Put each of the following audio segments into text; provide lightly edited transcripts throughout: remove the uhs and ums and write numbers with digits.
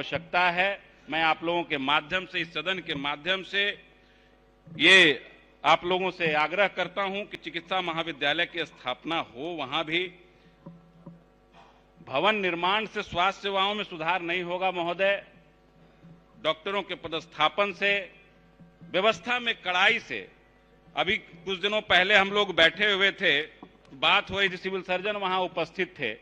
आवश्यकता है। मैं आप लोगों के माध्यम से, इस सदन के माध्यम से ये आप लोगों से आग्रह करता हूं कि चिकित्सा महाविद्यालय की स्थापना हो, वहां भी भवन निर्माण से स्वास्थ्य सेवाओं में सुधार नहीं होगा महोदय। डॉक्टरों के पदस्थापन से, व्यवस्था में कड़ाई से, अभी कुछ दिनों पहले हम लोग बैठे हुए थे, बात हुई थी, सिविल सर्जन वहां उपस्थित थे।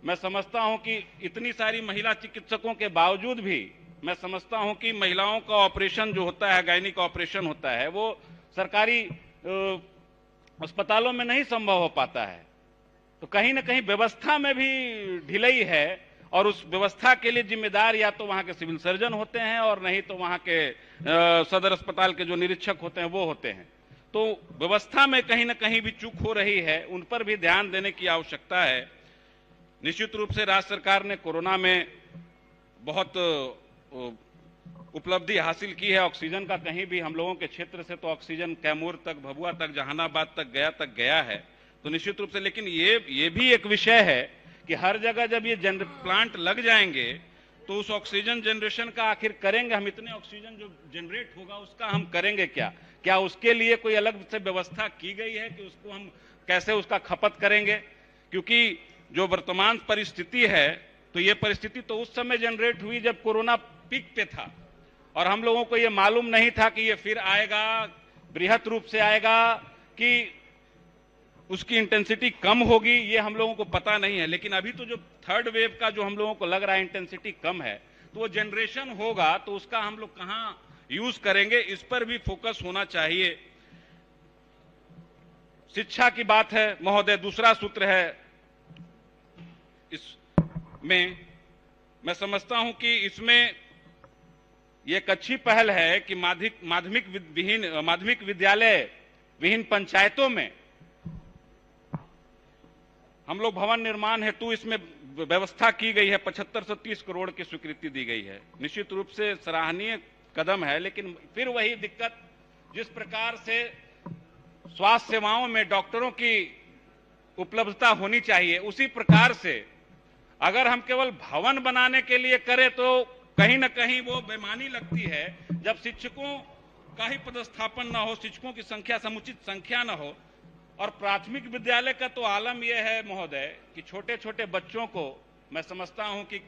मैं समझता हूं कि इतनी सारी महिला चिकित्सकों के बावजूद भी मैं समझता हूं कि महिलाओं का ऑपरेशन जो होता है, गायनिक ऑपरेशन होता है, वो सरकारी अस्पतालों में नहीं संभव हो पाता है। तो कहीं ना कहीं व्यवस्था में भी ढिलाई है, और उस व्यवस्था के लिए जिम्मेदार या तो वहां के सिविल सर्जन होते हैं और नहीं तो वहां के सदर अस्पताल के जो निरीक्षक होते हैं वो होते हैं। तो व्यवस्था में कहीं ना कहीं भी चूक हो रही है, उन पर भी ध्यान देने की आवश्यकता है। निश्चित रूप से राज्य सरकार ने कोरोना में बहुत उपलब्धि हासिल की है। ऑक्सीजन का कहीं भी हम लोगों के क्षेत्र से तो ऑक्सीजन कैमूर तक, भभुआ तक, जहानाबाद तक गया है। तो निश्चित रूप से, लेकिन ये भी एक विषय है कि हर जगह जब ये प्लांट लग जाएंगे तो उस ऑक्सीजन जनरेशन का आखिर करेंगे हम, इतने ऑक्सीजन जो जनरेट होगा उसका हम करेंगे क्या? क्या उसके लिए कोई अलग से व्यवस्था की गई है कि उसको हम कैसे उसका खपत करेंगे? क्योंकि जो वर्तमान परिस्थिति है, तो ये परिस्थिति तो उस समय जनरेट हुई जब कोरोना पीक पे था, और हम लोगों को ये मालूम नहीं था कि ये फिर आएगा, बृहत रूप से आएगा, कि उसकी इंटेंसिटी कम होगी, ये हम लोगों को पता नहीं है। लेकिन अभी तो जो थर्ड वेव का जो हम लोगों को लग रहा है इंटेंसिटी कम है, तो वो जनरेशन होगा तो उसका हम लोग कहां यूज करेंगे, इस पर भी फोकस होना चाहिए। शिक्षा की बात है महोदय, दूसरा सूत्र है इसमें। मैं समझता हूं कि इसमें ये एक अच्छी पहल है कि माध्यमिक विद्यालय विहीन पंचायतों में हम लोग भवन निर्माण हेतु इसमें व्यवस्था की गई है। 75 से 30 करोड़ की स्वीकृति दी गई है। निश्चित रूप से सराहनीय कदम है, लेकिन फिर वही दिक्कत, जिस प्रकार से स्वास्थ्य सेवाओं में डॉक्टरों की उपलब्धता होनी चाहिए, उसी प्रकार से अगर हम केवल भवन बनाने के लिए करें तो कहीं ना कहीं वो बेईमानी लगती है। जब शिक्षकों का ही पदस्थापन न हो, शिक्षकों की संख्या समुचित संख्या न हो, और प्राथमिक विद्यालय का तो आलम यह है महोदय कि छोटे छोटे बच्चों को मैं समझता हूं कि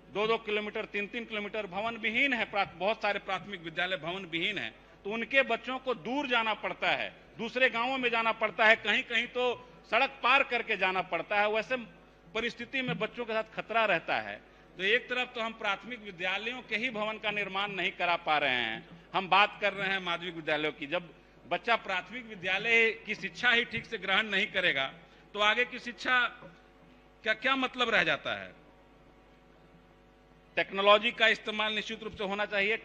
2-2 किलोमीटर, 3-3 किलोमीटर भवन विहीन है, बहुत सारे प्राथमिक विद्यालय भवन विहीन है, तो उनके बच्चों को दूर जाना पड़ता है, दूसरे गांवों में जाना पड़ता है, कहीं कहीं तो सड़क पार करके जाना पड़ता है। वैसे परिस्थिति में बच्चों के साथ खतरा रहता है। तो एक तरफ तो हम प्राथमिक विद्यालयों के ही भवन का निर्माण नहीं करा पा रहे हैं, हम बात कर रहे हैं माध्यमिक विद्यालयों की। जब बच्चा प्राथमिक विद्यालय की शिक्षा ही ठीक से ग्रहण नहीं करेगा तो आगे की शिक्षा का क्या मतलब रह जाता है? टेक्नोलॉजी का इस्तेमाल निश्चित रूप से होना चाहिए,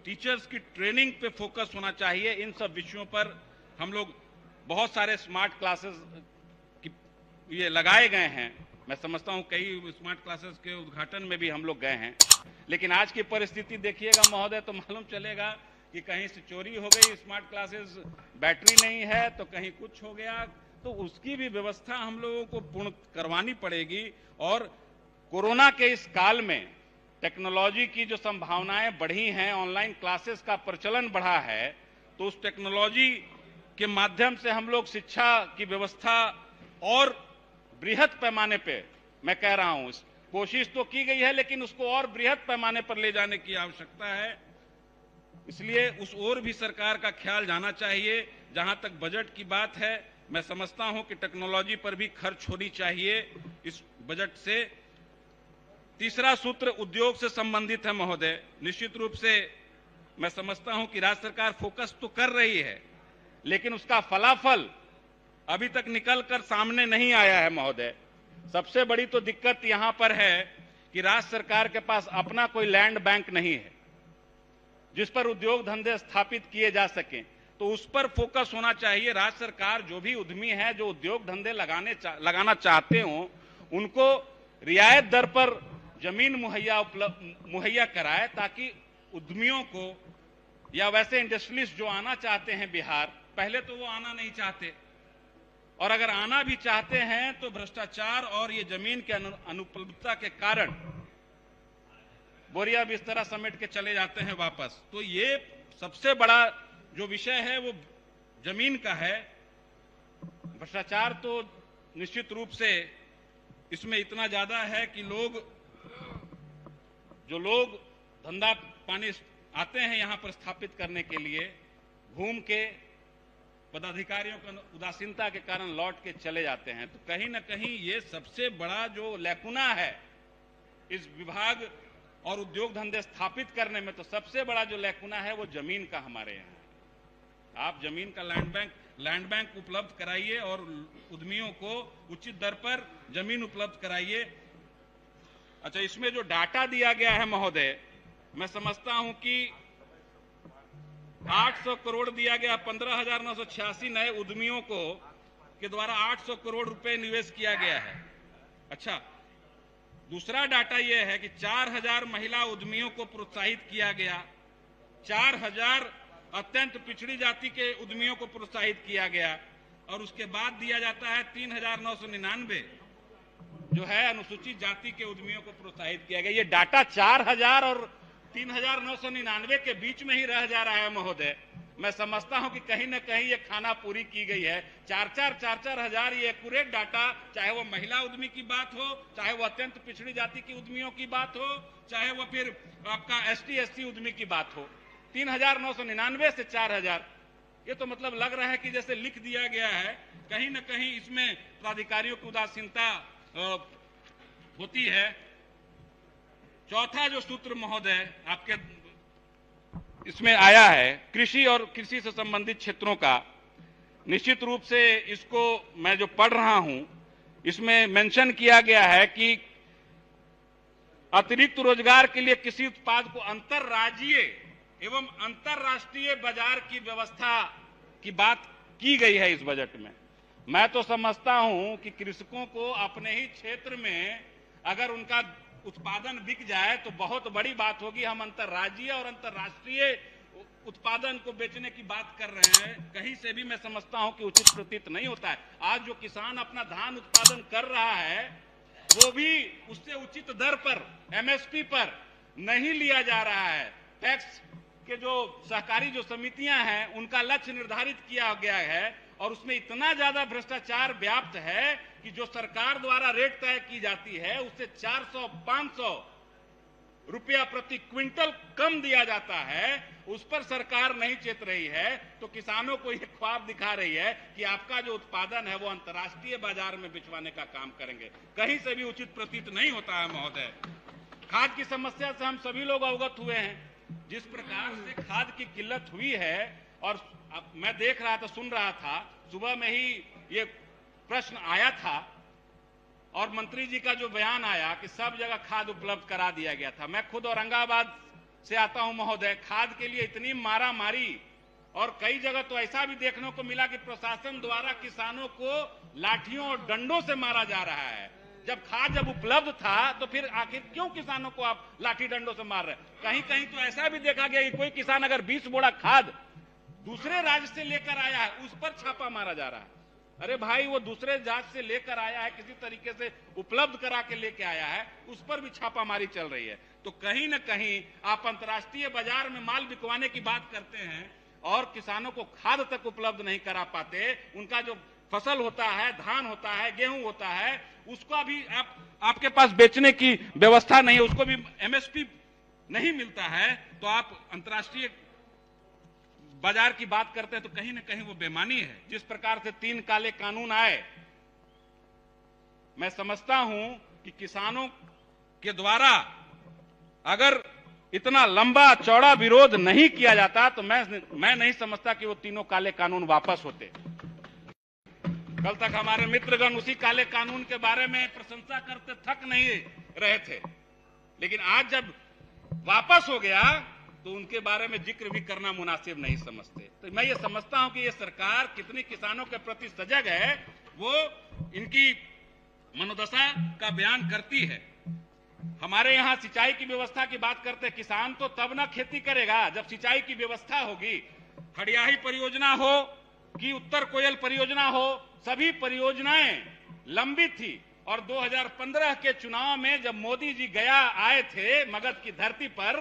टीचर्स की ट्रेनिंग पे फोकस होना चाहिए। इन सब विषयों पर हम लोग बहुत सारे स्मार्ट क्लासेस ये लगाए गए हैं। मैं समझता हूं कई स्मार्ट क्लासेस के उद्घाटन में भी हम लोग गए हैं। लेकिन आज की परिस्थिति देखिएगा महोदय तो मालूम चलेगा कि कहीं से चोरी हो गई स्मार्ट क्लासेस, बैटरी नहीं है तो कहीं कुछ हो गया। तो उसकी भी व्यवस्था हम लोगों को पूर्ण करवानी पड़ेगी। और कोरोना के इस काल में टेक्नोलॉजी की जो संभावनाएं बढ़ी हैं, ऑनलाइन क्लासेस का प्रचलन बढ़ा है, तो उस टेक्नोलॉजी के माध्यम से हम लोग शिक्षा की व्यवस्था और बृहत पैमाने पे, मैं कह रहा हूं, कोशिश तो की गई है लेकिन उसको और बृहत पैमाने पर ले जाने की आवश्यकता है। इसलिए उस ओर भी सरकार का ख्याल जाना चाहिए। जहां तक बजट की बात है, मैं समझता हूं कि टेक्नोलॉजी पर भी खर्च होनी चाहिए इस बजट से। तीसरा सूत्र उद्योग से संबंधित है महोदय। निश्चित रूप से मैं समझता हूं कि राज्य सरकार फोकस तो कर रही है, लेकिन उसका फलाफल अभी तक निकल कर सामने नहीं आया है महोदय। सबसे बड़ी तो दिक्कत यहां पर है कि राज्य सरकार के पास अपना कोई लैंड बैंक नहीं है जिस पर उद्योग धंधे स्थापित किए जा सकें। तो उस पर फोकस होना चाहिए। राज्य सरकार जो भी उद्यमी है, जो उद्योग धंधे लगाना चाहते हो, उनको रियायत दर पर जमीन मुहैया कराए, ताकि उद्यमियों को या वैसे इंडस्ट्रियलिस्ट जो आना चाहते हैं बिहार, पहले तो वो आना नहीं चाहते, और अगर आना भी चाहते हैं तो भ्रष्टाचार और ये जमीन के अनुपलब्धता के कारण बोरिया बिस्तरा समेट के चले जाते हैं वापस। तो ये सबसे बड़ा जो विषय है वो जमीन का है। भ्रष्टाचार तो निश्चित रूप से इसमें इतना ज्यादा है कि जो लोग धंधा पानी आते हैं यहां पर स्थापित करने के लिए, घूम के पदाधिकारियों की उदासीनता के कारण लौट के चले जाते हैं। तो कहीं ना कहीं ये सबसे बड़ा जो लैकुना है इस विभाग और उद्योग धंधे स्थापित करने में, तो सबसे बड़ा जो लैकुना है वो जमीन का हमारे यहाँ। आप जमीन का लैंड बैंक उपलब्ध कराइए और उद्यमियों को उचित दर पर जमीन उपलब्ध कराइए। अच्छा, इसमें जो डाटा दिया गया है महोदय, मैं समझता हूं कि 800 करोड़ दिया गया, 15,986 नए उद्यमियों को के द्वारा 800 करोड़ रुपए निवेश किया गया है। अच्छा, दूसरा डाटा यह है कि 4,000 महिला उद्यमियों को प्रोत्साहित किया गया, 4,000 अत्यंत पिछड़ी जाति के उद्यमियों को प्रोत्साहित किया गया, और उसके बाद दिया जाता है 3,999 जो है अनुसूचित जाति के उद्यमियों को प्रोत्साहित किया गया। ये डाटा 4,000 और 3,999 के बीच में ही रह जा रहा है महोदय। मैं समझता हूं कि कहीं ना कहीं ये खाना पूरी की गई है। 4,000 ये एक्यूरेट डाटा, चाहे वो महिला उद्यमी की बात हो, चाहे वो अत्यंत पिछड़ी जाति की उद्यमियों की बात हो, चाहे वो फिर आपका ST/SC उद्यमी की बात हो। 3,999 से 4,000, ये तो मतलब लग रहा है कि जैसे लिख दिया गया है। कहीं ना कहीं इसमें प्राधिकारियों की उदासीनता होती है। चौथा जो सूत्र महोदय आपके इसमें आया है, कृषि और कृषि से संबंधित क्षेत्रों का, निश्चित रूप से इसको मैं जो पढ़ रहा हूं इसमें मेंशन किया गया है कि अतिरिक्त रोजगार के लिए किसी उत्पाद को अंतरराज्यीय एवं अंतरराष्ट्रीय बाजार की व्यवस्था की बात की गई है इस बजट में। मैं तो समझता हूं कि कृषकों को अपने ही क्षेत्र में अगर उनका उत्पादन बिक जाए तो बहुत बड़ी बात होगी। हम अंतरराज्यीय और अंतरराष्ट्रीय उत्पादन को बेचने की बात कर रहे हैं, कहीं से भी मैं समझता हूं कि उचित प्रतीत नहीं होता है। आज जो किसान अपना धान उत्पादन कर रहा है वो भी उससे उचित दर पर, MSP पर नहीं लिया जा रहा है। टैक्स के जो सहकारी जो समितियां हैं उनका लक्ष्य निर्धारित किया गया है और उसमें इतना ज्यादा भ्रष्टाचार व्याप्त है कि जो सरकार द्वारा रेट तय की जाती है उससे 400-500 रुपया प्रति क्विंटल कम दिया जाता है। उस पर सरकार नहीं चेत रही है, तो किसानों को यह ख्वाब दिखा रही है कि आपका जो उत्पादन है वो अंतर्राष्ट्रीय बाजार में बिचवाने का काम करेंगे। कहीं से भी उचित प्रतीत नहीं होता है महोदय। खाद की समस्या से हम सभी लोग अवगत हुए हैं। जिस प्रकार से खाद की किल्लत हुई है, और मैं देख रहा था, सुन रहा था, सुबह में ही ये प्रश्न आया था और मंत्री जी का जो बयान आया कि सब जगह खाद उपलब्ध करा दिया गया था। मैं खुद औरंगाबाद से आता हूं महोदय। खाद के लिए इतनी मारा मारी, और कई जगह तो ऐसा भी देखने को मिला कि प्रशासन द्वारा किसानों को लाठियों और डंडों से मारा जा रहा है। जब उपलब्ध था तो फिर आखिर क्यों किसानों को आप लाठी डंडों से मार रहे हैं? कहीं कहीं तो ऐसा भी देखा गया कि कोई किसान अगर 20 बोरा खाद दूसरे राज्य से लेकर आया है उस पर छापा मारा जा रहा है। अरे भाई, वो दूसरे राज्य से लेकर आया है, किसी तरीके से उपलब्ध करा के लेके आया है, उस पर भी छापामारी चल रही है। तो कहीं ना कहीं आप अंतर्राष्ट्रीय बाजार में माल बिकवाने की बात करते हैं और किसानों को खाद तक उपलब्ध नहीं करा पाते। उनका जो फसल होता है, धान होता है, गेहूं होता है, उसका भी आपके पास बेचने की व्यवस्था नहीं है, उसको भी MSP नहीं मिलता है। तो आप अंतर्राष्ट्रीय बाजार की बात करते हैं तो कहीं ना कहीं वो बेईमानी है। जिस प्रकार से 3 काले कानून आए, मैं समझता हूं कि किसानों के द्वारा अगर इतना लंबा चौड़ा विरोध नहीं किया जाता तो मैं नहीं समझता कि वो तीनों काले कानून वापस होते। कल तक हमारे मित्रगण उसी काले कानून के बारे में प्रशंसा करते थक नहीं रहे थे, लेकिन आज जब वापस हो गया तो उनके बारे में जिक्र भी करना मुनासिब नहीं समझते। तो मैं ये समझता हूं कि ये सरकार कितनी किसानों के प्रति सजग है, वो इनकी मनोदशा का बयान करती है। हमारे यहां सिंचाई की व्यवस्था की बात करते हैं। किसान तो तब ना खेती करेगा जब सिंचाई की व्यवस्था होगी। हड़ियाही परियोजना हो कि उत्तर कोयल परियोजना हो, सभी परियोजनाएं लंबित थी और 2015 के चुनाव में जब मोदी जी गया आए थे मगध की धरती पर,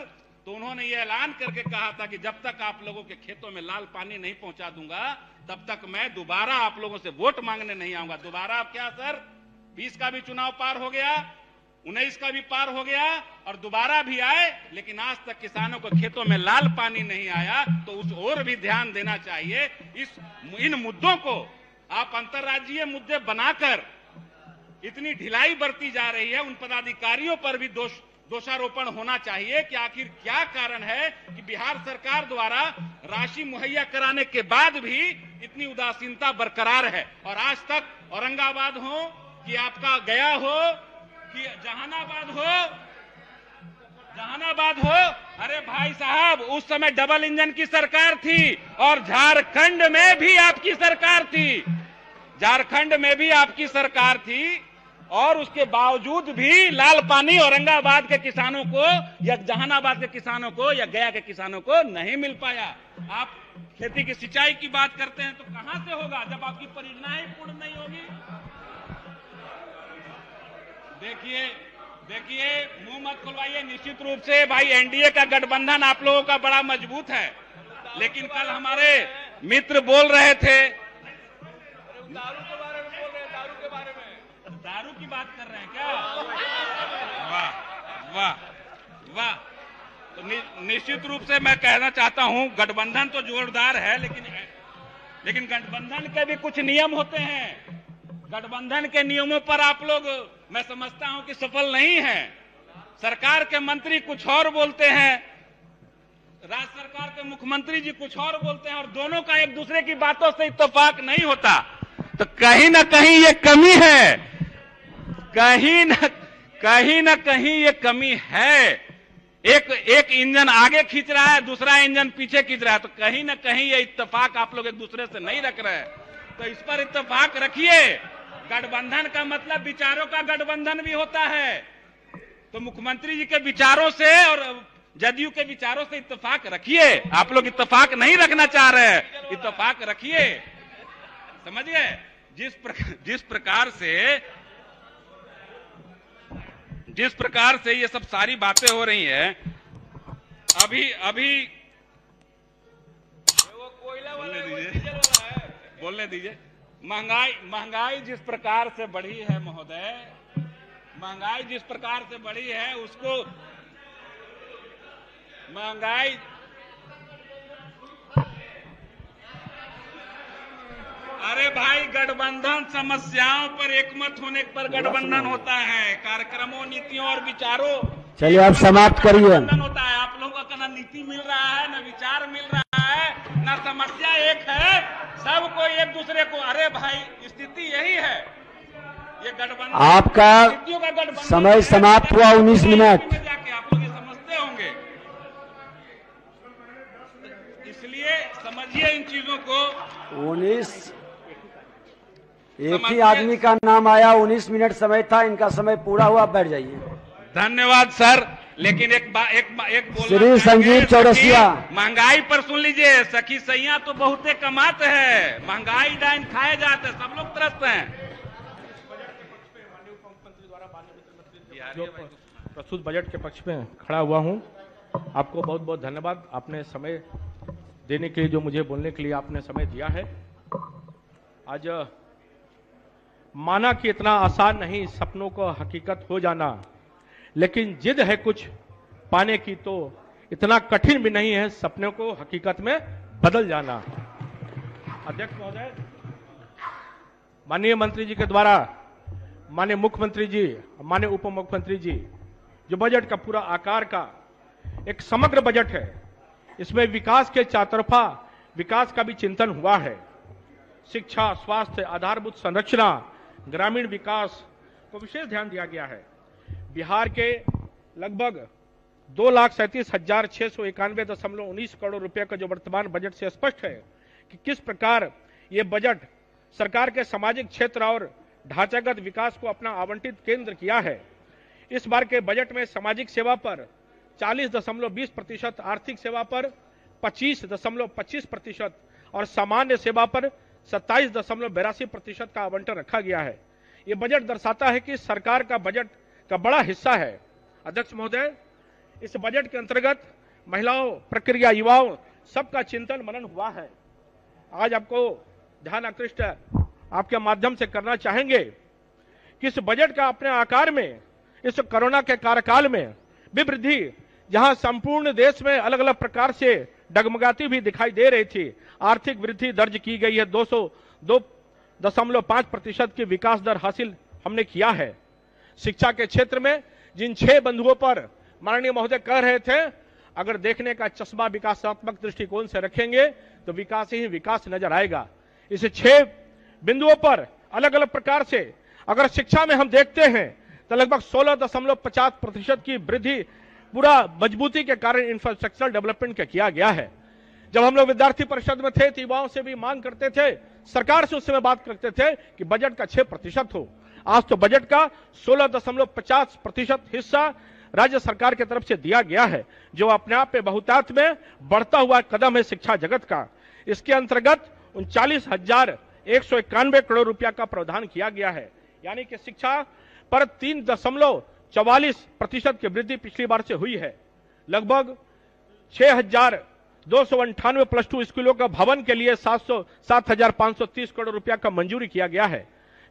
तो उन्होंने ये ऐलान करके कहा था कि जब तक आप लोगों के खेतों में लाल पानी नहीं पहुंचा दूंगा तब तक मैं दोबारा आप लोगों से वोट मांगने नहीं आऊंगा। दोबारा आप क्या सर, 20 का भी चुनाव पार हो गया, 19 का भी पार हो गया और दोबारा भी आए, लेकिन आज तक किसानों को खेतों में लाल पानी नहीं आया। तो उस ओर भी ध्यान देना चाहिए। इन मुद्दों को आप अंतर्राज्यीय मुद्दे बनाकर इतनी ढिलाई बरती जा रही है, उन पदाधिकारियों पर भी दोषारोपण होना चाहिए कि आखिर क्या कारण है कि बिहार सरकार द्वारा राशि मुहैया कराने के बाद भी इतनी उदासीनता बरकरार है। और आज तक औरंगाबाद हो कि आपका गया हो कि जहानाबाद हो, अरे भाई साहब उस समय डबल इंजन की सरकार थी और झारखंड में भी आपकी सरकार थी, झारखंड में भी आपकी सरकार थी और उसके बावजूद भी लाल पानी औरंगाबाद के किसानों को या जहानाबाद के किसानों को या गया के किसानों को नहीं मिल पाया। आप खेती की सिंचाई की बात करते हैं तो कहां से होगा जब आपकी परियोजनाएं पूर्ण नहीं होगी। देखिए मुंह मत खुलवाइए। निश्चित रूप से भाई एनडीए का गठबंधन आप लोगों का बड़ा मजबूत है, लेकिन कल हमारे मित्र बोल रहे थे दारू के बारे में, दारू की बात कर रहे हैं क्या? वाह वाह वाह। तो निश्चित रूप से मैं कहना चाहता हूं गठबंधन तो जोरदार है, लेकिन गठबंधन के भी कुछ नियम होते हैं। गठबंधन के नियमों पर आप लोग, मैं समझता हूं कि सफल नहीं है। सरकार के मंत्री कुछ और बोलते हैं, राज्य सरकार के मुख्यमंत्री जी कुछ और बोलते हैं और दोनों का एक दूसरे की बातों से इत्तेफाक नहीं होता। तो कहीं ना कहीं ये कमी है, कहीं ना कहीं ये कमी है। एक इंजन आगे खींच रहा है, दूसरा इंजन पीछे खींच रहा है, तो कहीं ना कहीं ये इत्तेफाक आप लोग एक दूसरे से नहीं रख रहे हैं। तो इस पर इत्तेफाक रखिए। गठबंधन का मतलब विचारों का गठबंधन भी होता है। तो मुख्यमंत्री जी के विचारों से और जदयू के विचारों से इत्तेफाक रखिए। आप लोग इत्तेफाक नहीं रखना चाह रहे हैं, इत्तेफाक रखिए। समझिए जिस प्रकार से ये सब सारी बातें हो रही हैं, अभी बोलने दीजिए। महंगाई जिस प्रकार से बढ़ी है महोदय, महंगाई जिस प्रकार से बढ़ी है उसको अरे भाई गठबंधन समस्याओं पर एकमत होने पर गठबंधन होता है, कार्यक्रमों नीतियों और विचारों। चलिए आप समाप्त करिए। होता है आप लोगों का ना नीति मिल रहा है, ना विचार मिल रहा है, ना समस्या एक है, सबको एक दूसरे को। अरे भाई स्थिति यही है, ये गठबंधन आपका समय समाप्त हुआ 19 मिनट। जाके आप लोग ये समझते होंगे, इसलिए समझिए इन चीजों को। 19 एक ही आदमी का नाम आया, 19 मिनट समय था, इनका समय पूरा हुआ, बैठ जाइए। धन्यवाद सर। लेकिन एक बोलना श्री संजीव चौरसिया, महंगाई पर सुन लीजिए। सखी सैया तो बहुते कमाते हैं, महंगाई डाइन खाए जाते, सब लोग त्रस्त हैं। जो प्रस्तुत बजट के पक्ष में खड़ा हुआ हूं, आपको बहुत बहुत धन्यवाद। आपने समय देने के लिए, जो मुझे बोलने के लिए आपने समय दिया है। आज माना कि इतना आसान नहीं सपनों को हकीकत हो जाना, लेकिन जिद है कुछ पाने की तो इतना कठिन भी नहीं है सपनों को हकीकत में बदल जाना। अध्यक्ष महोदय, माननीय मंत्री जी के द्वारा माननीय मुख्यमंत्री जी, माननीय उप मुख्यमंत्री जी, जो बजट का पूरा आकार का एक समग्र बजट है, इसमें विकास के चौतरफा विकास का भी चिंतन हुआ है। शिक्षा, स्वास्थ्य, आधारभूत संरचना, ग्रामीण विकास को विशेष ध्यान दिया गया है। बिहार के लगभग 2,37,691.19 करोड़ रुपए का जो वर्तमान बजट से स्पष्ट है कि किस प्रकार ये बजट सरकार के सामाजिक क्षेत्र और ढांचागत विकास को अपना आवंटित केंद्र किया है। इस बार के बजट में सामाजिक सेवा पर 40.20%, आर्थिक सेवा पर 25.25% और सामान्य सेवा पर 27.82% का आवंटन रखा गया है। ये बजट दर्शाता है कि सरकार का बजट का बड़ा हिस्सा है। अध्यक्ष महोदय, इस बजट के अंतर्गत महिलाओं, प्रक्रिया, युवाओं सबका चिंतन मनन हुआ है। आज आपको ध्यान आकृष्ट आपके माध्यम से करना चाहेंगे कि इस बजट का अपने आकार में इस कोरोना के कार्यकाल में भी वृद्धि, जहां संपूर्ण देश में अलग अलग प्रकार से डगमगाती भी दिखाई दे रही थी, आर्थिक वृद्धि दर्ज की गई है। 202.5% की विकास दर हासिल हमने किया है। शिक्षा के क्षेत्र में जिन 6 बिंदुओं पर माननीय महोदय कह रहे थे, अगर देखने का चश्मा विकासात्मक दृष्टिकोण से रखेंगे तो विकास ही विकास नजर आएगा। इस 6 बिंदुओं पर अलग अलग प्रकार से अगर शिक्षा में हम देखते हैं तो लगभग 16.50% की वृद्धि पूरा मजबूती के कारण इंफ्रास्ट्रक्चर डेवलपमेंट का किया गया है। जब हम लोग विद्यार्थी परिषद में थे तो युवाओं से भी मांग करते थे, सरकार से उस समय बात करते थे कि बजट का 6% हो। आज तो बजट का 16.50% हिस्सा राज्य सरकार की तरफ से दिया गया है, जो अपने आप में बहुतायत में बढ़ता हुआ कदम है शिक्षा जगत का। इसके अंतर्गत 39,191 करोड़ रुपया का प्रावधान किया गया है, यानी कि शिक्षा पर 3.44% की वृद्धि पिछली बार से हुई है। लगभग 6,298 +2 स्कूलों का भवन के लिए 7,530 करोड़ रुपया का मंजूरी किया गया है।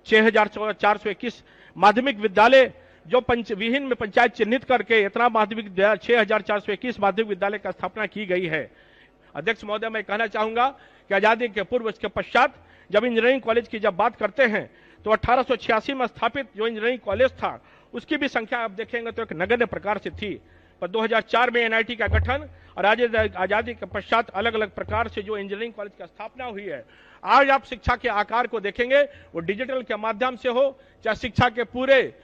6,421 माध्यमिक विद्यालय जो विहीन में पंचायत चिन्हित करके इतना माध्यमिक 6,421 माध्यमिक विद्यालय का स्थापना की गई है। अध्यक्ष महोदय, मैं कहना चाहूंगा कि आजादी के पूर्व इसके पश्चात जब इंजीनियरिंग कॉलेज की जब बात करते हैं तो 1886 में स्थापित जो इंजीनियरिंग कॉलेज था उसकी भी संख्या आप देखेंगे तो एक नगण्य प्रकार से थी, पर 2004 में एनआईटी का गठन और आजादी के पश्चात अलग अलग प्रकार से जो इंजीनियरिंग कॉलेज की स्थापना हुई है। आज आप शिक्षा के आकार को देखेंगे, वो डिजिटल के माध्यम से हो चाहे शिक्षा के पूरे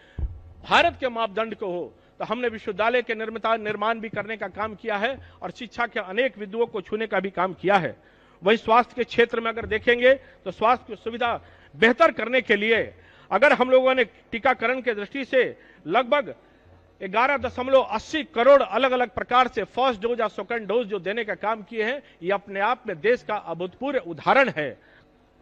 भारत के मापदंड को हो, तो हमने विश्वविद्यालय के निर्माण भी करने का काम किया है और शिक्षा के अनेक बिंदुओं को छूने का भी काम किया है। वही स्वास्थ्य के क्षेत्र में अगर देखेंगे तो स्वास्थ्य की सुविधा बेहतर करने के लिए अगर हम लोगों ने टीकाकरण के दृष्टि से लगभग 11.80 करोड़ अलग अलग प्रकार से फर्स्ट डोज या सेकंड डोज जो देने का काम किए हैं, ये अपने आप में देश का अभूतपूर्व उदाहरण है।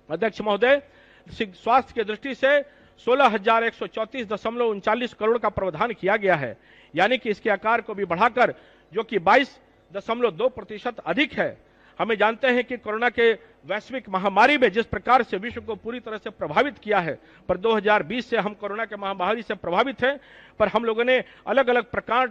अध्यक्ष महोदय, स्वास्थ्य की दृष्टि से 16,134.39 करोड़ का प्रावधान किया गया है, यानी कि इसके आकार को भी बढ़ाकर जो कि 22.2% अधिक है। हमें जानते हैं कि कोरोना के वैश्विक महामारी में जिस प्रकार से विश्व को पूरी तरह से प्रभावित किया है, पर 2020 से हम कोरोना के महामारी से प्रभावित हैं, पर हम लोगों ने अलग अलग प्रकार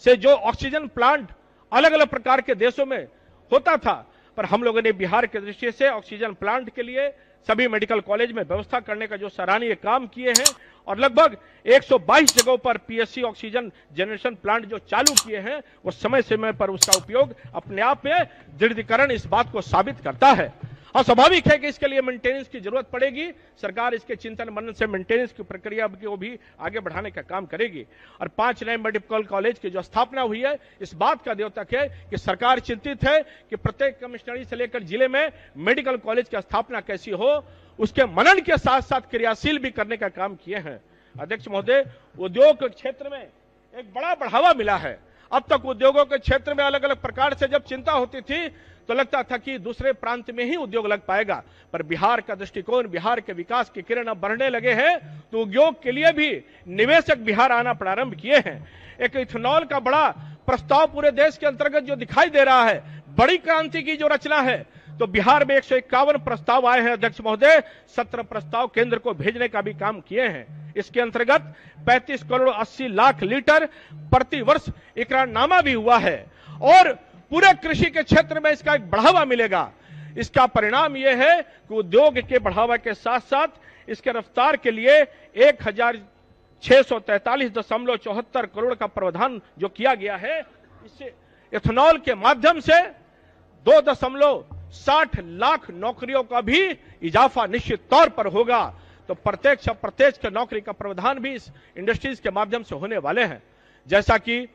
से जो ऑक्सीजन प्लांट अलग अलग प्रकार के देशों में होता था, पर हम लोगों ने बिहार के दृष्टि से ऑक्सीजन प्लांट के लिए सभी मेडिकल कॉलेज में व्यवस्था करने का जो सराहनीय काम किए हैं और लगभग 122 जगहों पर पीएससी ऑक्सीजन जनरेशन प्लांट जो चालू किए हैं, वो समय समय पर उसका उपयोग अपने आप में दृढ़ीकरण इस बात को साबित करता है। और स्वाभाविक है कि इसके लिए मेंटेनेंस की जरूरत पड़ेगी। सरकार इसके चिंतन मनन से मेंटेनेंस की प्रक्रिया को भी आगे बढ़ाने का काम करेगी। और 5 नए मेडिकल कॉलेज की जो स्थापना हुई है, इस बात का द्योतक है कि सरकार चिंतित है कि प्रत्येक कमिश्नरी से लेकर जिले में मेडिकल कॉलेज की स्थापना कैसी हो, उसके मनन के साथ साथ क्रियाशील भी करने का काम किए हैं। अध्यक्ष महोदय, उद्योग के क्षेत्र में एक बड़ा बढ़ावा मिला है। अब तक उद्योगों के क्षेत्र में अलग अलग प्रकार से जब चिंता होती थी तो लगता था कि दूसरे प्रांत में ही उद्योग लग पाएगा, पर बिहार का दृष्टिकोण, बिहार के विकास की किरण अब बढ़ने लगे हैं, तो उद्योग के लिए भी निवेशक बिहार आना प्रारंभ किए हैं। एक इथेनॉल का बड़ा प्रस्ताव पूरे देश के अंतर्गत जो दिखाई दे रहा है, बड़ी क्रांति की जो रचना है, तो बिहार में 151 प्रस्ताव आए हैं। अध्यक्ष महोदय, 17 प्रस्ताव केंद्र को भेजने का भी काम किए हैं। इसके अंतर्गत 35 करोड़ 80 लाख लीटर प्रति वर्ष इकरारनामा भी हुआ है और पूरे कृषि के क्षेत्र में इसका एक बढ़ावा मिलेगा। इसका परिणाम यह है कि उद्योग के बढ़ावा के साथ साथ इसके रफ्तार के लिए 1,643.74 करोड़ का प्रावधान जो किया गया है, इससे इथेनॉल के माध्यम से 2.60 लाख नौकरियों का भी इजाफा निश्चित तौर पर होगा। तो प्रत्यक्ष अप्रत्यक्ष नौकरी का प्रावधान भी इस इंडस्ट्रीज के माध्यम से होने वाले हैं। जैसा कि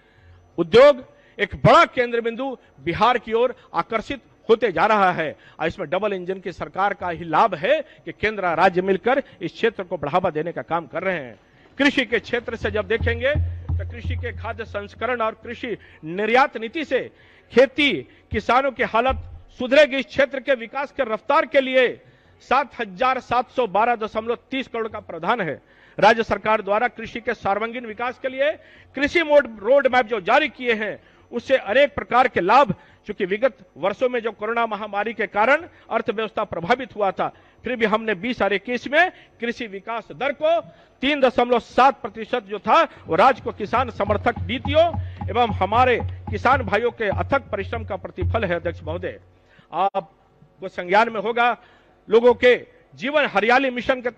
उद्योग एक बड़ा केंद्र बिंदु बिहार की ओर आकर्षित होते जा रहा है, इसमें डबल इंजन की सरकार का ही लाभ है कि केंद्र और राज्य मिलकर इस क्षेत्र को बढ़ावा देने का काम कर रहे हैं। कृषि के क्षेत्र से जब देखेंगे तो कृषि के खाद्य संस्करण और कृषि निर्यात नीति से खेती किसानों की हालत सुधरेगी। इस क्षेत्र के विकास के रफ्तार के लिए 7,712.30 करोड़ का प्रावधान है। राज्य सरकार द्वारा कृषि के सर्वांगीण विकास के लिए कृषि रोड मैप जो जारी किए हैं, उससे अनेक प्रकार के लाभ, क्योंकि विगत वर्षों में जो कोरोना महामारी के कारण अर्थव्यवस्था प्रभावित हुआ था, फिर भी हमने 2021 में कृषि विकास दर को 3.7% जो था वो राज्य को किसान समर्थक नीतियों एवं हमारे किसान भाइयों के अथक परिश्रम का प्रतिफल है। अध्यक्ष महोदय, आपको संज्ञान में होगा, लोगों के जीवन हरियाली मिशन के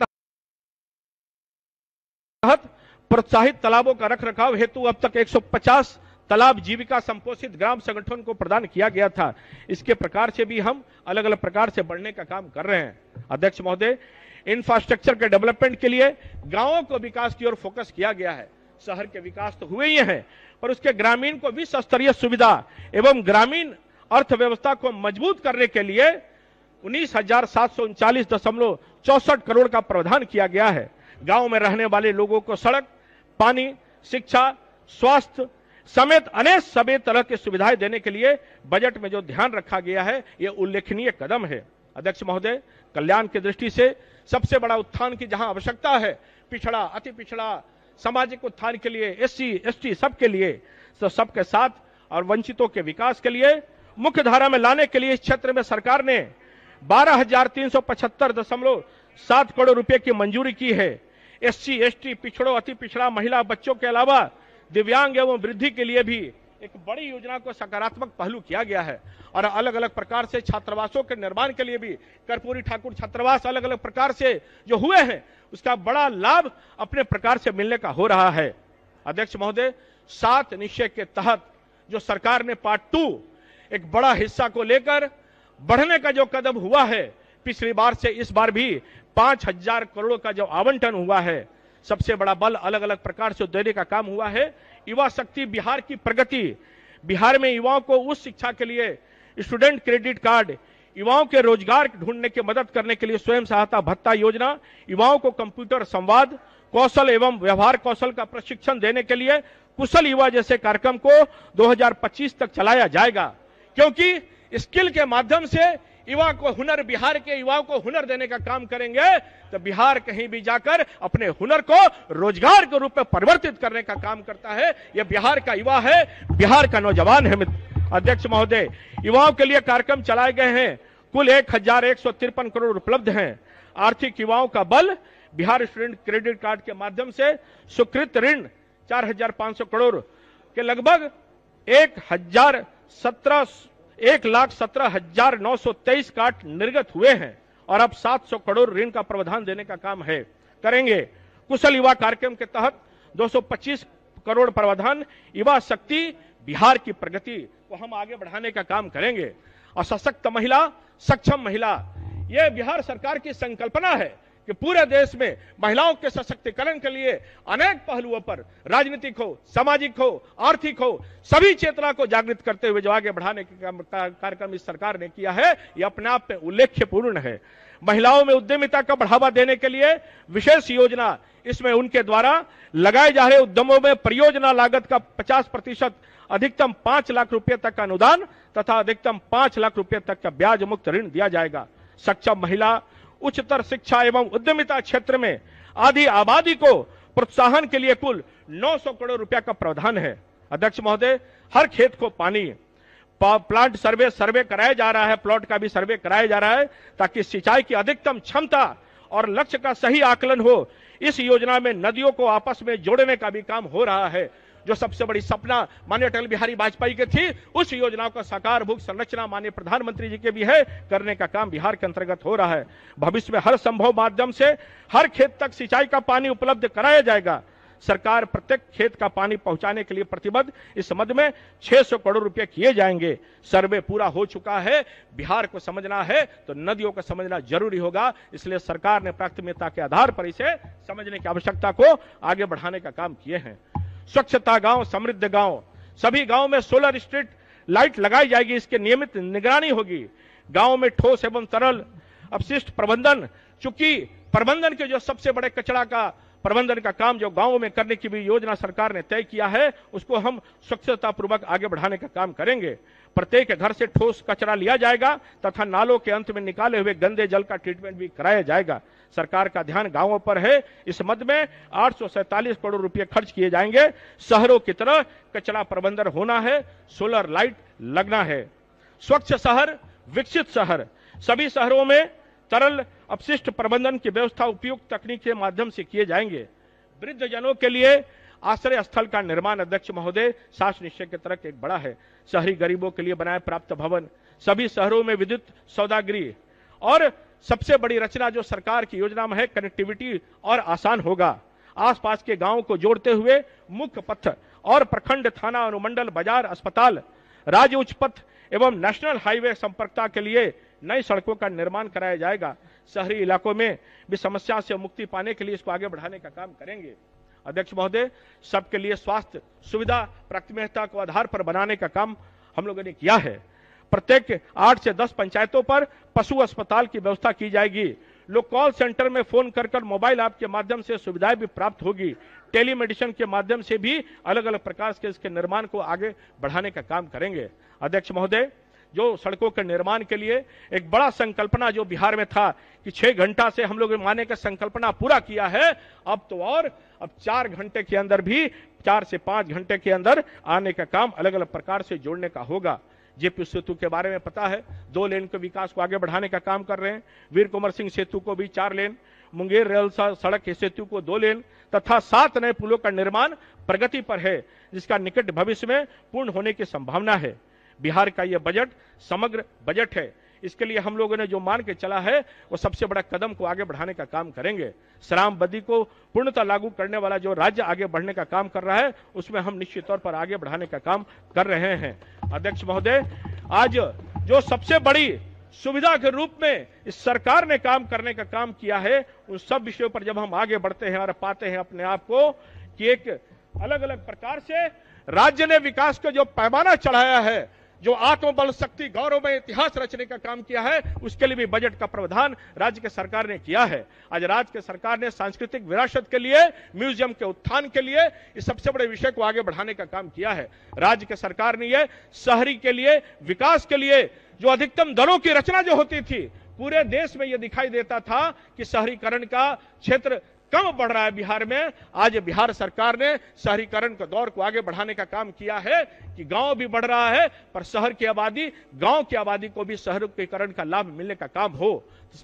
तहत प्रोत्साहित तालाबों का रखरखाव हेतु अब तक 150 तालाब जीविका संपोषित ग्राम संगठन को प्रदान किया गया था। इसके प्रकार से भी हम अलग अलग प्रकार से बढ़ने का काम कर रहे हैं। अध्यक्ष महोदय, इंफ्रास्ट्रक्चर के डेवलपमेंट के लिए गांवों को विकास की ओर फोकस किया गया है। शहर के विकास तो हुए ही हैं, पर उसके ग्रामीण को विश्व स्तरीय सुविधा एवं ग्रामीण अर्थव्यवस्था को मजबूत करने के लिए 19,739.64 करोड़ का प्रावधान किया गया है। गांव में रहने वाले लोगों को सड़क, पानी, शिक्षा, स्वास्थ्य समेत अनेक सभी तरह की सुविधाएं देने के लिए बजट में जो ध्यान रखा गया है, यह उल्लेखनीय कदम है। अध्यक्ष महोदय, कल्याण की दृष्टि से सबसे बड़ा उत्थान की जहां आवश्यकता है, पिछड़ा, अति पिछड़ा, सामाजिक उत्थान के लिए, SC, ST सबके लिए, तो सबके साथ और वंचितों के विकास के लिए मुख्य धारा में लाने के लिए इस क्षेत्र में सरकार ने 12,375.7 करोड़ रुपए की मंजूरी की है। SC, ST, पिछड़ों, अति पिछड़ा, महिला, बच्चों के अलावा दिव्यांग एवं वृद्धि के लिए भी एक बड़ी योजना को सकारात्मक पहलू किया गया है और अलग अलग प्रकार से छात्रावासों के निर्माण के लिए भी कर्पूरी ठाकुर छात्रावास अलग अलग प्रकार से जो हुए हैं, उसका बड़ा लाभ अपने प्रकार से मिलने का हो रहा है। अध्यक्ष महोदय, 7 निश्चय के तहत जो सरकार ने पार्ट 2 एक बड़ा हिस्सा को लेकर बढ़ने का जो कदम हुआ है, पिछली बार से इस बार भी 5,000 करोड़ का जो आवंटन हुआ है, सबसे बड़ा बल अलग अलग प्रकार से देने का काम हुआ है। युवा शक्ति बिहार की प्रगति, बिहार में युवाओं को उच्च शिक्षा के लिए स्टूडेंट क्रेडिट कार्ड, युवाओं के रोजगार ढूंढने की मदद करने के लिए स्वयं सहायता भत्ता योजना, युवाओं को कंप्यूटर संवाद कौशल एवं व्यवहार कौशल का प्रशिक्षण देने के लिए कुशल युवा जैसे कार्यक्रम को 2025 तक चलाया जाएगा, क्योंकि स्किल के माध्यम से युवा को हुनर, बिहार के युवाओं को हुनर देने का काम करेंगे तो बिहार कहीं भी जाकर अपने हुनर को रोजगार के रूप में परिवर्तित करने का काम करता है। यह बिहार का युवा है, बिहार का नौजवान है। अध्यक्ष महोदय, युवाओं के लिए कार्यक्रम चलाए गए हैं, कुल 1,153 करोड़ उपलब्ध हैं। आर्थिक युवाओं का बल बिहार स्टूडेंट क्रेडिट कार्ड के माध्यम से स्वीकृत ऋण 4,500 करोड़ के लगभग 1,17,923 कार्ड निर्गत हुए हैं और अब 700 करोड़ ऋण का प्रावधान देने का काम है करेंगे। कुशल युवा कार्यक्रम के तहत 225 करोड़ प्रावधान युवा शक्ति बिहार की प्रगति को हम आगे बढ़ाने का काम करेंगे। और सशक्त महिला, सक्षम महिला, यह बिहार सरकार की संकल्पना है कि पूरे देश में महिलाओं के सशक्तिकरण के लिए अनेक पहलुओं पर राजनीतिक हो, सामाजिक हो, आर्थिक हो, सभी चेतना को जागृत करते हुए जो आगे बढ़ाने का कार्यक्रम इस सरकार ने किया है, यह अपने आप में उल्लेखपूर्ण है। महिलाओं में उद्यमिता का बढ़ावा देने के लिए विशेष योजना, इसमें उनके द्वारा लगाए जा रहे उद्यमों में परियोजना लागत का 50% अधिकतम 5 लाख रुपए तक का अनुदान तथा अधिकतम 5 लाख रुपए तक का ब्याज मुक्त ऋण दिया जाएगा। सक्षम महिला, उच्चतर शिक्षा एवं उद्यमिता क्षेत्र में आधी आबादी को प्रोत्साहन के लिए कुल 900 करोड़ रुपया का प्रावधान है। अध्यक्ष महोदय, हर खेत को पानी, प्लांट सर्वे कराया जा रहा है, प्लॉट का भी सर्वे कराया जा रहा है ताकि सिंचाई की अधिकतम क्षमता और लक्ष्य का सही आकलन हो। इस योजना में नदियों को आपस में जोड़ने का भी काम हो रहा है। जो सबसे बड़ी सपना माननीय अटल बिहारी वाजपेयी के थी, उस योजना को साकारभूत संरचना माननीय प्रधानमंत्री जी के भी है, करने का काम बिहार के अंतर्गत हो रहा है। भविष्य में हर संभव माध्यम से हर खेत तक सिंचाई का पानी उपलब्ध कराया जाएगा। सरकार प्रत्येक खेत का पानी पहुंचाने के लिए प्रतिबद्ध। इस संबंध में 600 करोड़ रुपए किए जाएंगे। सर्वे पूरा हो चुका है। बिहार को समझना है तो नदियों को समझना जरूरी होगा, इसलिए सरकार ने प्राथमिकता के आधार पर इसे समझने की आवश्यकता को आगे बढ़ाने का काम किए हैं। स्वच्छता गांव, समृद्ध गांव, सभी गांव में सोलर स्ट्रीट लाइट लगाई जाएगी, इसके नियमित निगरानी होगी। गांव में ठोस एवं तरल अपशिष्ट प्रबंधन, चूंकि प्रबंधन के जो सबसे बड़े कचरा का प्रबंधन का काम जो गांवों में करने की भी योजना सरकार ने तय किया है, उसको हम स्वच्छता पूर्वक आगे बढ़ाने का काम करेंगे। प्रत्येक घर से ठोस कचरा लिया जाएगा तथा नालों के अंत में निकाले हुए गंदे जल का ट्रीटमेंट भी कराया जाएगा। सरकार का ध्यान गांवों पर है। इस मद में 847 करोड़ रुपए खर्च किए जाएंगे। शहरों की तरह कचरा प्रबंधन होना है, सोलर लाइट लगना है। स्वच्छ शहर, विकसित शहर। सभी शहरों में तरल अपशिष्ट प्रबंधन की व्यवस्था उपयुक्त तकनीक के माध्यम से किए जाएंगे। वृद्ध जनों के लिए आश्रय स्थल का निर्माण, अध्यक्ष महोदय, शासन निश्चय के तरफ एक बड़ा है। शहरी गरीबों के लिए बनाए प्राप्त भवन, सभी शहरों में विद्युत सौदागृह, और सबसे बड़ी रचना जो सरकार की योजना में है, कनेक्टिविटी और आसान होगा। आसपास के गांवों को जोड़ते हुए मुख्य पथ और प्रखंड, थाना, अनुमंडल, बाजार, अस्पताल, राज्य उच्च पथ एवं नेशनल हाईवे संपर्कता के लिए नई सड़कों का निर्माण कराया जाएगा। शहरी इलाकों में भी समस्या से मुक्ति पाने के लिए इसको आगे बढ़ाने का काम करेंगे। अध्यक्ष महोदय, सबके लिए स्वास्थ्य सुविधा प्राथमिकता को आधार पर बनाने का काम हम लोगों ने किया है। प्रत्येक 8 से 10 पंचायतों पर पशु अस्पताल की व्यवस्था की जाएगी। लोग कॉल सेंटर में फोन कर मोबाइल ऐप के माध्यम से सुविधाएं भी प्राप्त होगी। टेलीमेडिसिन के माध्यम से भी अलग अलग प्रकार के इसके निर्माण को आगे बढ़ाने का काम करेंगे। अध्यक्ष महोदय, जो सड़कों के निर्माण के लिए एक बड़ा संकल्पना जो बिहार में था कि 6 घंटा से हम लोग माने का संकल्पना पूरा किया है, अब तो और अब 4 घंटे के अंदर भी 4 से 5 घंटे के अंदर आने का काम अलग अलग प्रकार से जोड़ने का होगा। जेपी सेतु के बारे में पता है, 2 लेन के विकास को आगे बढ़ाने का काम कर रहे हैं। वीर कुंवर सिंह सेतु को भी 4 लेन, मुंगेर रेल सड़क के सेतु को 2 लेन तथा 7 नए पुलों का निर्माण प्रगति पर है, जिसका निकट भविष्य में पूर्ण होने की संभावना है। बिहार का यह बजट समग्र बजट है। इसके लिए हम लोगों ने जो मान के चला है वो सबसे बड़ा कदम को आगे बढ़ाने का काम करेंगे। श्राम बद्दी को पूर्णतः लागू करने वाला जो राज्य आगे बढ़ने का काम कर रहा है, उसमें हम निश्चित तौर पर आगे बढ़ाने का काम कर रहे हैं। अध्यक्ष महोदय, आज जो सबसे बड़ी सुविधा के रूप में इस सरकार ने काम करने का काम किया है, उन सब विषयों पर जब हम आगे बढ़ते हैं और पाते हैं अपने आप को कि एक अलग अलग प्रकार से राज्य ने विकास का जो पैमाना चढ़ाया है, जो आत्मबल शक्ति गौरव में इतिहास रचने का काम किया है, उसके लिए भी बजट का प्रावधान राज्य के सरकार ने किया है। आज राज्य के सरकार ने सांस्कृतिक विरासत के लिए, म्यूजियम के उत्थान के लिए इस सबसे बड़े विषय को आगे बढ़ाने का काम किया है। राज्य के सरकार ने यह शहरी के लिए, विकास के लिए जो अधिकतम दरों की रचना जो होती थी, पूरे देश में यह दिखाई देता था कि शहरीकरण का क्षेत्र कम बढ़ रहा है बिहार में। आज बिहार सरकार ने शहरीकरण के दौर को आगे बढ़ाने का काम किया है कि गांव भी बढ़ रहा है, पर शहर की आबादी, गांव की आबादी को भी शहरीकरण का लाभ मिलने का काम हो।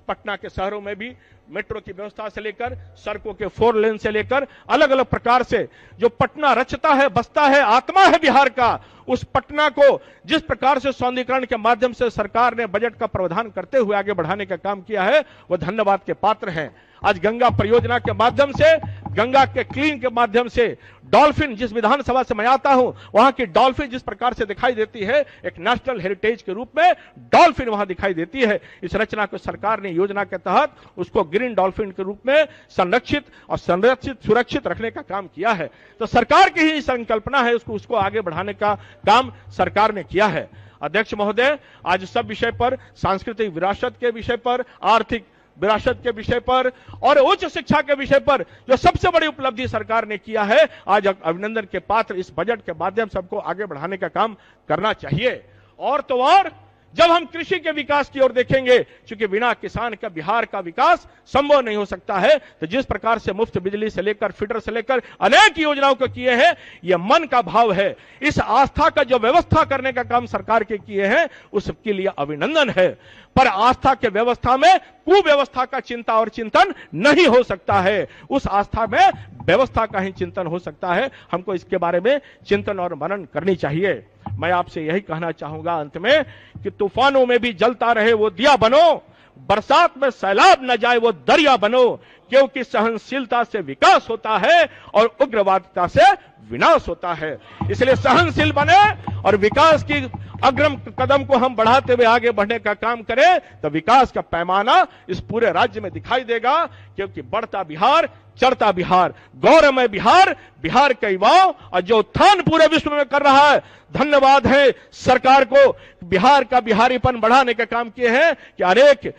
पटना के शहरों में भी मेट्रो की व्यवस्था से लेकर सड़कों के 4 लेन से लेकर अलग अलग प्रकार से जो पटना रचता है, बसता है, आत्मा है बिहार का, उस पटना को जिस प्रकार से सौंदर्यीकरण के माध्यम से सरकार ने बजट का प्रावधान करते हुए आगे बढ़ाने का काम किया है, वो धन्यवाद के पात्र हैं। आज गंगा परियोजना के माध्यम से, गंगा के क्लीन के माध्यम से डॉल्फिन, जिस विधानसभा से मैं आता हूं, वहां की डॉल्फिन जिस प्रकार से दिखाई देती है, एक नेशनल हेरिटेज के रूप में डॉल्फिन वहां दिखाई देती है। इस रचना को सरकार ने योजना के तहत उसको ग्रीन डॉल्फिन के रूप में संरक्षित और संरक्षित सुरक्षित रखने का काम किया है। तो सरकार की ही संकल्पना है, उसको आगे बढ़ाने का काम सरकार ने किया है। अध्यक्ष महोदय, आज सब विषय पर, सांस्कृतिक विरासत के विषय पर, आर्थिक विरासत के विषय पर और उच्च शिक्षा के विषय पर जो सबसे बड़ी उपलब्धि सरकार ने किया है, आज अभिनंदन के पात्र इस बजट के माध्यम से सबको आगे बढ़ाने का काम करना चाहिए। और तो और जब हम कृषि के विकास की ओर देखेंगे, क्योंकि बिना किसान का बिहार का विकास संभव नहीं हो सकता है, तो जिस प्रकार से मुफ्त बिजली से लेकर फीडर से लेकर अनेक योजनाओं को किए हैं, यह मन का भाव है। इस आस्था का जो व्यवस्था करने का काम सरकार के किए हैं, उसके लिए अभिनंदन है। पर आस्था के व्यवस्था में कुव्यवस्था का चिंता और चिंतन नहीं हो सकता है, उस आस्था में व्यवस्था का ही चिंतन हो सकता है। हमको इसके बारे में चिंतन और मनन करनी चाहिए। मैं आपसे यही कहना चाहूंगा अंत में कि तूफानों में भी जलता रहे वो दिया बनो, बरसात में सैलाब न जाए वो दरिया बनो, क्योंकि सहनशीलता से विकास होता है और उग्रवादिता से विनाश होता है। इसलिए सहनशील बने और विकास की अग्रिम कदम को हम बढ़ाते हुए आगे बढ़ने का काम करें, तो विकास का पैमाना इस पूरे राज्य में दिखाई देगा। क्योंकि बढ़ता बिहार, चढ़ता बिहार, गौरवमय बिहार, बिहार के युवाओं और जो उत्थान पूरे विश्व में कर रहा है, धन्यवाद है सरकार को, बिहार का बिहारीपन बढ़ाने का काम किए हैं कि अनेक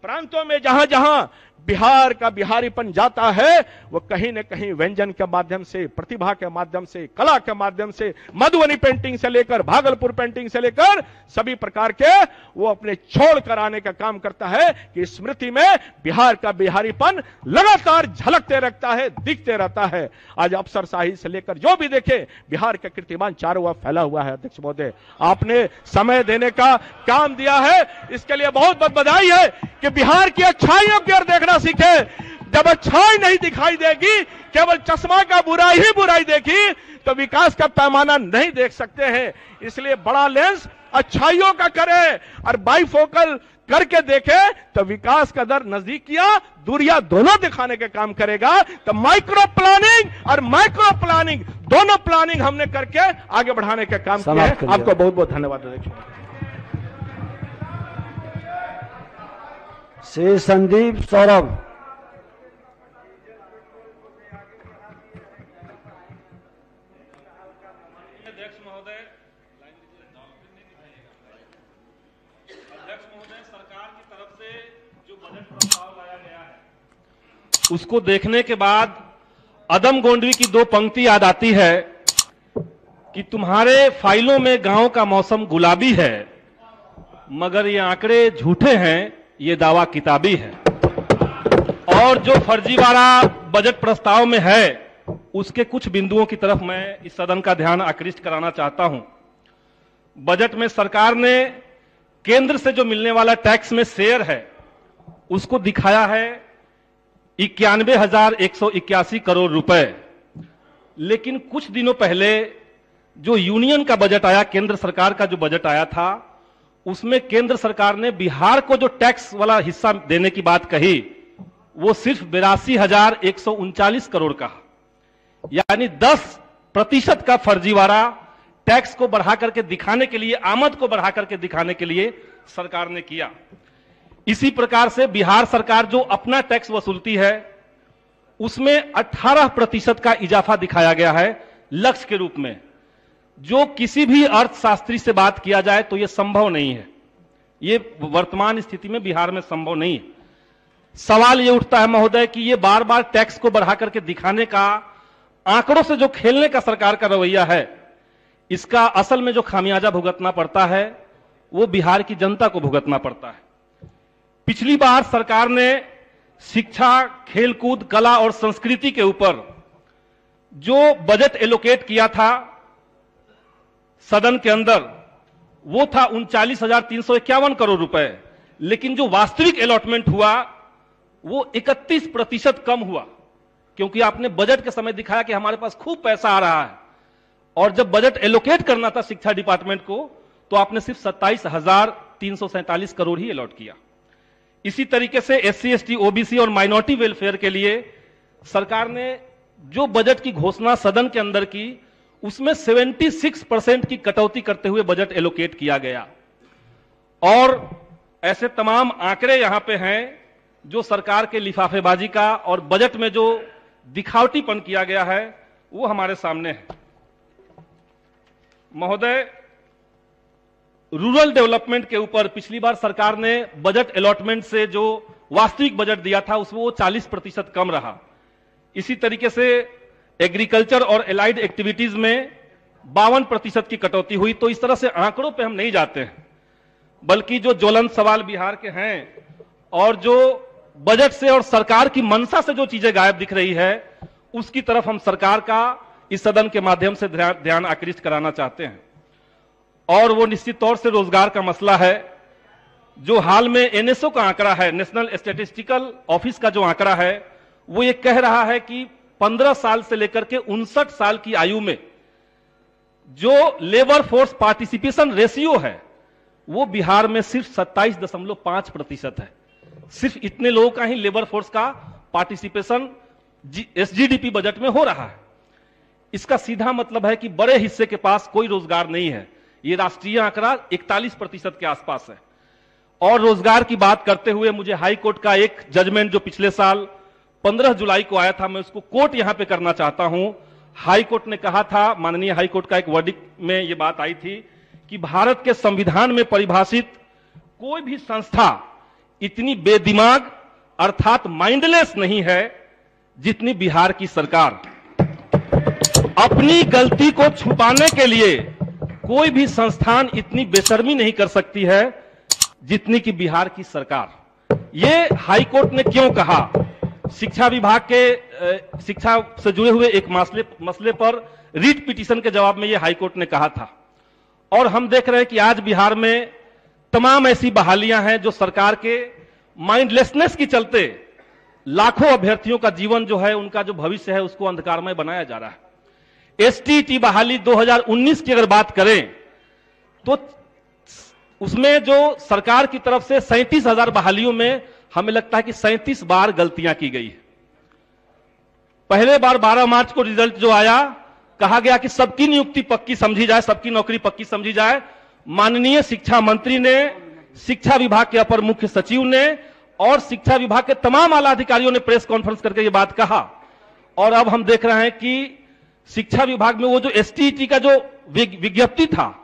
प्रांतों में जहां जहां बिहार का बिहारीपन जाता है वो कहीं न कहीं व्यंजन के माध्यम से, प्रतिभा के माध्यम से, कला के माध्यम से, मधुबनी पेंटिंग से लेकर भागलपुर पेंटिंग से लेकर सभी प्रकार के वो अपने छोड़ कर आने का काम करता है कि स्मृति में बिहार का बिहारीपन लगातार झलकते रखता है, दिखते रहता है। आज अफसरशाही से लेकर जो भी देखे बिहार का कीर्तिमान चारों ओर फैला हुआ है। अध्यक्ष महोदय, आपने समय देने का काम दिया है, इसके लिए बहुत बहुत बधाई है कि बिहार की अच्छाइयों की ओर देखना सीखे। जब अच्छाई नहीं दिखाई देगी, केवल चश्मा का बुराई ही बुराई देखी, तो विकास का पैमाना नहीं देख सकते हैं। इसलिए बड़ा लेंस अच्छाइयों का करे और बाइफोकल करके देखे तो विकास का दर नजदीकियां दूरियां दोनों दिखाने का काम करेगा। तो माइक्रो प्लानिंग और माइक्रो प्लानिंग दोनों प्लानिंग हमने करके आगे बढ़ाने का काम किया है। आपको बहुत बहुत धन्यवाद अध्यक्ष। श्री संदीप सौरभ। उसको देखने के बाद अदम गोंडवी की दो पंक्ति याद आती है कि तुम्हारे फाइलों में गांव का मौसम गुलाबी है, मगर ये आंकड़े झूठे हैं, ये दावा किताबी है। और जो फर्जीवाड़ा बजट प्रस्ताव में है उसके कुछ बिंदुओं की तरफ मैं इस सदन का ध्यान आकृष्ट कराना चाहता हूं। बजट में सरकार ने केंद्र से जो मिलने वाला टैक्स में शेयर है उसको दिखाया है 91,181 करोड़ रुपए। लेकिन कुछ दिनों पहले जो यूनियन का बजट आया, केंद्र सरकार का जो बजट आया था, उसमें केंद्र सरकार ने बिहार को जो टैक्स वाला हिस्सा देने की बात कही वो सिर्फ 82,139 करोड़ का, यानी 10% का फर्जीवाड़ा टैक्स को बढ़ा करके दिखाने के लिए, आमद को बढ़ा करके दिखाने के लिए सरकार ने किया। इसी प्रकार से बिहार सरकार जो अपना टैक्स वसूलती है उसमें 18% का इजाफा दिखाया गया है लक्ष्य के रूप में, जो किसी भी अर्थशास्त्री से बात किया जाए तो यह संभव नहीं है। यह वर्तमान स्थिति में बिहार में संभव नहीं है। सवाल यह उठता है महोदय कि यह बार बार टैक्स को बढ़ा करके दिखाने का, आंकड़ों से जो खेलने का सरकार का रवैया है, इसका असल में जो खामियाजा भुगतना पड़ता है वो बिहार की जनता को भुगतना पड़ता है। पिछली बार सरकार ने शिक्षा, खेलकूद, कला और संस्कृति के ऊपर जो बजट एलोकेट किया था सदन के अंदर वो था 39,351 करोड़ रुपए, लेकिन जो वास्तविक अलॉटमेंट हुआ वो 31% कम हुआ, क्योंकि आपने बजट के समय दिखाया कि हमारे पास खूब पैसा आ रहा है, और जब बजट एलोकेट करना था शिक्षा डिपार्टमेंट को तो आपने सिर्फ 27,347 करोड़ ही अलॉट किया। इसी तरीके से SC, ST, OBC और माइनॉरिटी वेलफेयर के लिए सरकार ने जो बजट की घोषणा सदन के अंदर की उसमें 76% की कटौती करते हुए बजट एलोकेट किया गया। और ऐसे तमाम आंकड़े यहां पे हैं जो सरकार के लिफाफेबाजी का और बजट में जो दिखावटीपन किया गया है वो हमारे सामने है। महोदय, रूरल डेवलपमेंट के ऊपर पिछली बार सरकार ने बजट अलॉटमेंट से जो वास्तविक बजट दिया था उसमें वो 40% कम रहा। इसी तरीके से एग्रीकल्चर और एलाइड एक्टिविटीज में 52% की कटौती हुई। तो इस तरह से आंकड़ों पे हम नहीं जाते हैं, बल्कि जो ज्वलंत सवाल बिहार के हैं और जो बजट से और सरकार की मंशा से जो चीजें गायब दिख रही है उसकी तरफ हम सरकार का इस सदन के माध्यम से ध्यान आकृष्ट कराना चाहते हैं। और वो निश्चित तौर से रोजगार का मसला है। जो हाल में NSO का आंकड़ा है, नेशनल स्टैटिस्टिकल ऑफिस का जो आंकड़ा है, वो ये कह रहा है कि 15 साल से लेकर के 59 साल की आयु में जो लेबर फोर्स पार्टिसिपेशन रेशियो है वो बिहार में सिर्फ 27.5% है। सिर्फ इतने लोगों का ही लेबर फोर्स का पार्टिसिपेशन SGDP बजट में हो रहा है। इसका सीधा मतलब है कि बड़े हिस्से के पास कोई रोजगार नहीं है। ये राष्ट्रीय आंकड़ा 41% के आसपास है। और रोजगार की बात करते हुए मुझे हाई कोर्ट का एक जजमेंट जो पिछले साल 15 जुलाई को आया था, मैं उसको कोट यहां पे करना चाहता हूं। हाई कोर्ट ने कहा था, माननीय हाई कोर्ट का एक वर्डिक्ट में यह बात आई थी कि भारत के संविधान में परिभाषित कोई भी संस्था इतनी बेदिमाग अर्थात माइंडलेस नहीं है जितनी बिहार की सरकार। अपनी गलती को छुपाने के लिए कोई भी संस्थान इतनी बेशर्मी नहीं कर सकती है जितनी कि बिहार की सरकार। ये हाईकोर्ट ने क्यों कहा? शिक्षा विभाग के शिक्षा से जुड़े हुए एक मसले पर रीट पिटीशन के जवाब में ये हाईकोर्ट ने कहा था। और हम देख रहे हैं कि आज बिहार में तमाम ऐसी बहालियां हैं जो सरकार के माइंडलेसनेस के चलते लाखों अभ्यर्थियों का जीवन जो है, उनका जो भविष्य है, उसको अंधकारमय बनाया जा रहा है। एसटीईटी बहाली 2019 की अगर बात करें तो उसमें जो सरकार की तरफ से 37,000 बहालियों में हमें लगता है कि 37 बार गलतियां की गई है। पहले बार 12 मार्च को रिजल्ट जो आया, कहा गया कि सबकी नियुक्ति पक्की समझी जाए, सबकी नौकरी पक्की समझी जाए। माननीय शिक्षा मंत्री ने, शिक्षा विभाग के अपर मुख्य सचिव ने और शिक्षा विभाग के तमाम आला अधिकारियों ने प्रेस कॉन्फ्रेंस करके ये बात कहा। और अब हम देख रहे हैं कि शिक्षा विभाग में वो जो एसटीईटी का जो विज्ञप्ति था,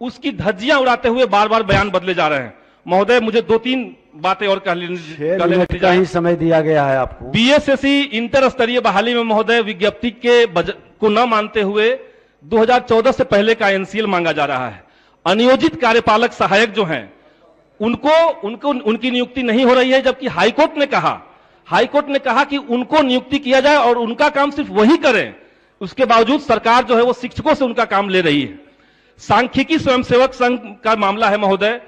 उसकी धज्जियां उड़ाते हुए बार बार बयान बदले जा रहे हैं। महोदय, मुझे 2-3 बातें और कह लेनी का ही समय दिया गया है आपको। बीएसएससी इंटर स्तरीय बहाली में महोदय विज्ञप्ति के को न मानते हुए 2014 से पहले का एनसीएल मांगा जा रहा है। अनियोजित कार्यपालक सहायक जो हैं उनकी नियुक्ति नहीं हो रही है, जबकि हाईकोर्ट ने कहा कि उनको नियुक्ति किया जाए और उनका काम सिर्फ वही करें। उसके बावजूद सरकार जो है वो शिक्षकों से उनका काम ले रही है। सांख्यिकी स्वयंसेवक संघ का मामला है महोदय,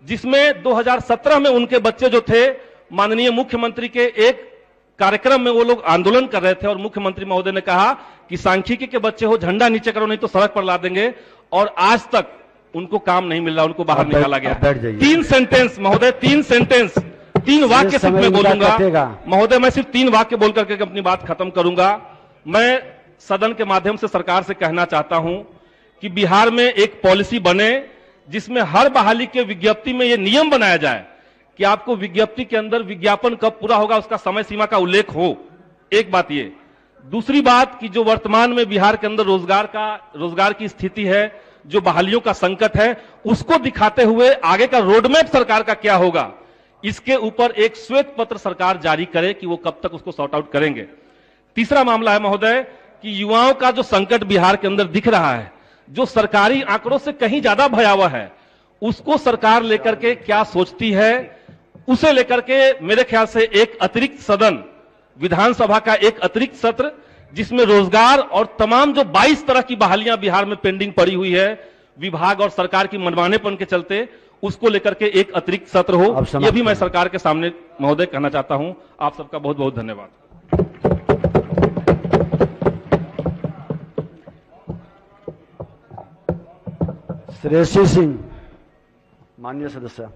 जिसमें 2017 में उनके बच्चे जो थे, माननीय मुख्यमंत्री के एक कार्यक्रम में वो लोग आंदोलन कर रहे थे और मुख्यमंत्री महोदय ने कहा कि सांख्यिकी के बच्चे हो, झंडा नीचे करो नहीं तो सड़क पर ला देंगे। और आज तक उनको काम नहीं मिल रहा, उनको बाहर निकाला गया। 3 सेंटेंस महोदय, 3 सेंटेंस, 3 वाक्य सिर्फ मैं बोलूंगा महोदय, मैं सिर्फ 3 वाक्य बोल करके अपनी बात खत्म करूंगा। मैं सदन के माध्यम से सरकार से कहना चाहता हूं कि बिहार में एक पॉलिसी बने जिसमें हर बहाली के विज्ञप्ति में यह नियम बनाया जाए कि आपको विज्ञप्ति के अंदर विज्ञापन कब पूरा होगा उसका समय सीमा का उल्लेख हो। एक बात ये। दूसरी बात कि जो वर्तमान में बिहार के अंदर रोजगार की स्थिति है, जो बहालियों का संकट है, उसको दिखाते हुए आगे का रोडमैप सरकार का क्या होगा, इसके ऊपर एक श्वेत पत्र सरकार जारी करे कि वो कब तक उसको सॉर्ट आउट करेंगे। तीसरा मामला है महोदय कि युवाओं का जो संकट बिहार के अंदर दिख रहा है, जो सरकारी आंकड़ों से कहीं ज्यादा भयावह है, उसको सरकार लेकर के क्या सोचती है, उसे लेकर के मेरे ख्याल से एक अतिरिक्त सदन, विधानसभा का एक अतिरिक्त सत्र, जिसमें रोजगार और तमाम जो 22 तरह की बहालियां बिहार में पेंडिंग पड़ी हुई है विभाग और सरकार की मनमानेपन के चलते, उसको लेकर के एक अतिरिक्त सत्र हो, यह भी मैं सरकार के सामने महोदय कहना चाहता हूं। आप सबका बहुत बहुत धन्यवाद। श्रेयसी सिंह, माननीय सदस्य।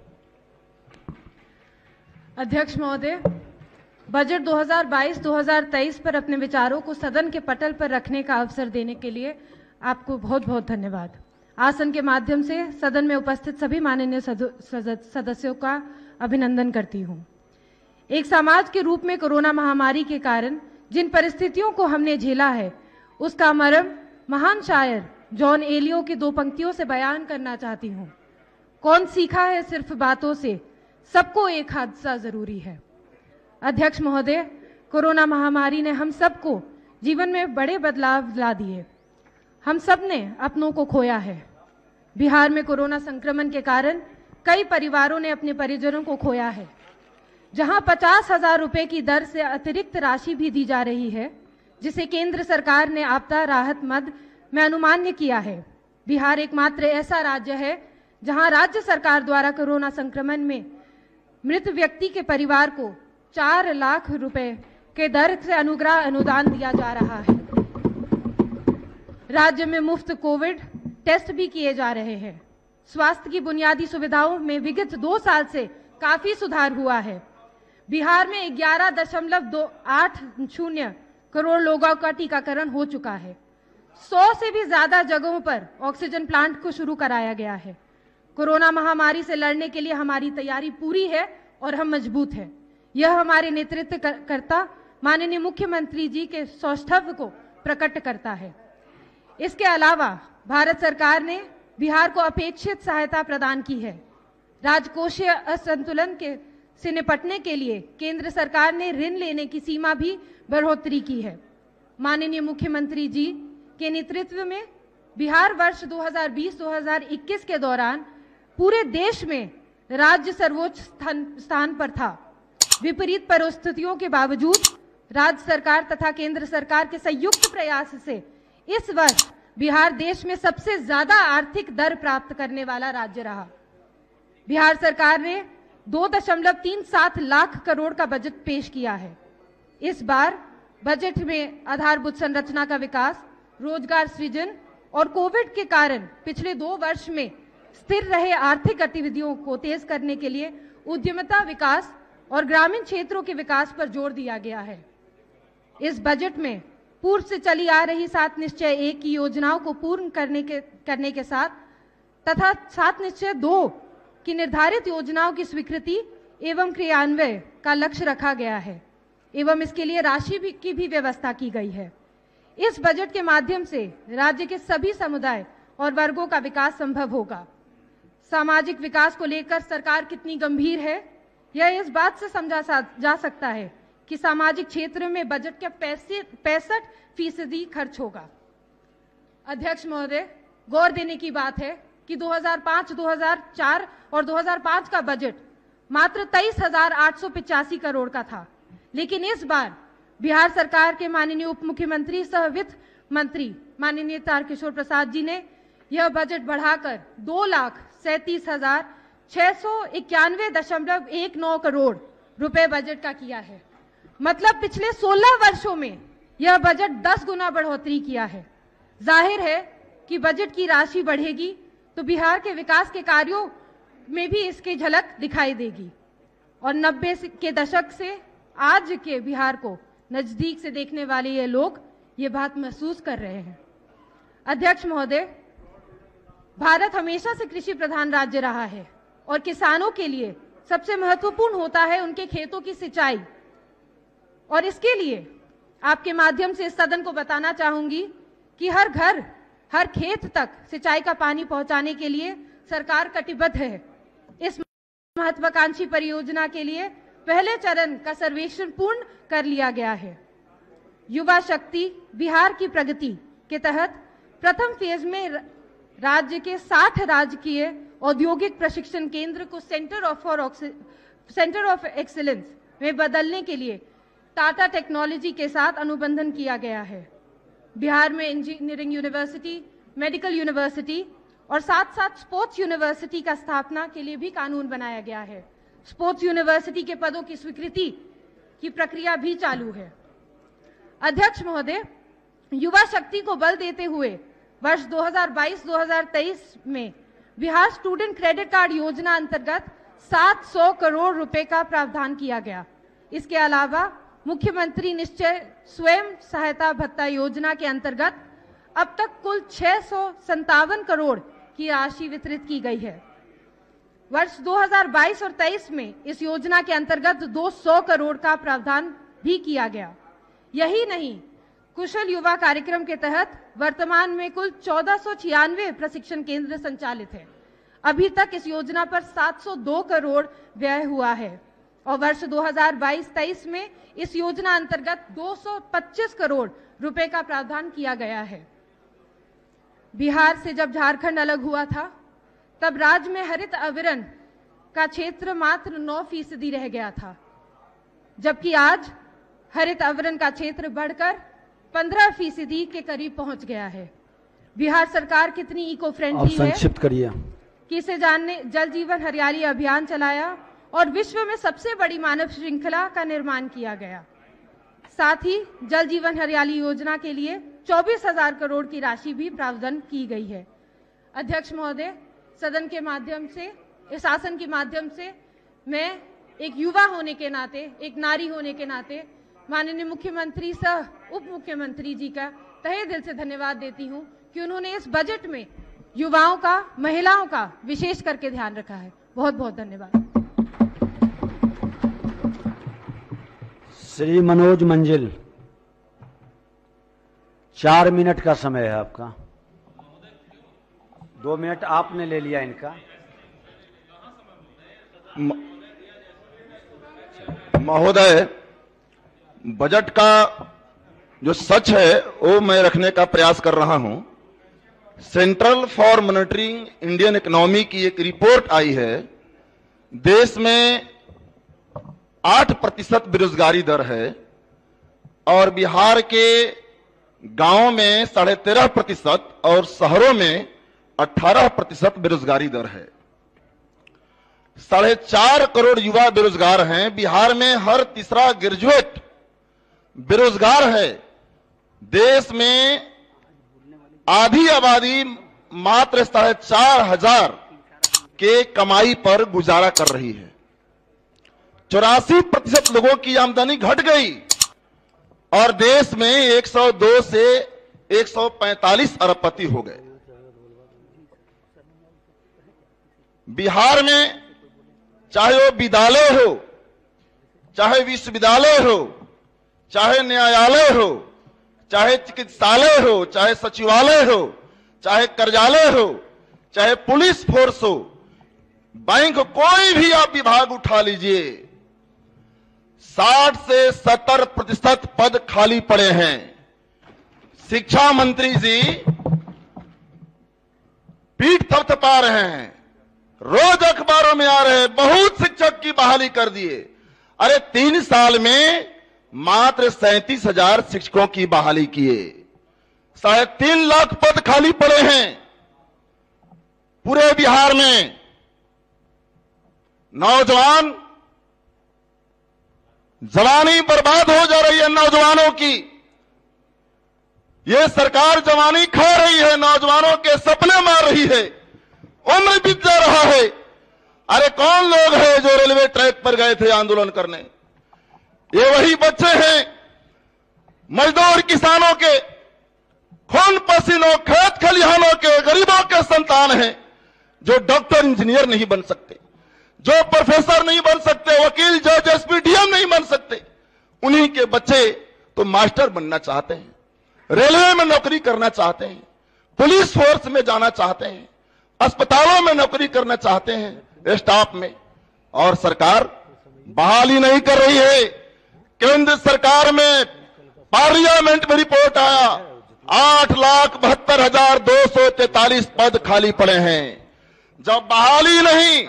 अध्यक्ष महोदय, बजट 2022-2023 पर अपने विचारों को सदन के पटल पर रखने का अवसर देने के लिए आपको बहुत बहुत धन्यवाद। आसन के माध्यम से सदन में उपस्थित सभी माननीय सदस्यों का अभिनंदन करती हूं। एक समाज के रूप में कोरोना महामारी के कारण जिन परिस्थितियों को हमने झेला है, उसका मर्म महान शायर जॉन एलियो की 2 पंक्तियों से बयान करना चाहती हूं। कौन सीखा है सिर्फ बातों से, सबको एक हादसा जरूरी है। अध्यक्ष महोदय, कोरोना महामारी ने हम सबको जीवन में बड़े बदलाव ला दिए। हम सब ने अपनों को खोया है। बिहार में कोरोना संक्रमण के कारण कई परिवारों ने अपने परिजनों को खोया है। जहां 50,000 रुपए की दर से अतिरिक्त राशि भी दी जा रही है, जिसे केंद्र सरकार ने आपदा राहत मद में अनुमान्य किया है। बिहार एकमात्र ऐसा राज्य है जहां राज्य सरकार द्वारा कोरोना संक्रमण में मृत व्यक्ति के परिवार को 4 लाख रुपए के दर से अनुग्रह अनुदान दिया जा रहा है। राज्य में मुफ्त कोविड टेस्ट भी किए जा रहे हैं। स्वास्थ्य की बुनियादी सुविधाओं में विगत 2 साल से काफी सुधार हुआ है। बिहार में 11.280 करोड़ लोगों का टीकाकरण हो चुका है। 100 से भी ज्यादा जगहों पर ऑक्सीजन प्लांट को शुरू कराया गया है। कोरोना महामारी से लड़ने के लिए हमारी तैयारी पूरी है और हम मजबूत हैं। यह हमारे नेतृत्व करता माननीय मुख्यमंत्री जी के सौष्ठव को प्रकट करता है। इसके अलावा भारत सरकार ने बिहार को अपेक्षित सहायता प्रदान की है। राजकोषीय असंतुलन के से निपटने के लिए केंद्र सरकार ने ऋण लेने की सीमा भी बढ़ोतरी की है। माननीय मुख्यमंत्री जी के नेतृत्व में बिहार वर्ष 2020-2021 के दौरान पूरे देश में राज्य सर्वोच्च स्थान पर था। विपरीत परिस्थितियों के बावजूद राज्य सरकार तथा केंद्र सरकार के संयुक्त प्रयास से इस वर्ष बिहार देश में सबसे ज्यादा आर्थिक दर प्राप्त करने वाला राज्य रहा। बिहार सरकार ने 2.37 लाख करोड़ का बजट पेश किया है। इस बार बजट में आधारभूत संरचना का विकास, रोजगार सृजन और कोविड के कारण पिछले 2 वर्ष में स्थिर रहे आर्थिक गतिविधियों को तेज करने के लिए उद्यमिता विकास और ग्रामीण क्षेत्रों के विकास पर जोर दिया गया है। इस बजट में पूर्व से चली आ रही 7 निश्चय 1 की योजनाओं को पूर्ण करने के साथ तथा 7 निश्चय 2 की निर्धारित योजनाओं की स्वीकृति एवं क्रियान्वयन का लक्ष्य रखा गया है एवं इसके लिए राशि की भी व्यवस्था की गई है। इस बजट के माध्यम से राज्य के सभी समुदाय और वर्गों का विकास संभव होगा। सामाजिक विकास को लेकर सरकार कितनी गंभीर है, यह इस बात से समझा जा सकता है कि सामाजिक क्षेत्र में बजट का 65% खर्च होगा। अध्यक्ष महोदय, गौर देने की बात है कि 2005, 2004 और 2005 का बजट मात्र 23,885 करोड़ का था, लेकिन इस बार बिहार सरकार के माननीय उप मुख्यमंत्री सह वित्त मंत्री माननीय तारकिशोर प्रसाद जी ने यह बजट बढ़ाकर 2,37,691.19 करोड़ रुपए बजट का किया है। मतलब पिछले 16 वर्षों में यह बजट 10 गुना बढ़ोतरी किया है। जाहिर है कि बजट की राशि बढ़ेगी तो बिहार के विकास के कार्यों में भी इसकी झलक दिखाई देगी और 90 के दशक से आज के बिहार को नजदीक से देखने वाले ये लोग ये बात महसूस कर रहे हैं। अध्यक्ष महोदय, भारत हमेशा से कृषि प्रधान राज्य रहा है और किसानों के लिए सबसे महत्वपूर्ण होता है उनके खेतों की सिंचाई, और इसके लिए आपके माध्यम से इस सदन को बताना चाहूंगी कि हर घर हर खेत तक सिंचाई का पानी पहुंचाने के लिए सरकार कटिबद्ध है। इस महत्वाकांक्षी परियोजना के लिए पहले चरण का सर्वेक्षण पूर्ण कर लिया गया है। युवा शक्ति बिहार की प्रगति के तहत प्रथम फेज में राज्य के 60 राजकीय औद्योगिक प्रशिक्षण केंद्र को सेंटर ऑफ एक्सीलेंस में बदलने के लिए टाटा टेक्नोलॉजी के साथ अनुबंधन किया गया है। बिहार में इंजीनियरिंग यूनिवर्सिटी, मेडिकल यूनिवर्सिटी और साथ साथ स्पोर्ट्स यूनिवर्सिटी का स्थापना के लिए भी कानून बनाया गया है। स्पोर्ट्स यूनिवर्सिटी के पदों की स्वीकृति की प्रक्रिया भी चालू है। अध्यक्ष महोदय, युवा शक्ति को बल देते हुए वर्ष 2022-2023 में बिहार स्टूडेंट क्रेडिट कार्ड योजना अंतर्गत 700 करोड़ रुपए का प्रावधान किया गया। इसके अलावा मुख्यमंत्री निश्चय स्वयं सहायता भत्ता योजना के अंतर्गत अब तक कुल 657 करोड़ की राशि वितरित की गई है। वर्ष 2022 और 23 में इस योजना के अंतर्गत 200 करोड़ का प्रावधान भी किया गया। यही नहीं, कुशल युवा कार्यक्रम के तहत वर्तमान में कुल 1496 प्रशिक्षण केंद्र संचालित है। अभी तक इस योजना पर 702 करोड़ व्यय हुआ है और वर्ष 2022-23 में इस योजना अंतर्गत 225 करोड़ रुपए का प्रावधान किया गया है। बिहार से जब झारखंड अलग हुआ था तब राज्य में हरित आवरण का क्षेत्र मात्र 9% रह गया था, जबकि आज हरित आवरण का क्षेत्र बढ़कर 15% के करीब पहुंच गया है। बिहार सरकार कितनी इको फ्रेंडली है संक्षिप्त करिए कि इसे जानने जल जीवन हरियाली अभियान चलाया और विश्व में सबसे बड़ी मानव श्रृंखला का निर्माण किया गया। साथ ही जल जीवन हरियाली योजना के लिए 24,000 करोड़ की राशि भी प्रावधान की गई है। अध्यक्ष महोदय, सदन के माध्यम से, इस शासन के माध्यम से मैं एक युवा होने के नाते, एक नारी होने के नाते माननीय मुख्यमंत्री सह उप मुख्यमंत्री जी का तहे दिल से धन्यवाद देती हूं कि उन्होंने इस बजट में युवाओं का, महिलाओं का विशेष करके ध्यान रखा है। बहुत बहुत धन्यवाद। श्री मनोज मंजिल, 4 मिनट का समय है आपका। 2 मिनट आपने ले लिया इनका। महोदय, बजट का जो सच है वो मैं रखने का प्रयास कर रहा हूं। Central for monitoring Indian economy की एक रिपोर्ट आई है। देश में 8% बेरोजगारी दर है और बिहार के गांवों में 13.5% और शहरों में 18% बेरोजगारी दर है। 4.5 करोड़ युवा बेरोजगार हैं। बिहार में हर तीसरा ग्रेजुएट बेरोजगार है। देश में आधी आबादी मात्र 4,500 के कमाई पर गुजारा कर रही है। 84% लोगों की आमदनी घट गई और देश में 102 से 145 अरबपति हो गए। बिहार में चाहे वो विद्यालय हो, चाहे विश्वविद्यालय हो, चाहे न्यायालय हो, चाहे चिकित्सालय हो, चाहे सचिवालय हो, चाहे कार्यालय हो, चाहे पुलिस फोर्स हो, बैंक, कोई भी आप विभाग उठा लीजिए, 60 से 70% पद खाली पड़े हैं। शिक्षा मंत्री जी पीठ थपथपा रहे हैं, रोज अखबारों में आ रहे हैं, बहुत शिक्षक की बहाली कर दिए। अरे 3 साल में मात्र 37,000 शिक्षकों की बहाली किए। 3.5 लाख पद खाली पड़े हैं पूरे बिहार में। नौजवान, जवानी बर्बाद हो जा रही है नौजवानों की। ये सरकार जवानी खा रही है, नौजवानों के सपने मार रही है, उम्र बीत जा रहा है। अरे कौन लोग हैं जो रेलवे ट्रैक पर गए थे आंदोलन करने? ये वही बच्चे हैं, मजदूर किसानों के खून पसीनों, खेत खलिहानों के, गरीबों के संतान हैं, जो डॉक्टर इंजीनियर नहीं बन सकते, जो प्रोफेसर नहीं बन सकते, वकील, जज, एसपी, डीएम नहीं बन सकते। उन्हीं के बच्चे तो मास्टर बनना चाहते हैं, रेलवे में नौकरी करना चाहते हैं, पुलिस फोर्स में जाना चाहते हैं, अस्पतालों में नौकरी करना चाहते हैं, स्टाफ में। और सरकार बहाली नहीं कर रही है। केंद्र सरकार में पार्लियामेंट में रिपोर्ट आया, 8,72,243 पद खाली पड़े हैं। जब बहाली नहीं,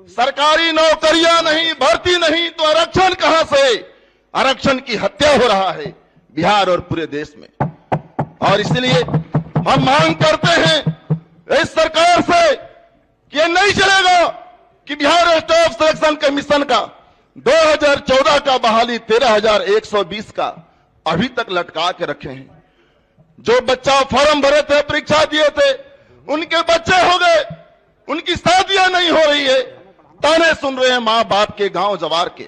सरकारी नौकरियां नहीं, भर्ती नहीं, तो आरक्षण कहां से? आरक्षण की हत्या हो रहा है बिहार और पूरे देश में। और इसलिए हम मांग करते हैं इस सरकार से कि यह नहीं चलेगा कि बिहार स्टाफ सिलेक्शन कमीशन का 2014 का बहाली 13,120 का अभी तक लटका के रखे हैं। जो बच्चा फॉर्म भरे थे, परीक्षा दिए थे, उनके बच्चे हो गए, उनकी शादियां नहीं हो रही है, ताने सुन रहे हैं मां बाप के, गांव जवार के।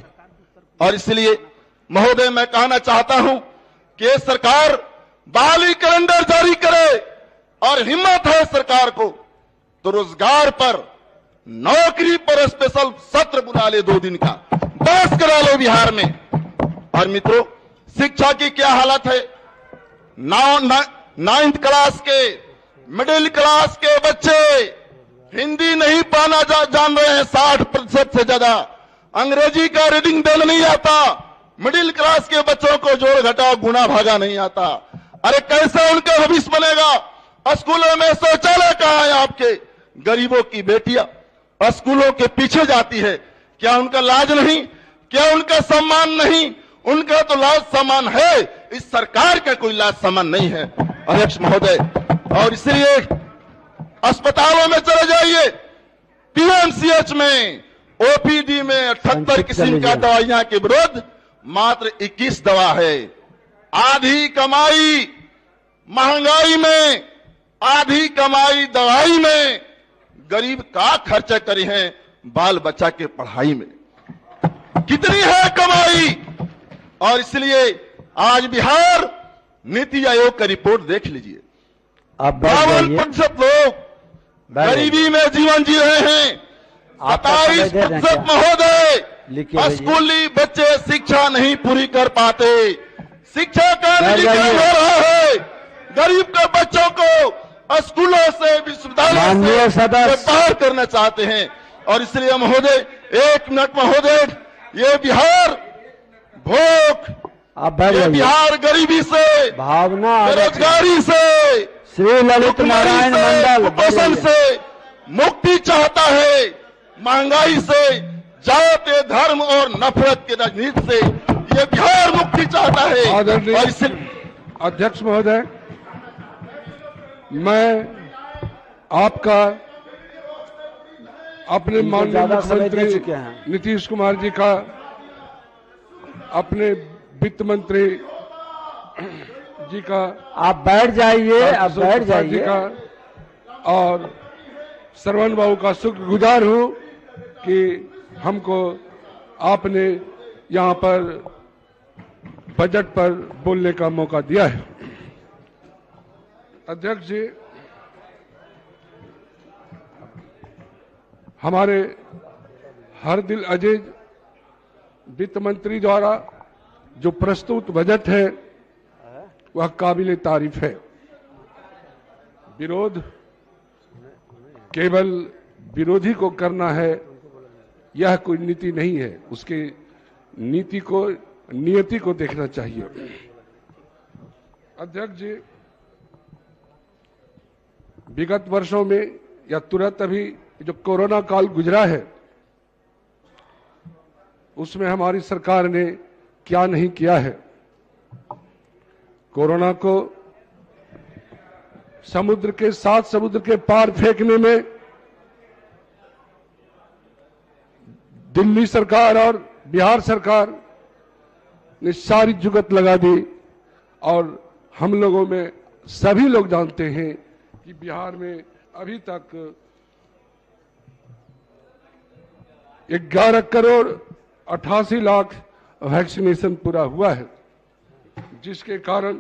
और इसलिए महोदय, मैं कहना चाहता हूं कि ये सरकार बहाली कैलेंडर जारी करे और हिम्मत है सरकार को तो रोजगार पर, नौकरी पर स्पेशल सत्र बुला ले 2 दिन का, बस करा लो बिहार में। और मित्रों, शिक्षा की क्या हालत है? 9th क्लास के, मिडिल क्लास के बच्चे हिंदी नहीं पढ़ना जान रहे हैं 60% से ज्यादा। अंग्रेजी का रीडिंग देना नहीं आता। मिडिल क्लास के बच्चों को जोड़ घटाव गुणा भागा नहीं आता। अरे कैसे उनका भविष्य बनेगा? स्कूलों में शौचालय कहां है आपके? गरीबों की बेटियां स्कूलों के पीछे जाती है। क्या उनका लाज नहीं? क्या उनका सम्मान नहीं? उनका तो लाज सम्मान है, इस सरकार का कोई लाज सम्मान नहीं है अध्यक्ष महोदय। और इसलिए अस्पतालों में चले जाइए, पीएमसीएच में, ओपीडी में 78 किस्म का दवाइयां के विरुद्ध मात्र 21 दवा है। आधी कमाई महंगाई में, आधी कमाई दवाई में, गरीब का खर्चा करी है बाल बच्चा के पढ़ाई में। कितनी है कमाई? और इसलिए आज बिहार नीति आयोग का रिपोर्ट देख लीजिए, 52% लोग गरीबी में जीवन जी रहे हैं। 27% महोदय स्कूली बच्चे शिक्षा नहीं पूरी कर पाते। शिक्षा का निजीकरण हो रहा है। गरीब के बच्चों को स्कूलों से, विश्वविद्यालय से बाहर करना चाहते हैं। और इसलिए महोदय, 1 मिनट महोदय, ये बिहार भूख, आप बैठ ये जाइए। बिहार गरीबी से, भावना बेरोजगारी से, श्री ललित नारायण मंडल कुपोषण से मुक्ति चाहता है। महंगाई से, जाति, धर्म और नफरत की राजनीति से ये बिहार मुक्ति चाहता है। आदरणीय और इसे अध्यक्ष महोदय, मैं आपका अपने माननीय ज्यादा समय दे मुख्यमंत्री चुके हैं। नीतीश कुमार जी का, अपने वित्त मंत्री जी का, आप बैठ जाइए, आप बैठ प्रसाद जी जाइए। का और श्रवण बाबू का शुक्रगुजार हूं कि हमको आपने यहां पर बजट पर बोलने का मौका दिया है। अध्यक्ष जी, हमारे हर दिल अजीज वित्त मंत्री द्वारा जो प्रस्तुत बजट है वह काबिले तारीफ है। विरोध केवल विरोधी को करना है, यह कोई नीति नहीं है। उसके नियति को देखना चाहिए। अध्यक्ष जी, विगत वर्षों में या तुरंत अभी जो कोरोना काल गुजरा है, उसमें हमारी सरकार ने क्या नहीं किया है। कोरोना को समुद्र के 7 समुद्र के पार फेंकने में दिल्ली सरकार और बिहार सरकार ने सारी जुगत लगा दी। और हम लोगों में सभी लोग जानते हैं कि बिहार में अभी तक 11 करोड़ 88 लाख वैक्सीनेशन पूरा हुआ है, जिसके कारण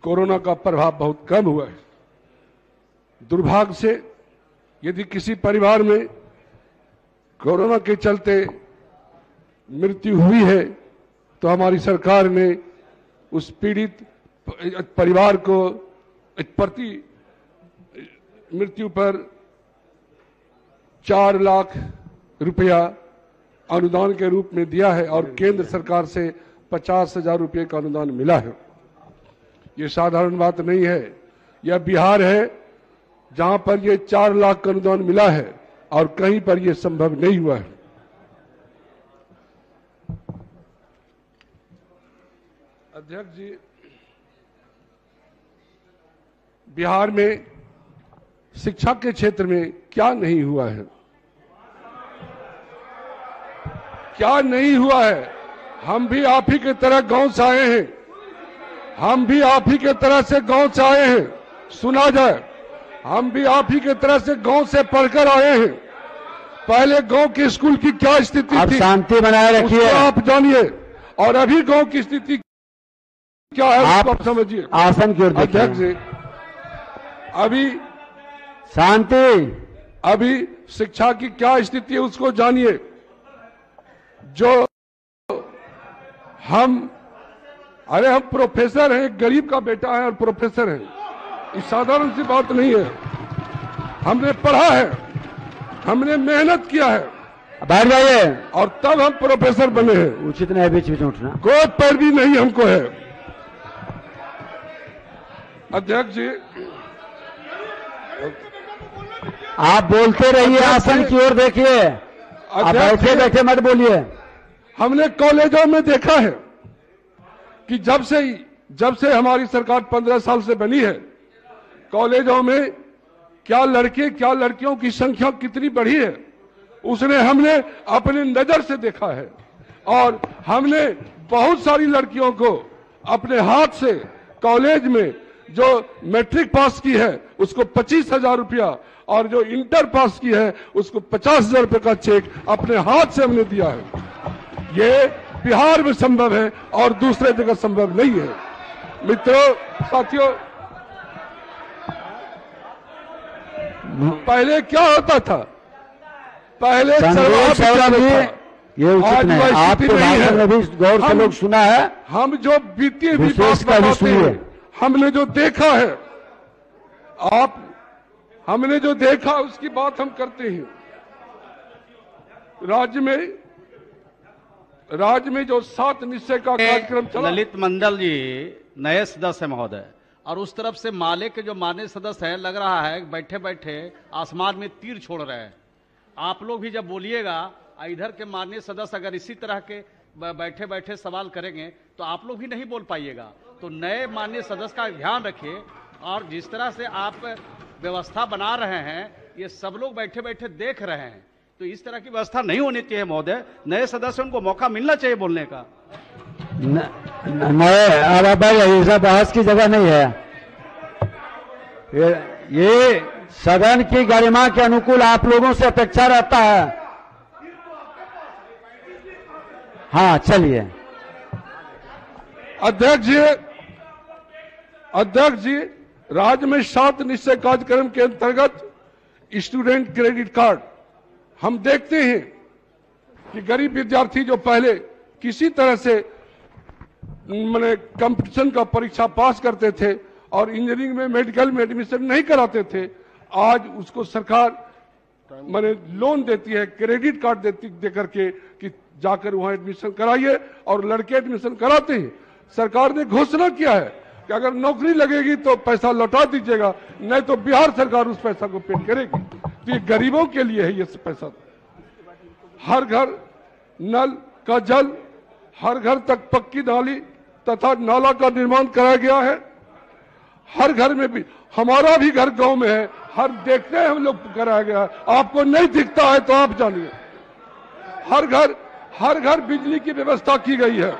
कोरोना का प्रभाव बहुत कम हुआ है। दुर्भाग्य से यदि किसी परिवार में कोरोना के चलते मृत्यु हुई है तो हमारी सरकार ने उस पीड़ित परिवार को प्रति मृत्यु पर 4 लाख रुपया अनुदान के रूप में दिया है और केंद्र सरकार से 50,000 रुपये का अनुदान मिला है। ये साधारण बात नहीं है। यह बिहार है जहां पर ये 4 लाख का अनुदान मिला है और कहीं पर यह संभव नहीं हुआ है। अध्यक्ष जी, बिहार में शिक्षा के क्षेत्र में क्या नहीं हुआ है, क्या नहीं हुआ है। हम भी आप ही की तरह गांव से आए हैं, हम भी आप ही के तरह से गांव से आए हैं। सुना जाए, हम भी आप ही के तरह से गांव से पढ़कर आए हैं। पहले गांव के स्कूल की क्या स्थिति आप थी, शांति बनाए रखिए। उसको आप जानिए, और अभी गांव की स्थिति क्या है उसको आप समझिए। आसन की ओर अध्यक्ष देखिए। जी, अभी शांति। अभी शिक्षा की क्या स्थिति है उसको जानिए। जो हम प्रोफेसर हैं, गरीब का बेटा है और प्रोफेसर हैं, ये साधारण सी बात नहीं है। हमने पढ़ा है, हमने मेहनत किया है, बैठ जाइए। और तब हम प्रोफेसर बने हैं। उचित नहीं बीच बीच में उठना। कोई पैरवी नहीं हमको है। अध्यक्ष जी, आप बोलते रहिए, आसन की ओर देखिए। आप बैठे बैठे मत बोलिए। हमने कॉलेजों में देखा है कि जब से हमारी सरकार 15 साल से बनी है, कॉलेजों में क्या लड़के क्या लड़कियों की संख्या कितनी बढ़ी है उसने हमने अपने नजर से देखा है। और हमने बहुत सारी लड़कियों को अपने हाथ से कॉलेज में, जो मैट्रिक पास की है उसको 25,000 रुपया और जो इंटर पास की है उसको 50,000 रुपये का चेक अपने हाथ से हमने दिया है। ये बिहार में संभव है और दूसरे जगह संभव नहीं है। मित्रों, साथियों, पहले क्या होता था? पहले शराब ये उचित नहीं। आपके भाषण में भी गौर से लोग सुना है। हम जो वित्तीय विशेष विकास का भी बताते सुनिए। हैं, हमने जो देखा है, हमने जो देखा उसकी बात हम करते हैं। राज्य में राज्य में जो 7 निश्चय का कार्यक्रम चला, ललित मंडल जी नए सदस्य हैं महोदय, और उस तरफ से माले के जो माननीय सदस्य हैं, लग रहा है बैठे बैठे आसमान में तीर छोड़ रहे हैं। आप लोग भी जब बोलिएगा, इधर के माननीय सदस्य अगर इसी तरह के बैठे बैठे सवाल करेंगे तो आप लोग भी नहीं बोल पाइएगा। तो नए माननीय सदस्य का ध्यान रखिए, और जिस तरह से आप व्यवस्था बना रहे हैं, ये सब लोग बैठे बैठे देख रहे हैं, तो इस तरह की व्यवस्था नहीं होनी चाहिए महोदय। नए सदस्यों को मौका मिलना चाहिए बोलने का। नहीं, अब भाई ये सब बहस की जगह नहीं है। ये सदन की गरिमा के अनुकूल आप लोगों से अपेक्षा रहता है। हाँ, चलिए। अध्यक्ष जी, राज्य में 7 निश्चय कार्यक्रम के अंतर्गत स्टूडेंट क्रेडिट कार्ड हम देखते हैं कि गरीब विद्यार्थी जो पहले किसी तरह से मैंने कंपटीशन का परीक्षा पास करते थे और इंजीनियरिंग में, मेडिकल में एडमिशन नहीं कराते थे, आज उसको सरकार मैंने लोन देती है, क्रेडिट कार्ड दे करके कि जाकर वहां एडमिशन कराइए, और लड़के एडमिशन कराते हैं। सरकार ने घोषणा किया है कि अगर नौकरी लगेगी तो पैसा लौटा दीजिएगा, नहीं तो बिहार सरकार उस पैसा को पेड करेगी। तो ये गरीबों के लिए है ये पैसा। हर घर नल का जल, हर घर तक पक्की नाली तथा नाला का निर्माण कराया गया है। हर घर में भी, हमारा भी घर गांव में है, हर देखते हैं हम लोग कराया गया है। आपको नहीं दिखता है तो आप जानिए। हर घर बिजली की व्यवस्था की गई है।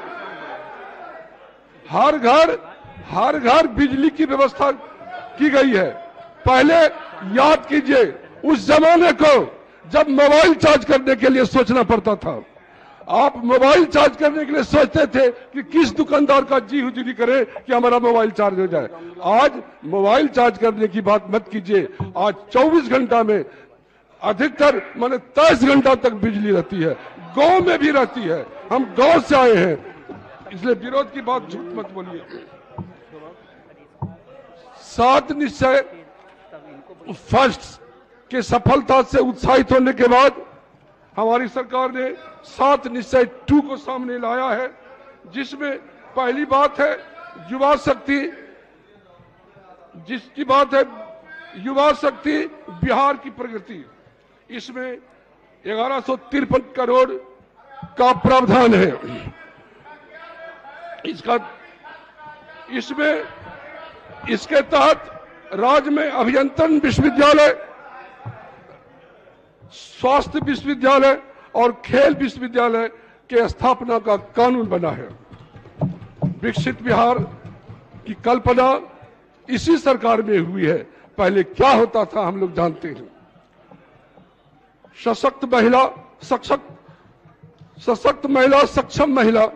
हर घर बिजली की व्यवस्था की गई है। पहले याद कीजिए उस जमाने को जब मोबाइल चार्ज करने के लिए सोचना पड़ता था। आप मोबाइल चार्ज करने के लिए सोचते थे कि किस दुकानदार का जी हुजूरी करे कि हमारा मोबाइल चार्ज हो जाए। आज मोबाइल चार्ज करने की बात मत कीजिए। आज 24 घंटा में अधिकतर माने 23 घंटा तक बिजली रहती है, गांव में भी रहती है। हम गांव से आए हैं, इसलिए विरोध की बात झूठ मत बोलिए। 7 निश्चय फर्स्ट के सफलता से उत्साहित होने के बाद हमारी सरकार ने 7 निश्चय 2 को सामने लाया है, जिसमें पहली बात है युवा शक्ति, जिसकी बात है युवा शक्ति बिहार की प्रगति। इसमें 1153 करोड़ का प्रावधान है। इसके तहत राज्य में अभियंत्रण विश्वविद्यालय, स्वास्थ्य विश्वविद्यालय और खेल विश्वविद्यालय के स्थापना का कानून बना है। विकसित बिहार की कल्पना इसी सरकार में हुई है। पहले क्या होता था हम लोग जानते हैं। सशक्त महिला, सक्षम महिला,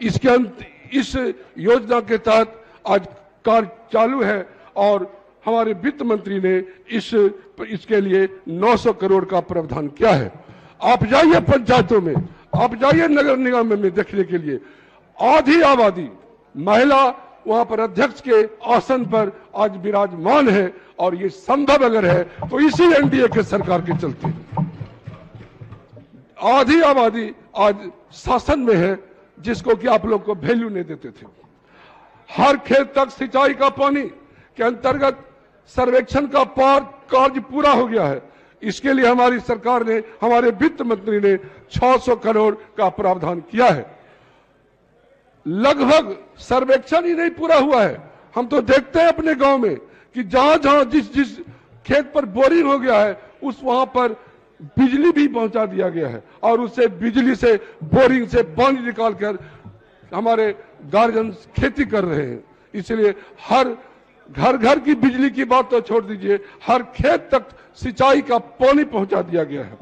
इस योजना के तहत आज कार्य चालू है, और हमारे वित्त मंत्री ने इसके लिए 900 करोड़ का प्रावधान किया है। आप जाइए पंचायतों में, आप जाइए नगर निगम में देखने के लिए, आधी आबादी महिला वहां पर अध्यक्ष के आसन पर आज विराजमान है, और ये संभव अगर है तो इसी एनडीए के सरकार के चलते आधी आबादी आज शासन में है, जिसको कि आप लोग को वैल्यू नहीं देते थे। हर खेत तक सिंचाई का पानी के अंतर्गत सर्वेक्षण का कार्य पूरा हो गया है। इसके लिए हमारी सरकार ने, हमारे वित्त मंत्री ने 600 करोड़ का प्रावधान किया है। लगभग सर्वेक्षण ही नहीं पूरा हुआ है। हम तो देखते हैं अपने गांव में कि जहां जिस खेत पर बोरिंग हो गया है उस वहां पर बिजली भी पहुंचा दिया गया है, और उससे बिजली से, बोरिंग से पानी निकालकर हमारे गार्जियन खेती कर रहे हैं। इसलिए हर घर की बिजली की बात तो छोड़ दीजिए, हर खेत तक सिंचाई का पानी पहुंचा दिया गया है।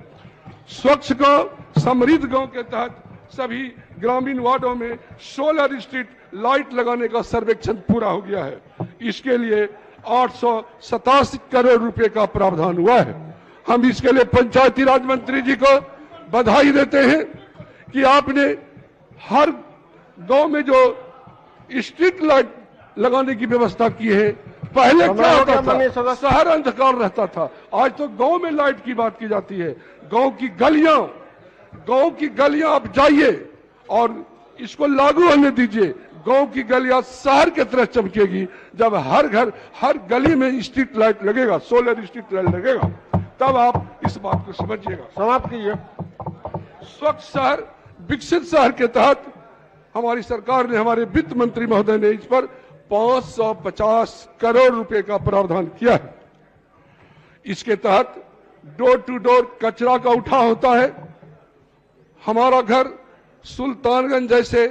स्वच्छ गांव, समृद्ध गांव के तहत सभी ग्रामीण वार्डों में सोलर स्ट्रीट लाइट लगाने का सर्वेक्षण पूरा हो गया है। इसके लिए 887 करोड़ रुपए का प्रावधान हुआ है। हम इसके लिए पंचायती राज मंत्री जी को बधाई देते हैं कि आपने हर गांव में जो स्ट्रीट लाइट लगाने की व्यवस्था की है। पहले क्या होता था, शहर अंधकार रहता था, आज तो गांव में लाइट की बात की जाती है। गांव की गलियां आप जाइए, और इसको लागू होने दीजिए। गांव की गलियां शहर की तरह चमकेगी। जब हर घर हर गली में स्ट्रीट लाइट लगेगा, सोलर स्ट्रीट लाइट लगेगा, तब आप इस बात को समझिएगा। समाप्त कीजिए। स्वच्छ शहर विकसित शहर के तहत हमारी सरकार ने, हमारे वित्त मंत्री महोदय ने इस पर 550 करोड़ रुपए का प्रावधान किया है। इसके तहत डोर टू डोर कचरा का उठाव होता है। हमारा घर सुल्तानगंज जैसे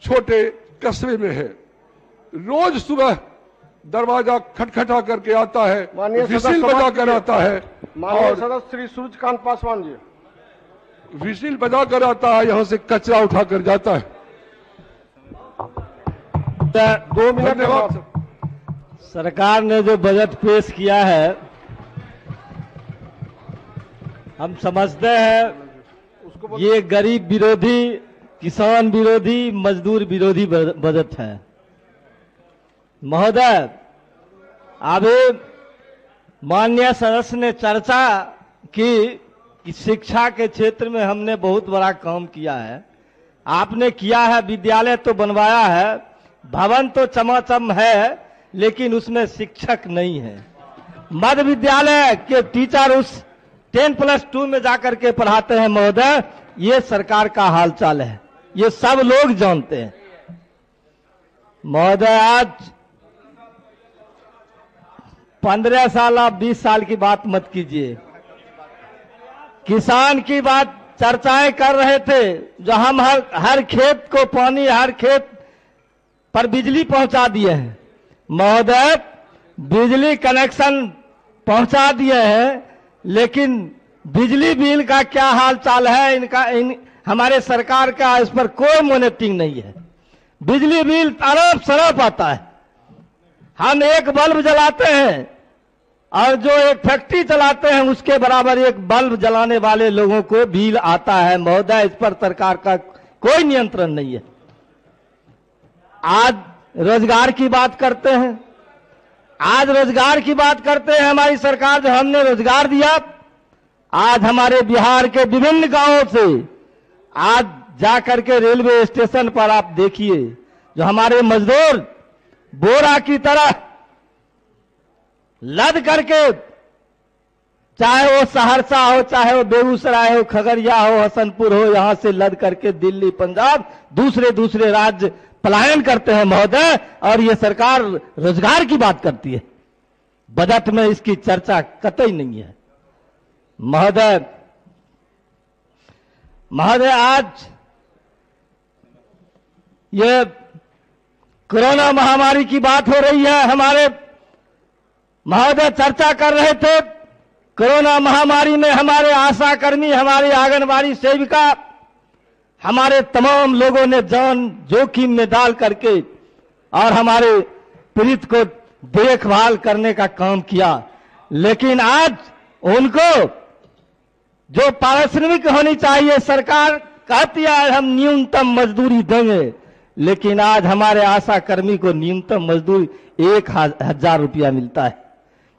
छोटे कस्बे में है। रोज सुबह दरवाजा खटखटा करके आता है, विसिल बजा कर आता है। माननीय सदस्य श्री सूर्यकांत पासवान जी, विसिल बजा कर आता है, यहां से कचरा उठाकर जाता है। 2 मिनट। धन्यवाद। सरकार ने जो बजट पेश किया है, हम समझते हैं ये गरीब विरोधी, किसान विरोधी, मजदूर विरोधी बजट है। महोदय, अभी माननीय सदस्य ने चर्चा की कि शिक्षा के क्षेत्र में हमने बहुत बड़ा काम किया है। आपने किया है, विद्यालय तो बनवाया है, भवन तो चमाचम है, लेकिन उसमें शिक्षक नहीं है। मध्य विद्यालय के टीचर उस 10+2 में जाकर के पढ़ाते हैं। महोदय, ये सरकार का हालचाल है, ये सब लोग जानते हैं। महोदय, आज 15 साल, आप 20 साल की बात मत कीजिए। किसान की बात चर्चाएं कर रहे थे, जो हम हर खेत को पानी, हर खेत पर बिजली पहुंचा दिए हैं। महोदय, बिजली कनेक्शन पहुंचा दिए हैं, लेकिन बिजली बिल का क्या हाल चाल है हमारे सरकार का, इस पर कोई मॉनिटरिंग नहीं है। बिजली बिल तरफ सरफ आता है। हम एक बल्ब जलाते हैं और जो एक फैक्ट्री चलाते हैं उसके बराबर एक बल्ब जलाने वाले लोगों को बिल आता है। महोदय, इस पर सरकार का कोई नियंत्रण नहीं है। आज रोजगार की बात करते हैं, हमारी सरकार, जो हमने रोजगार दिया, आज हमारे बिहार के विभिन्न गांवों से आज जाकर के रेलवे स्टेशन पर आप देखिए, जो हमारे मजदूर बोरा की तरह लद करके, चाहे वो सहरसा हो, चाहे वो बेगूसराय हो, खगड़िया हो, हसनपुर हो, यहां से लद करके दिल्ली, पंजाब, दूसरे राज्य पलायन करते हैं। महोदय, और ये सरकार रोजगार की बात करती है, बजट में इसकी चर्चा कतई नहीं है। महोदय, आज ये कोरोना महामारी की बात हो रही है। हमारे महोदय चर्चा कर रहे थे, कोरोना महामारी में हमारे आशा कर्मी, हमारी आंगनबाड़ी सेविका, हमारे तमाम लोगों ने जान जोखिम में डाल करके और हमारे पीड़ित को देखभाल करने का काम किया। लेकिन आज उनको जो पारिश्रमिक होनी चाहिए, सरकार कहती है हम न्यूनतम मजदूरी देंगे, लेकिन आज हमारे आशा कर्मी को न्यूनतम मजदूरी 1,000 रुपया मिलता है।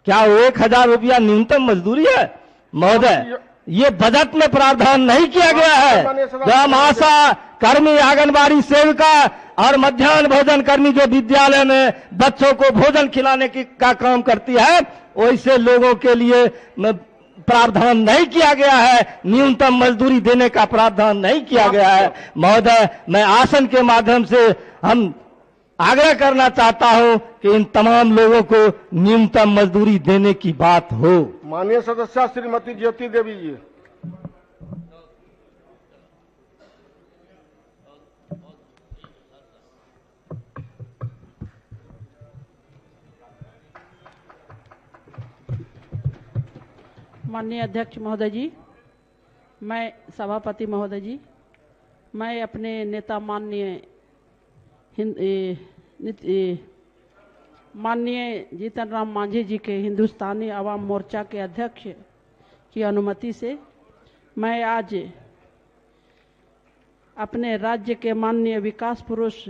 क्या वो 1,000 रुपया न्यूनतम मजदूरी है? महोदय, ये बजट में प्रावधान नहीं किया गया है। जो हम आशा कर्मी, आंगनबाड़ी सेविका और मध्याह्न भोजन कर्मी जो विद्यालय में बच्चों को भोजन खिलाने का काम करती है, वैसे लोगों के लिए प्रावधान नहीं किया गया है, न्यूनतम मजदूरी देने का प्रावधान नहीं किया गया है। महोदय, मैं आसन के माध्यम से हम आग्रह करना चाहता हूं कि इन तमाम लोगों को न्यूनतम मजदूरी देने की बात हो। माननीय सदस्य श्रीमती ज्योति देवी जी। माननीय अध्यक्ष महोदय जी, मैं सभापति महोदय जी, मैं अपने नेता माननीय जीतन राम मांझी जी के हिंदुस्तानी आवाम मोर्चा के अध्यक्ष की अनुमति से मैं आज अपने राज्य के माननीय विकास पुरुष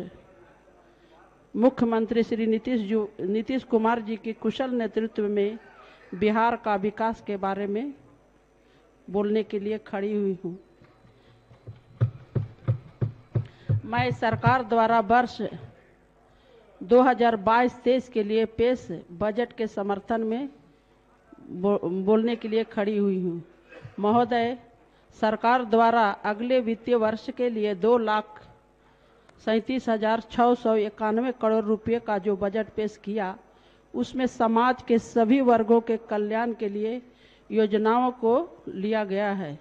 मुख्यमंत्री श्री नीतीश कुमार जी के कुशल नेतृत्व में बिहार का विकास के बारे में बोलने के लिए खड़ी हुई हूँ। मैं सरकार द्वारा वर्ष 2022-23 के लिए पेश बजट के समर्थन में बोलने के लिए खड़ी हुई हूँ। महोदय, सरकार द्वारा अगले वित्तीय वर्ष के लिए 2,37,691 करोड़ रुपए का जो बजट पेश किया, उसमें समाज के सभी वर्गों के कल्याण के लिए योजनाओं को लिया गया है।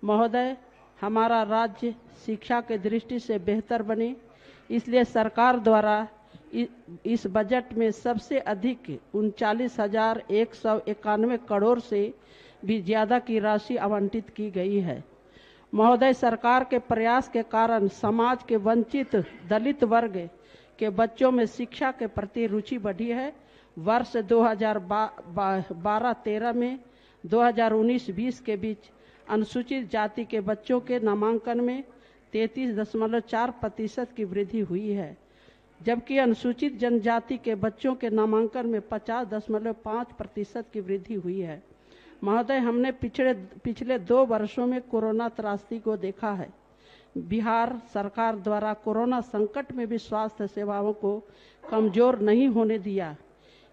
महोदय, हमारा राज्य शिक्षा के दृष्टि से बेहतर बने, इसलिए सरकार द्वारा इस बजट में सबसे अधिक 39,191 करोड़ से भी ज़्यादा की राशि आवंटित की गई है। महोदय, सरकार के प्रयास के कारण समाज के वंचित दलित वर्ग के बच्चों में शिक्षा के प्रति रुचि बढ़ी है। वर्ष 2012-13 में 2019-20 के बीच अनुसूचित जाति के बच्चों के नामांकन में 33.4% की वृद्धि हुई है, जबकि अनुसूचित जनजाति के बच्चों के नामांकन में 50.5% की वृद्धि हुई है। महोदय, हमने पिछले 2 वर्षों में कोरोना त्रासदी को देखा है। बिहार सरकार द्वारा कोरोना संकट में भी स्वास्थ्य सेवाओं को कमजोर नहीं होने दिया।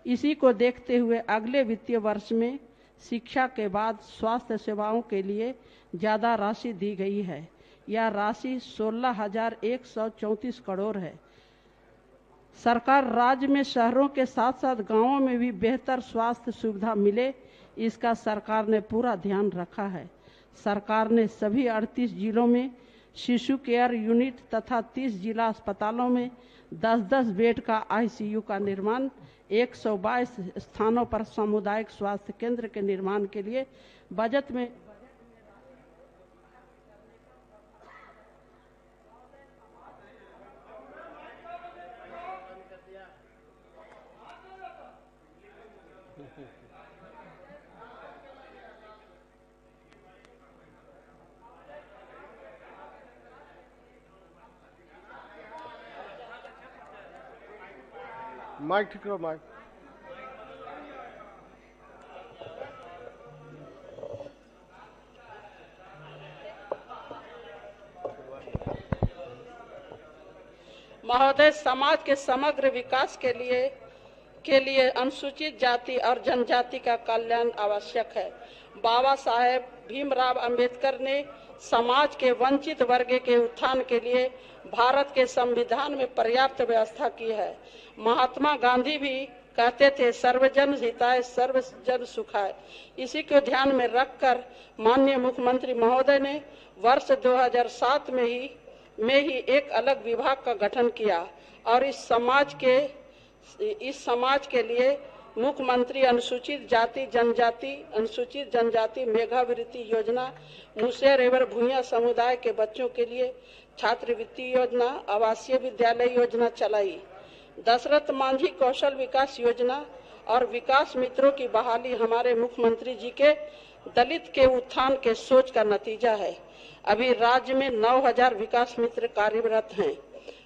इसी को देखते हुए अगले वित्तीय वर्ष में शिक्षा के बाद स्वास्थ्य सेवाओं के लिए ज़्यादा राशि दी गई है। यह राशि 16,134 करोड़ है। सरकार राज्य में शहरों के साथ साथ गांवों में भी बेहतर स्वास्थ्य सुविधा मिले, इसका सरकार ने पूरा ध्यान रखा है। सरकार ने सभी 38 जिलों में शिशु केयर यूनिट तथा 30 जिला अस्पतालों में 10-10 बेड का ICU का निर्माण, 122 स्थानों पर सामुदायिक स्वास्थ्य केंद्र के निर्माण के लिए बजट में माइक ठीक करो, माइक। महोदय, समाज के समग्र विकास के लिए अनुसूचित जाति और जनजाति का कल्याण आवश्यक है। बाबा साहेब भीमराव अंबेडकर ने समाज के वंचित वर्ग के उत्थान के लिए भारत के संविधान में पर्याप्त व्यवस्था की है। महात्मा गांधी भी कहते थे, सर्वजन हिताय सर्वजन सुखाय। इसी को ध्यान में रखकर माननीय मुख्यमंत्री महोदय ने वर्ष 2007 में ही एक अलग विभाग का गठन किया और इस समाज के लिए मुख्यमंत्री अनुसूचित जनजाति मेधावृत्ति योजना, मुसेर एवं भूया समुदाय के बच्चों के लिए छात्रवृत्ति योजना, आवासीय विद्यालय योजना चलाई। दशरथ मांझी कौशल विकास योजना और विकास मित्रों की बहाली हमारे मुख्यमंत्री जी के दलित के उत्थान के सोच का नतीजा है। अभी राज्य में 9,000 विकास मित्र कार्यरत हैं।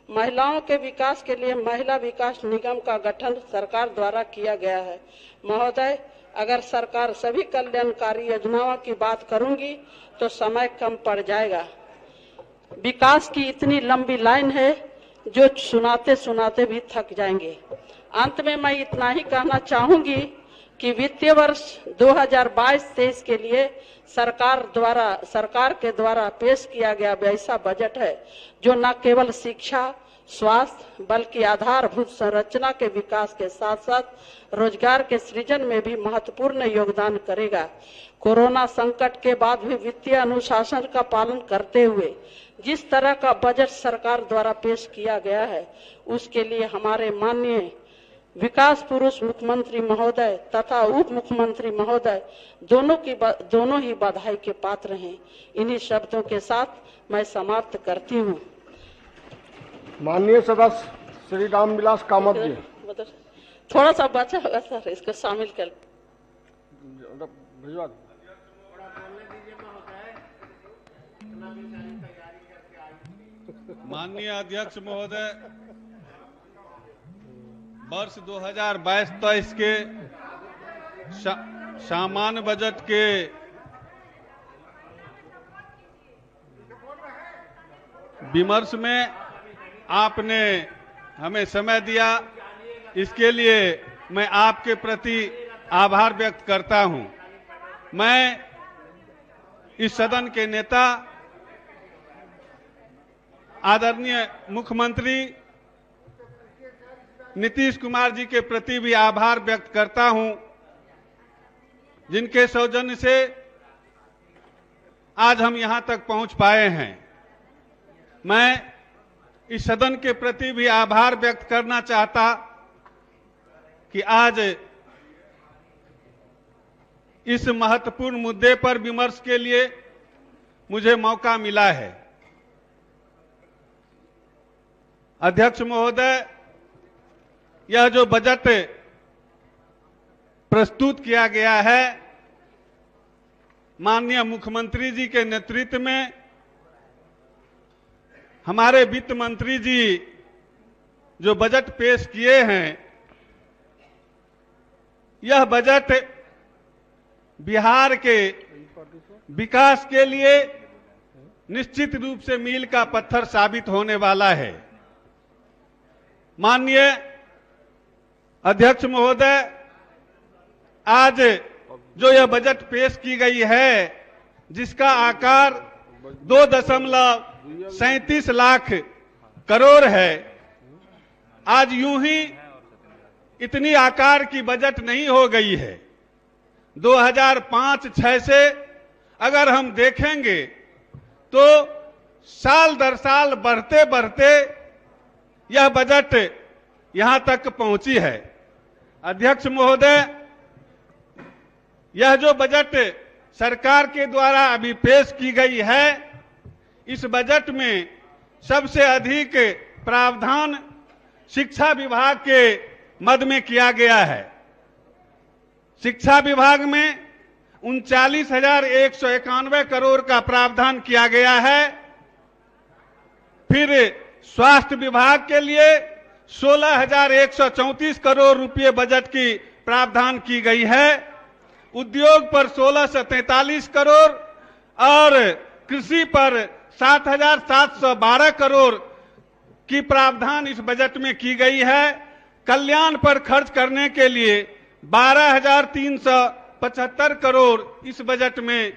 महिलाओं के विकास के लिए महिला विकास निगम का गठन सरकार द्वारा किया गया है। महोदय, अगर सरकार सभी कल्याणकारी योजनाओं की बात करूंगी तो समय कम पड़ जाएगा। विकास की इतनी लंबी लाइन है जो सुनाते सुनाते भी थक जाएंगे। अंत में मैं इतना ही कहना चाहूंगी कि वित्तीय वर्ष 2022-23 के लिए सरकार के द्वारा पेश किया गया वैसा बजट है जो न केवल शिक्षा, स्वास्थ्य बल्कि आधारभूत संरचना के विकास के साथ साथ रोजगार के सृजन में भी महत्वपूर्ण योगदान करेगा। कोरोना संकट के बाद भी वित्तीय अनुशासन का पालन करते हुए जिस तरह का बजट सरकार द्वारा पेश किया गया है, उसके लिए हमारे माननीय विकास पुरुष मुख्यमंत्री महोदय तथा उप मुख्यमंत्री महोदय दोनों ही बधाई के पात्र हैं। इन्हीं शब्दों के साथ मैं समाप्त करती हूँ। माननीय सदस्य श्री रामविलास कामत जी, थोड़ा सा बचा होगा सर, इसको शामिल कर भिजवा। माननीय अध्यक्ष महोदय, वर्ष 2022-23 के सामान्य बजट के विमर्श में आपने हमें समय दिया, इसके लिए मैं आपके प्रति आभार व्यक्त करता हूं। मैं इस सदन के नेता आदरणीय मुख्यमंत्री नीतीश कुमार जी के प्रति भी आभार व्यक्त करता हूं, जिनके सौजन्य से आज हम यहां तक पहुंच पाए हैं। मैं इस सदन के प्रति भी आभार व्यक्त करना चाहता कि आज इस महत्वपूर्ण मुद्दे पर विमर्श के लिए मुझे मौका मिला है। अध्यक्ष महोदय, यह जो बजट प्रस्तुत किया गया है, माननीय मुख्यमंत्री जी के नेतृत्व में हमारे वित्त मंत्री जी जो बजट पेश किए हैं, यह बजट बिहार के विकास के लिए निश्चित रूप से मील का पत्थर साबित होने वाला है। माननीय अध्यक्ष महोदय, आज जो यह बजट पेश की गई है, जिसका आकार 2.37 लाख करोड़ है, आज यूं ही इतनी आकार की बजट नहीं हो गई है। 2005-6 से अगर हम देखेंगे तो साल दर साल बढ़ते बढ़ते यह बजट यहां तक पहुंची है। अध्यक्ष महोदय, यह जो बजट सरकार के द्वारा अभी पेश की गई है, इस बजट में सबसे अधिक प्रावधान शिक्षा विभाग के मद में किया गया है। शिक्षा विभाग में 39,191 करोड़ का प्रावधान किया गया है। फिर स्वास्थ्य विभाग के लिए 16,134 करोड़ रुपए बजट की प्रावधान की गई है। उद्योग पर 1,643 करोड़ और कृषि पर 7,712 करोड़ की प्रावधान इस बजट में की गई है। कल्याण पर खर्च करने के लिए 12,375 करोड़ इस बजट में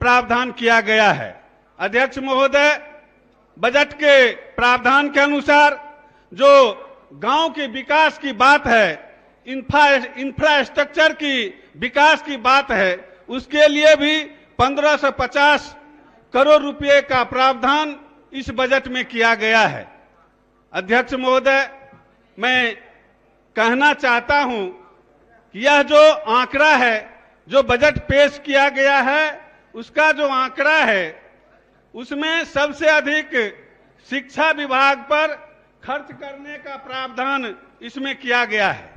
प्रावधान किया गया है। अध्यक्ष महोदय, बजट के प्रावधान के अनुसार जो गांव के विकास की बात है, इंफ्रास्ट्रक्चर की विकास की बात है, उसके लिए भी 1,550 करोड़ रुपए का प्रावधान इस बजट में किया गया है। अध्यक्ष महोदय, मैं कहना चाहता हूं कि यह जो आंकड़ा है, जो बजट पेश किया गया है, उसका जो आंकड़ा है, उसमें सबसे अधिक शिक्षा विभाग पर खर्च करने का प्रावधान इसमें किया गया है।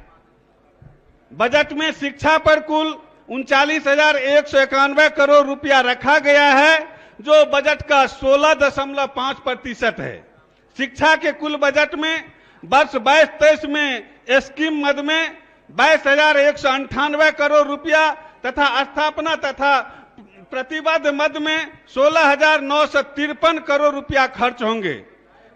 बजट में शिक्षा पर कुल 39,191 करोड़ रुपया रखा गया है, जो बजट का 16.5% है। शिक्षा के कुल बजट में वर्ष 22-23 में स्कीम मद में 22,198 करोड़ रुपया तथा स्थापना तथा प्रतिबद्ध मद में 16,953 करोड़ रुपया खर्च होंगे।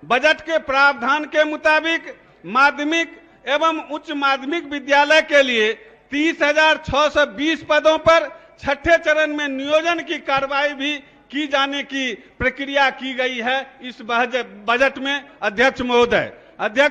बजट के प्रावधान के मुताबिक माध्यमिक एवं उच्च माध्यमिक विद्यालय के लिए 30,620 पदों पर छठे चरण में नियोजन की कार्रवाई भी की जाने की प्रक्रिया की गई है इस बजट में। अध्यक्ष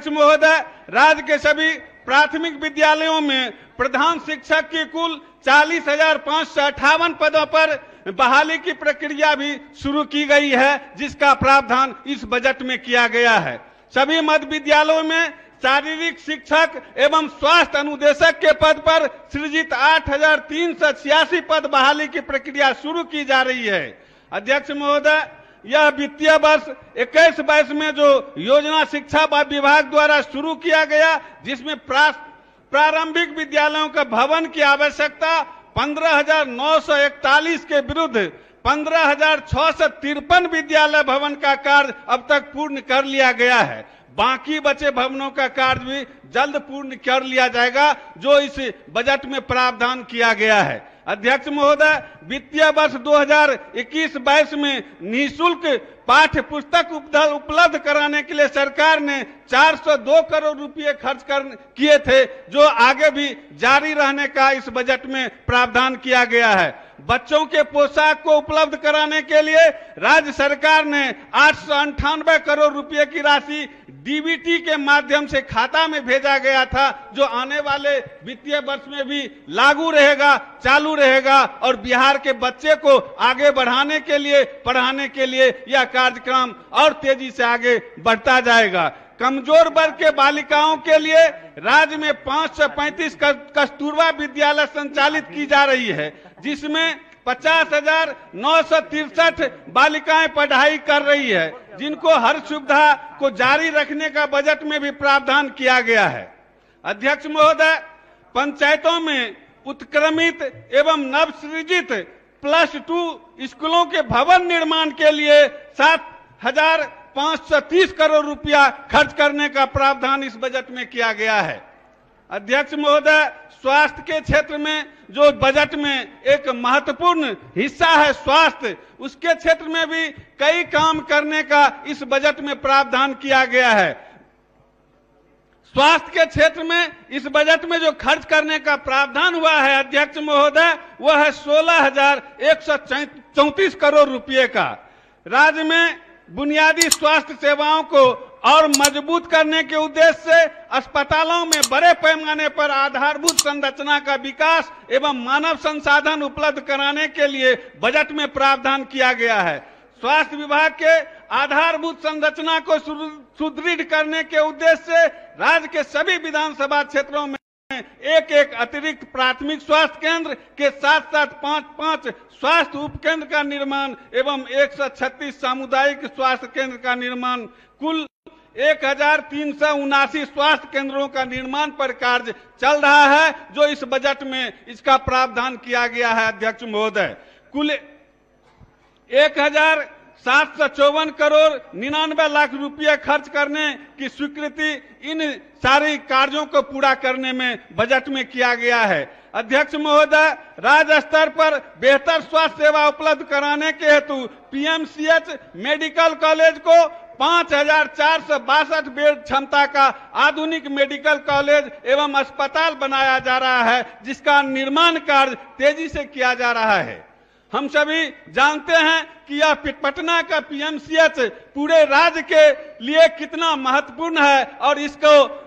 महोदय, राज्य के सभी प्राथमिक विद्यालयों में प्रधान शिक्षक की कुल 40,558 पदों पर बहाली की प्रक्रिया भी शुरू की गई है, जिसका प्रावधान इस बजट में किया गया है। सभी मध्य विद्यालयों में शारीरिक शिक्षक एवं स्वास्थ्य अनुदेशक के पद पर सृजित 8,386 पद बहाली की प्रक्रिया शुरू की जा रही है। अध्यक्ष महोदय, यह वित्तीय वर्ष 21-22 में जो योजना शिक्षा विभाग द्वारा शुरू किया गया, जिसमें प्रारंभिक विद्यालयों का भवन की आवश्यकता 15,941 के विरुद्ध 15,653 विद्यालय भवन का कार्य अब तक पूर्ण कर लिया गया है। बाकी बचे भवनों का कार्य भी जल्द पूर्ण कर लिया जाएगा, जो इस बजट में प्रावधान किया गया है। अध्यक्ष महोदय, वित्तीय वर्ष 2021-22 में निःशुल्क पाठ्य पुस्तक उपलब्ध कराने के लिए सरकार ने 402 करोड़ रुपए खर्च किए थे, जो आगे भी जारी रहने का इस बजट में प्रावधान किया गया है। बच्चों के पोशाक को उपलब्ध कराने के लिए राज्य सरकार ने 898 करोड़ रुपए की राशि डीबीटी के माध्यम से खाता में भेजा गया था, जो आने वाले वित्तीय वर्ष में भी लागू रहेगा, चालू रहेगा और बिहार के बच्चे को आगे बढ़ाने के लिए, पढ़ाने के लिए यह कार्यक्रम और तेजी से आगे बढ़ता जाएगा। कमजोर वर्ग के बालिकाओं के लिए राज्य में 535 कस्तूरबा विद्यालय संचालित की जा रही है, जिसमें 50,963 बालिकाएं पढ़ाई कर रही है, जिनको हर सुविधा को जारी रखने का बजट में भी प्रावधान किया गया है। अध्यक्ष महोदय, पंचायतों में उत्क्रमित एवं नवसृजित +2 स्कूलों के भवन निर्माण के लिए 7,530 करोड़ रुपया खर्च करने का प्रावधान इस बजट में किया गया है। अध्यक्ष महोदय, स्वास्थ्य के क्षेत्र में जो बजट में एक महत्वपूर्ण हिस्सा है स्वास्थ्य, उसके क्षेत्र में भी कई काम करने का इस बजट में प्रावधान किया गया है। स्वास्थ्य के क्षेत्र में इस बजट में जो खर्च करने का प्रावधान हुआ है अध्यक्ष महोदय, वह है 16,134 करोड़ रुपए का। राज्य में बुनियादी स्वास्थ्य सेवाओं को और मजबूत करने के उद्देश्य से अस्पतालों में बड़े पैमाने पर आधारभूत संरचना का विकास एवं मानव संसाधन उपलब्ध कराने के लिए बजट में प्रावधान किया गया है। स्वास्थ्य विभाग के आधारभूत संरचना को सुदृढ़ करने के उद्देश्य से राज्य के सभी विधानसभा क्षेत्रों में एक अतिरिक्त प्राथमिक स्वास्थ्य केंद्र के साथ साथ 5 स्वास्थ्य उपकेंद्र का निर्माण एवं 136 सामुदायिक स्वास्थ्य केंद्र का निर्माण, कुल 1,379 स्वास्थ्य केंद्रों का निर्माण पर कार्य चल रहा है, जो इस बजट में इसका प्रावधान किया गया है। अध्यक्ष महोदय, कुल 1,754 करोड़ 99 लाख रुपए खर्च करने की स्वीकृति इन सारे कार्यों को पूरा करने में बजट में किया गया है। अध्यक्ष महोदय, राज्य स्तर पर बेहतर स्वास्थ्य सेवा उपलब्ध कराने के हेतु पीएमसीएच मेडिकल कॉलेज को 5,462 बेड क्षमता का आधुनिक मेडिकल कॉलेज एवं अस्पताल बनाया जा रहा है, जिसका निर्माण कार्य तेजी से किया जा रहा है। हम सभी जानते हैं कि यह पटना का पीएमसीएच पूरे राज्य के लिए कितना महत्वपूर्ण है और इसको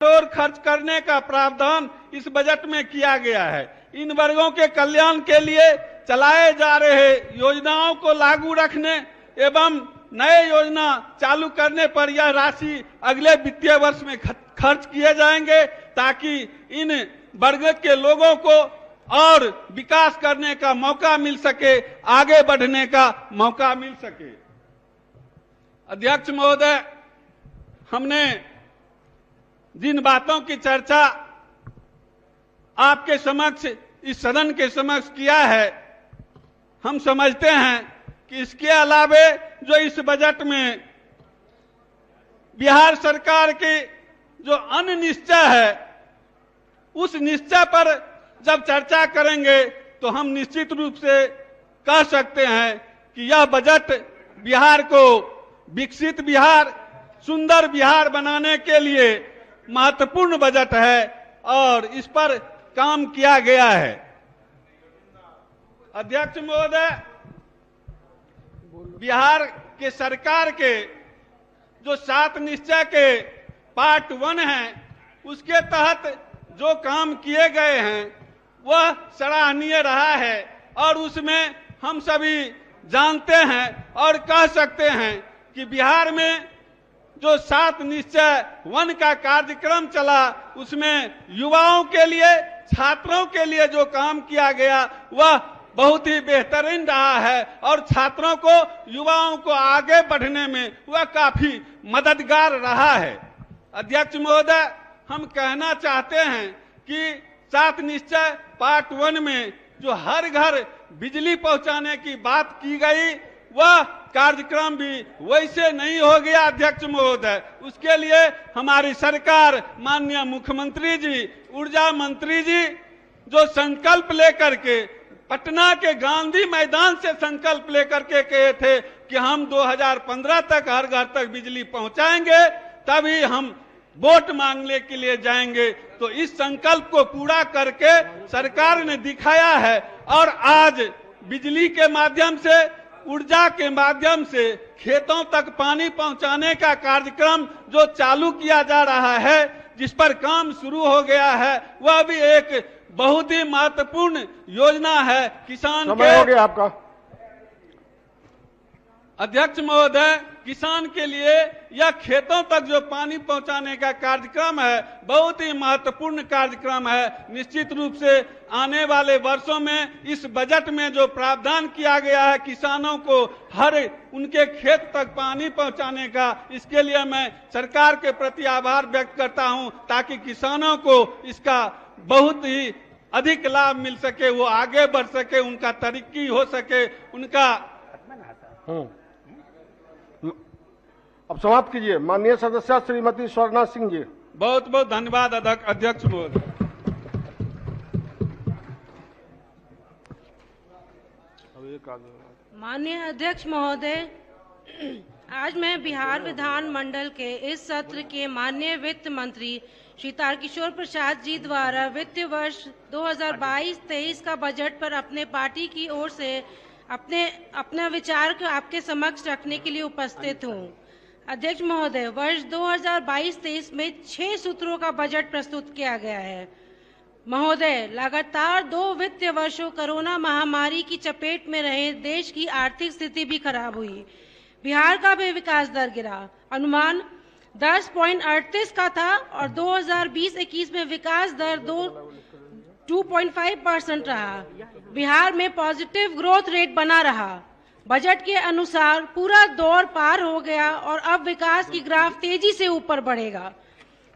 करोड़ खर्च करने का प्रावधान इस बजट में किया गया है। इन वर्गों के कल्याण के लिए चलाए जा रहे योजनाओं को लागू रखने एवं नए योजना चालू करने पर यह राशि अगले वित्तीय वर्ष में खर्च किए जाएंगे, ताकि इन वर्ग के लोगों को और विकास करने का मौका मिल सके, आगे बढ़ने का मौका मिल सके। अध्यक्ष महोदय, हमने जिन बातों की चर्चा आपके समक्ष, इस सदन के समक्ष किया है, हम समझते हैं कि इसके अलावे जो इस बजट में बिहार सरकार की जो अन्य निश्चय है, उस निश्चय पर जब चर्चा करेंगे तो हम निश्चित रूप से कह सकते हैं कि यह बजट बिहार को विकसित बिहार, सुंदर बिहार बनाने के लिए महत्वपूर्ण बजट है और इस पर काम किया गया है। अध्यक्ष महोदय, बिहार के सरकार के जो 7 निश्चय के पार्ट 1 है, उसके तहत जो काम किए गए हैं वह सराहनीय रहा है और उसमें हम सभी जानते हैं और कह सकते हैं कि बिहार में जो 7 निश्चय 1 का कार्यक्रम चला, उसमें युवाओं के लिए, छात्रों के लिए जो काम किया गया वह बहुत ही बेहतरीन रहा है और छात्रों को, युवाओं को आगे बढ़ने में वह काफी मददगार रहा है। अध्यक्ष महोदय, हम कहना चाहते हैं कि 7 निश्चय पार्ट 1 में जो हर घर बिजली पहुंचाने की बात की गई, वह कार्यक्रम भी वैसे नहीं हो गया। अध्यक्ष महोदय, उसके लिए हमारी सरकार, माननीय मुख्यमंत्री जी, ऊर्जा मंत्री जी जो संकल्प लेकर के पटना के गांधी मैदान से संकल्प लेकर के कहे थे कि हम 2015 तक हर घर तक बिजली पहुंचाएंगे, तभी हम वोट मांगने के लिए जाएंगे। तो इस संकल्प को पूरा करके सरकार ने दिखाया है और आज बिजली के माध्यम से, ऊर्जा के माध्यम से खेतों तक पानी पहुंचाने का कार्यक्रम जो चालू किया जा रहा है, जिस पर काम शुरू हो गया है, वह भी एक बहुत ही महत्वपूर्ण योजना है किसान के। हो गया आपका। अध्यक्ष महोदय, किसान के लिए यह खेतों तक जो पानी पहुंचाने का कार्यक्रम है बहुत ही महत्वपूर्ण कार्यक्रम है। निश्चित रूप से आने वाले वर्षों में इस बजट में जो प्रावधान किया गया है किसानों को हर उनके खेत तक पानी पहुंचाने का, इसके लिए मैं सरकार के प्रति आभार व्यक्त करता हूं, ताकि किसानों को इसका बहुत ही अधिक लाभ मिल सके, वो आगे बढ़ सके, उनका तरक्की हो सके, उनका। अब समाप्त कीजिए। माननीय सदस्य श्रीमती स्वर्णा सिंह जी। बहुत बहुत धन्यवाद अध्यक्ष महोदय। माननीय अध्यक्ष महोदय, आज मैं बिहार विधानमंडल के इस सत्र के माननीय वित्त मंत्री श्री तारकिशोर प्रसाद जी द्वारा वित्तीय वर्ष 2022-23 का बजट पर अपने पार्टी की ओर से अपना विचार को आपके समक्ष रखने के लिए उपस्थित हूँ। अध्यक्ष महोदय, वर्ष 2022-23 में 6 सूत्रों का बजट प्रस्तुत किया गया है। महोदय, लगातार 2 वित्तीय वर्षों कोरोना महामारी की चपेट में रहे देश की आर्थिक स्थिति भी खराब हुई। बिहार का भी विकास दर गिरा, अनुमान 10.38 का था और 2020-21 में विकास दर 2.5% रहा। बिहार में पॉजिटिव ग्रोथ रेट बना रहा। बजट के अनुसार पूरा दौर पार हो गया और अब विकास की ग्राफ तेजी से ऊपर बढ़ेगा।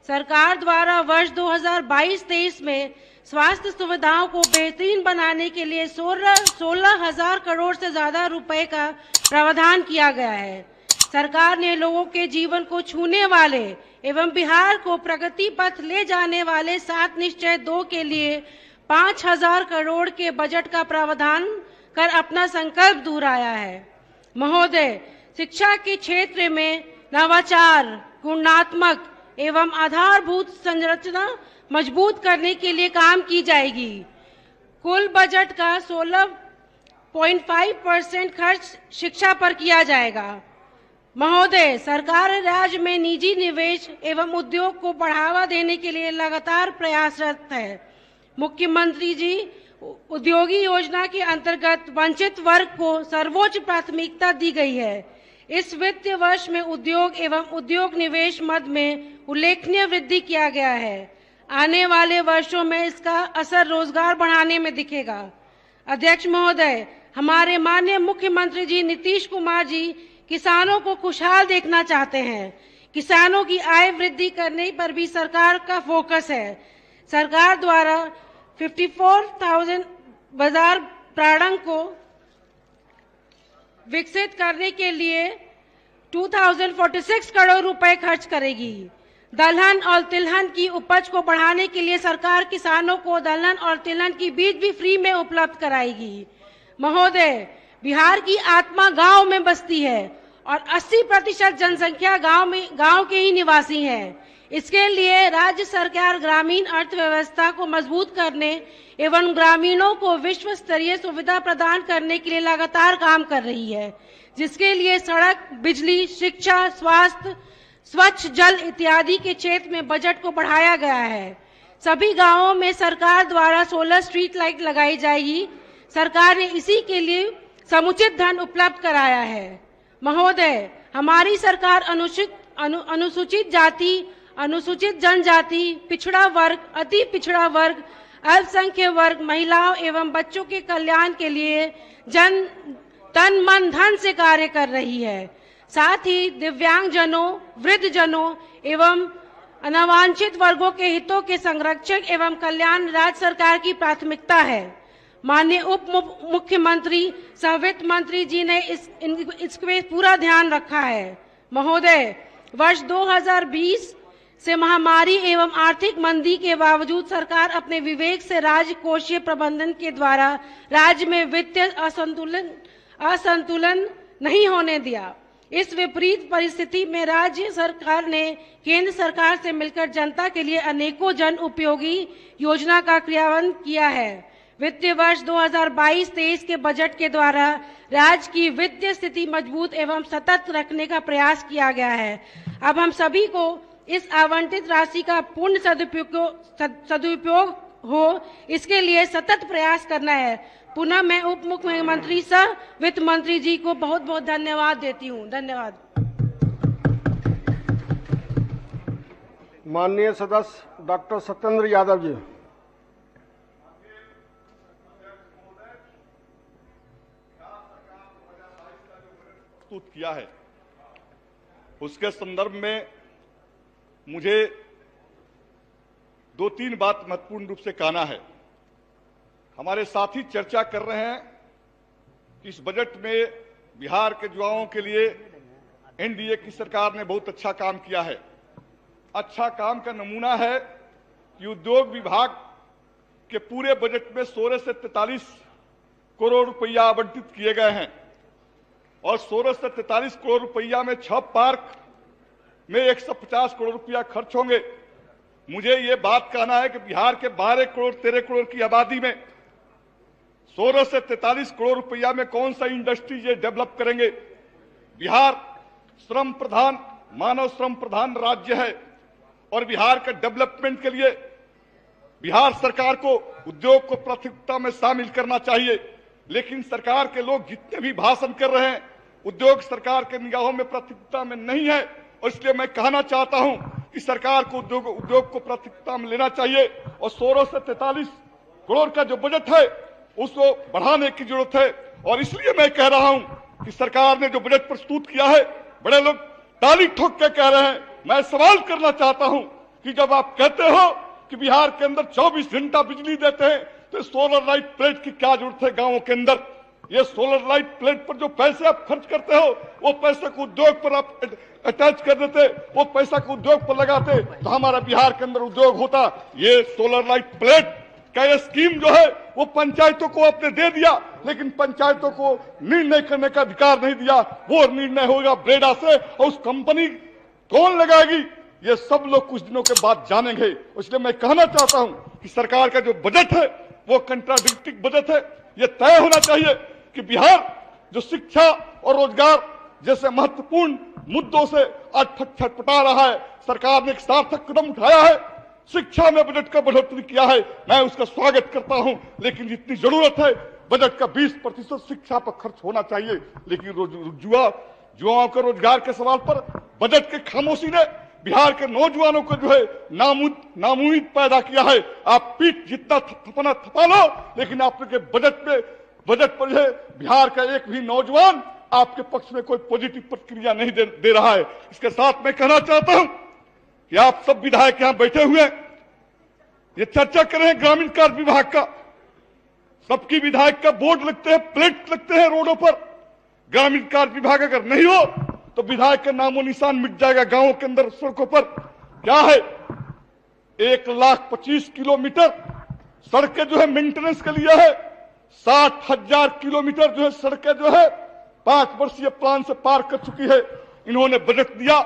सरकार द्वारा वर्ष 2022-23 में स्वास्थ्य सुविधाओं को बेहतरीन बनाने के लिए 16,000 करोड़ से ज्यादा रुपए का प्रावधान किया गया है। सरकार ने लोगों के जीवन को छूने वाले एवं बिहार को प्रगति पथ ले जाने वाले 7 निश्चय 2 के लिए 5,000 करोड़ के बजट का प्रावधान कर अपना संकल्प दोहराया है। महोदय, शिक्षा के क्षेत्र में नवाचार, गुणात्मक एवं आधारभूत संरचना मजबूत करने के लिए काम की जाएगी। कुल बजट का 16.5% खर्च शिक्षा पर किया जाएगा। महोदय, सरकार राज्य में निजी निवेश एवं उद्योग को बढ़ावा देने के लिए लगातार प्रयासरत है। मुख्यमंत्री जी उद्योगी योजना के अंतर्गत वंचित वर्ग को सर्वोच्च प्राथमिकता दी गई है। इस वित्तीय वर्ष में उद्योग एवं उद्योग निवेश मद में उल्लेखनीय वृद्धि किया गया है। आने वाले वर्षों में इसका असर रोजगार बढ़ाने में दिखेगा। अध्यक्ष महोदय, हमारे माननीय मुख्यमंत्री जी नीतीश कुमार जी किसानों को खुशहाल देखना चाहते हैं। किसानों की आय वृद्धि करने पर भी सरकार का फोकस है। सरकार द्वारा 54,000 बाजार प्रांगण को विकसित करने के लिए 2046 करोड़ रुपए खर्च करेगी। दलहन और तिलहन की उपज को बढ़ाने के लिए सरकार किसानों को दलहन और तिलहन की बीज भी फ्री में उपलब्ध कराएगी। महोदय, बिहार की आत्मा गांव में बसती है और 80% जनसंख्या गांव के ही निवासी हैं। इसके लिए राज्य सरकार ग्रामीण अर्थव्यवस्था को मजबूत करने एवं ग्रामीणों को विश्व स्तरीय सुविधा प्रदान करने के लिए लगातार काम कर रही है, जिसके लिए सड़क, बिजली, शिक्षा, स्वास्थ्य, स्वच्छ जल इत्यादि के क्षेत्र में बजट को बढ़ाया गया है। सभी गांवों में सरकार द्वारा 16 स्ट्रीट लाइट लगाई जाएगी। सरकार ने इसी के लिए समुचित धन उपलब्ध कराया है। महोदय, हमारी सरकार अनुसूचित जाति, अनुसूचित जनजाति, पिछड़ा वर्ग, अति पिछड़ा वर्ग, अल्पसंख्यक वर्ग, महिलाओं एवं बच्चों के कल्याण के लिए तन मन धन से कार्य कर रही है। साथ ही दिव्यांगजनों, वृद्धजनों एवं अनावांछित वर्गों के हितों के संरक्षण एवं कल्याण राज्य सरकार की प्राथमिकता है। माननीय उप मुख्यमंत्री सह वित्त मंत्री जी ने इसमें पूरा ध्यान रखा है। महोदय, वर्ष 2020 से महामारी एवं आर्थिक मंदी के बावजूद सरकार अपने विवेक से राज्य कोषीय प्रबंधन के द्वारा राज्य में वित्तीय असंतुलन नहीं होने दिया। इस विपरीत परिस्थिति में राज्य सरकार ने केंद्र सरकार से मिलकर जनता के लिए अनेकों जन उपयोगी योजना का क्रियान्वयन किया है। वित्तीय वर्ष 2022-23 के बजट के द्वारा राज्य की वित्तीय स्थिति मजबूत एवं सतत रखने का प्रयास किया गया है। अब हम सभी को इस आवंटित राशि का पूर्ण सदुपयोग हो, इसके लिए सतत प्रयास करना है। पुनः मैं उप मुख्यमंत्री सह वित्त मंत्री जी को बहुत बहुत धन्यवाद देती हूँ। धन्यवाद। माननीय सदस्य डॉक्टर सत्येंद्र यादव जी। प्रस्तुत किया है, उसके संदर्भ में मुझे 2-3 बात महत्वपूर्ण रूप से कहना है। हमारे साथी चर्चा कर रहे हैं कि इस बजट में बिहार के युवाओं के लिए एनडीए की सरकार ने बहुत अच्छा काम किया है। अच्छा काम का नमूना है कि उद्योग विभाग के पूरे बजट में 16 से 43 करोड़ रुपया आवंटित किए गए हैं और 16 से 43 करोड़ रुपया में 6 पार्क में 150 करोड़ रुपया खर्च होंगे। मुझे ये बात कहना है कि बिहार के 12 करोड़ 13 करोड़ की आबादी में 16 से 43 करोड़ रुपया में कौन सा इंडस्ट्री ये डेवलप करेंगे। बिहार श्रम प्रधान, मानव श्रम प्रधान राज्य है और बिहार के डेवलपमेंट के लिए बिहार सरकार को उद्योग को प्राथमिकता में शामिल करना चाहिए। लेकिन सरकार के लोग जितने भी भाषण कर रहे हैं, उद्योग सरकार के निगाहों में प्राथमिकता में नहीं है और इसलिए मैं कहना चाहता हूं कि सरकार को उद्योग को प्राथमिकता में लेना चाहिए और 16 से 43 करोड़ का जो बजट है उसको बढ़ाने की जरूरत है। और इसलिए मैं कह रहा हूं कि सरकार ने जो बजट प्रस्तुत किया है, बड़े लोग ताली ठोक के कह रहे हैं। मैं सवाल करना चाहता हूं कि जब आप कहते हो कि बिहार के अंदर 24 घंटा बिजली देते हैं तो सोलर लाइट प्लेट की क्या जरूरत है गांवों के अंदर। ये सोलर लाइट प्लेट पर जो पैसे आप खर्च करते हो वो पैसे को उद्योग पर आप अटैच कर देते, वो पैसा को उद्योग पर लगाते तो हमारा बिहार के अंदर उद्योग होता। ये सोलर लाइट प्लेट का ये स्कीम जो है वो पंचायतों को आपने दे दिया, लेकिन पंचायतों को निर्णय करने का अधिकार नहीं दिया। वो निर्णय होगा ब्रेडा से और उस कंपनी कौन लगाएगी ये सब लोग कुछ दिनों के बाद जानेंगे। इसलिए मैं कहना चाहता हूं कि सरकार का जो बजट है वो कंट्राडिक्टिंग बजट है। ये तय होना चाहिए कि बिहार जो शिक्षा और रोजगार जैसे महत्वपूर्ण मुद्दों से आज छटपटा रहा है। सरकार ने एक सार्थक कदम उठाया है, शिक्षा में बजट का बढ़ोतरी किया है, मैं उसका स्वागत करता हूं। लेकिन जितनी जरूरत है बजट का 20% शिक्षा पर खर्च होना चाहिए। लेकिन युवाओं के रोजगार के सवाल पर बजट के खामोशी ने बिहार के नौजवानों को जो है नामुम्मीद पैदा किया है। आप पीठ जितना थपा लो, लेकिन आपके बजट पर जो है बिहार का एक भी नौजवान आपके पक्ष में कोई पॉजिटिव प्रतिक्रिया नहीं दे रहा है। इसके साथ मैं कहना चाहता हूं कि आप सब विधायक यहां बैठे हुए ये चर्चा कर रहे हैं ग्रामीण कार्य विभाग का। सबकी विधायक का बोर्ड लगते हैं, प्लेट लगते हैं रोडों पर। ग्रामीण कार्य विभाग अगर नहीं हो तो विधायक का नामो निशान मिट जाएगा गांवों के अंदर, सड़कों पर। क्या है 1,25,000 किलोमीटर सड़कें जो है मेंटेनेंस के लिए है। 60,000 किलोमीटर जो है सड़कें जो है 5 वर्षीय प्लान से पार कर चुकी है। इन्होंने बजट दिया।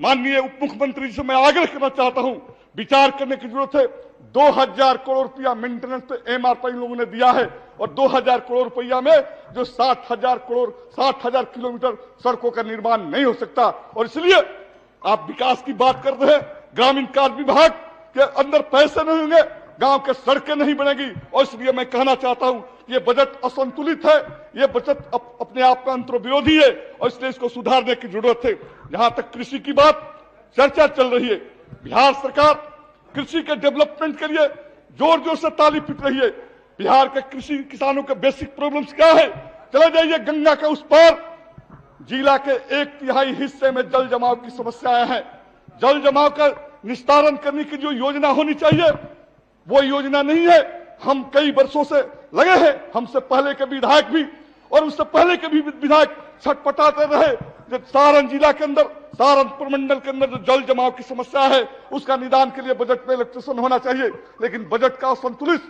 माननीय उप मुख्यमंत्री जी से मैं आग्रह करना चाहता हूं, विचार करने की जरूरत है। 2,000 करोड़ रुपया मेंटेनेंस पे एमआरपी इन लोगों ने दिया है और 2,000 करोड़ रुपया में जो 60,000 किलोमीटर सड़कों का निर्माण नहीं हो सकता। और इसलिए आप विकास की बात कर रहे हैं, ग्रामीण कार्य विभाग के अंदर पैसे नहीं होंगे, गांव के सड़कें नहीं बनेगी। और इसलिए मैं कहना चाहता हूं ये बजट असंतुलित है, ये बजट अपने आप में अंतर्विरोधी है और इसलिए इसको सुधारने की जरूरत है। जहां तक कृषि की बात चर्चा चल रही है, बिहार सरकार कृषि के डेवलपमेंट के लिए जोर जोर से ताली पीट रही है। बिहार के कृषि किसानों के बेसिक प्रॉब्लम्स क्या है? चले जाइए गंगा के उस पार, जिला के 1/3 हिस्से में जल जमाव की समस्याएं हैं। जल जमाव का निस्तारण करने की जो योजना होनी चाहिए वो योजना नहीं है। हम कई वर्षों से लगे हैं, हमसे पहले के विधायक भी और उससे पहले के भी विधायक छटपटाते रहे। जो सारण जिला के अंदर, सारण प्रमंडल के अंदर जो जल जमाव की समस्या है उसका निदान के लिए बजट में इलेक्ट्रिशियन होना चाहिए। लेकिन बजट का असंतुलित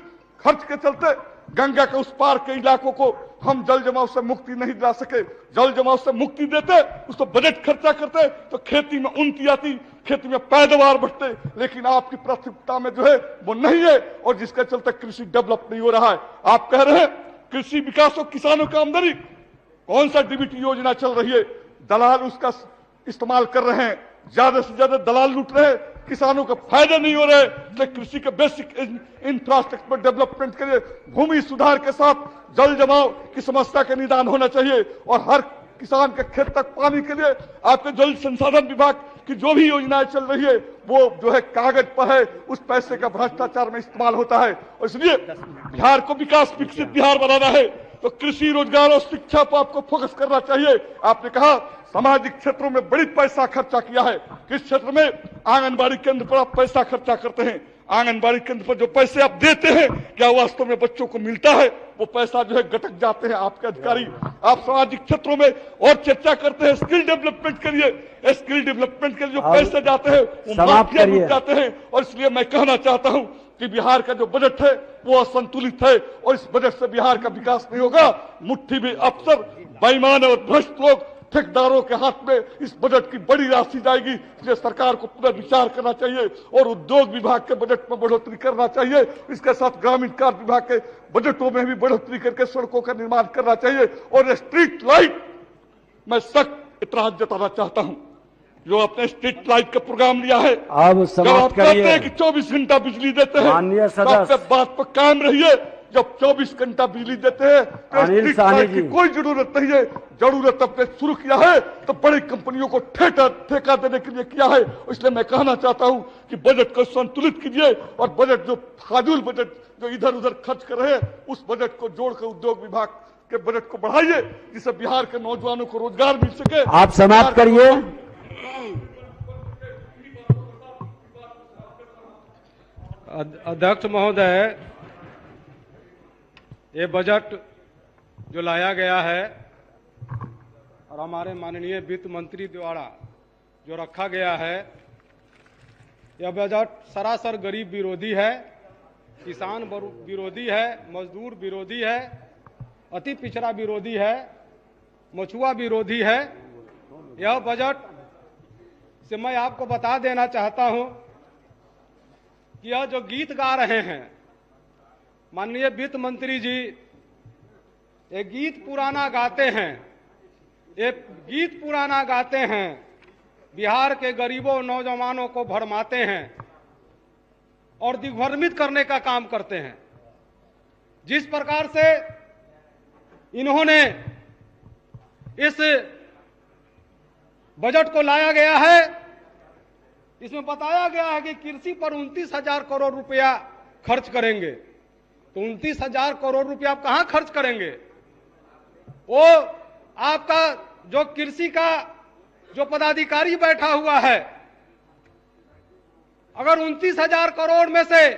खर्च के चलते गंगा के उस पार के इलाकों को हम जल जमाव से मुक्ति नहीं दिला सके। जल जमाव से मुक्ति देते, उसको बजट खर्चा करते तो खेती में उन्नति आती, खेती में पैदावार बढ़ते। लेकिन आपकी प्राथमिकता में जो है वो नहीं है और जिसके चलते कृषि डेवलप नहीं हो रहा है। आप कह रहे हैं कृषि विकास और किसानों का आमदनी, कौन सा डीबीटी योजना चल रही है? दलाल उसका इस्तेमाल कर रहे हैं, ज्यादा से ज्यादा दलाल लूट रहे हैं, किसानों को फायदे नहीं हो रहे। तो कृषि के बेसिक इंफ्रास्ट्रक्चर डेवलपमेंट के लिए भूमि सुधार के साथ जल जमाव की समस्या का निदान होना चाहिए और हर किसान के खेत तक पानी के लिए आपके जल संसाधन विभाग की जो भी योजनाएं चल रही है वो जो है कागज पर है, उस पैसे का भ्रष्टाचार में इस्तेमाल होता है। और इसलिए बिहार को विकास विकसित बिहार बनाना है तो कृषि, रोजगार और शिक्षा पर आपको फोकस करना चाहिए। आपने कहा सामाजिक क्षेत्रों में बड़ी पैसा खर्चा किया है। किस क्षेत्र में? आंगनबाड़ी केंद्र पर आप पैसा खर्चा करते हैं। आंगनबाड़ी केंद्र पर जो पैसे आप देते हैं क्या वास्तव में बच्चों को मिलता है? वो पैसा जो है गटक जाते हैं आपके अधिकारी। आप सामाजिक क्षेत्रों में और चर्चा करते हैं स्किल डेवलपमेंट के लिए, स्किल डेवलपमेंट के लिए जो पैसे जाते हैं वो माफिया लूट जाते हैं। और इसलिए मैं कहना चाहता हूं कि बिहार का जो बजट है वो असंतुलित है और इस बजट से बिहार का विकास नहीं होगा। मुट्ठी में अफसर, बेईमान और भ्रष्ट लोग, ठेकेदारों के हाथ में इस बजट की बड़ी राशि जाएगी। इसलिए सरकार को पुनर्विचार करना चाहिए और उद्योग विभाग के बजट में बढ़ोतरी करना चाहिए। इसके साथ ग्रामीण कार्य विभाग के बजटों में भी बढ़ोतरी करके सड़कों का निर्माण करना चाहिए। और स्ट्रीट लाइट, मैं सख्त इतराज जताना चाहता हूं जो आपने स्ट्रीट लाइट का प्रोग्राम लिया है। अब समाप्त करिए कि 24 घंटा बिजली देते हैं, माननीय तो आपके बात पर कायम रहिए। जब 24 घंटा बिजली देते हैं तो स्ट्रीट लाइट की कोई जरूरत नहीं है। जरूरत अपने शुरू किया है तो बड़ी कंपनियों को ठेका देने के लिए किया है। इसलिए मैं कहना चाहता हूं कि बजट को संतुलित कीजिए और बजट जो फाजूल बजट जो इधर उधर खर्च कर रहे हैं उस बजट को जोड़कर उद्योग विभाग के बजट को बढ़ाइए जिससे बिहार के नौजवानों को रोजगार मिल सके। आप समाप्त करिए। अध्यक्ष महोदय, ये बजट जो लाया गया है और हमारे माननीय वित्त मंत्री द्वारा जो रखा गया है, यह बजट सरासर गरीब विरोधी है, किसान विरोधी है, मजदूर विरोधी है, अति पिछड़ा विरोधी है, मछुआ विरोधी है। यह बजट से मैं आपको बता देना चाहता हूं कि यह जो गीत गा रहे हैं माननीय वित्त मंत्री जी, ये गीत पुराना गाते हैं, ये गीत पुराना गाते हैं, बिहार के गरीबों नौजवानों को भरमाते हैं और दिग्भ्रमित करने का काम करते हैं। जिस प्रकार से इन्होंने इस बजट को लाया गया है, इसमें बताया गया है कि कृषि पर 29,000 करोड़ रुपया खर्च करेंगे। तो 29,000 करोड़ रुपया आप कहां खर्च करेंगे? वो आपका जो कृषि का जो पदाधिकारी बैठा हुआ है, अगर 29,000 करोड़ में से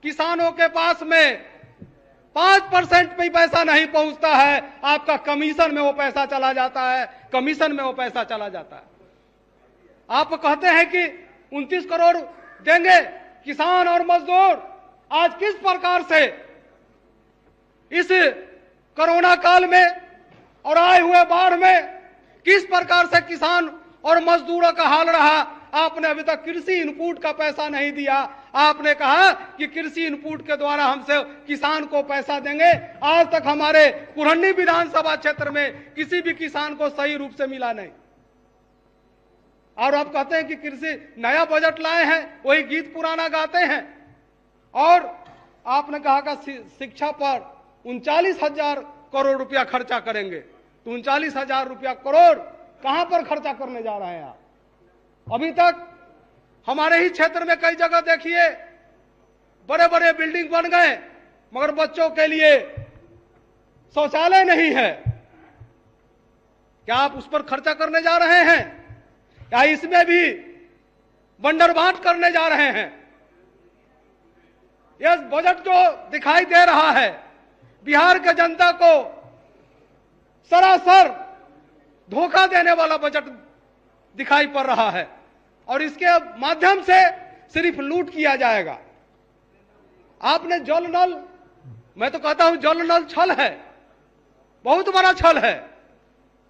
किसानों के पास में 5% भी पैसा नहीं पहुंचता है, आपका कमीशन में वो पैसा चला जाता है, कमीशन में वो पैसा चला जाता है। आप कहते हैं कि 29 करोड़ देंगे किसान और मजदूर। आज किस प्रकार से इस कोरोना काल में और आए हुए बाढ़ में किस प्रकार से किसान और मजदूरों का हाल रहा? आपने अभी तक कृषि इनपुट का पैसा नहीं दिया। आपने कहा कि कृषि इनपुट के द्वारा हमसे किसान को पैसा देंगे। आज तक हमारे कुरहनी विधानसभा क्षेत्र में किसी भी किसान को सही रूप से मिला नहीं। और आप कहते हैं कि कृषि नया बजट लाए हैं, वही गीत पुराना गाते हैं। और आपने कहा कि शिक्षा पर 39,000 करोड़ रुपया खर्चा करेंगे। तो 39,000 रुपया करोड़ कहां पर खर्चा करने जा रहे हैं आप? अभी तक हमारे ही क्षेत्र में कई जगह देखिए बड़े बड़े बिल्डिंग बन गए, मगर बच्चों के लिए शौचालय नहीं है। क्या आप उस पर खर्चा करने जा रहे हैं या इसमें भी बंडरबांट करने जा रहे हैं? यह बजट जो दिखाई दे रहा है, बिहार के जनता को सरासर धोखा देने वाला बजट दिखाई पड़ रहा है और इसके माध्यम से सिर्फ लूट किया जाएगा। आपने जल नल, मैं तो कहता हूं जल नल छल है, बहुत बड़ा छल है।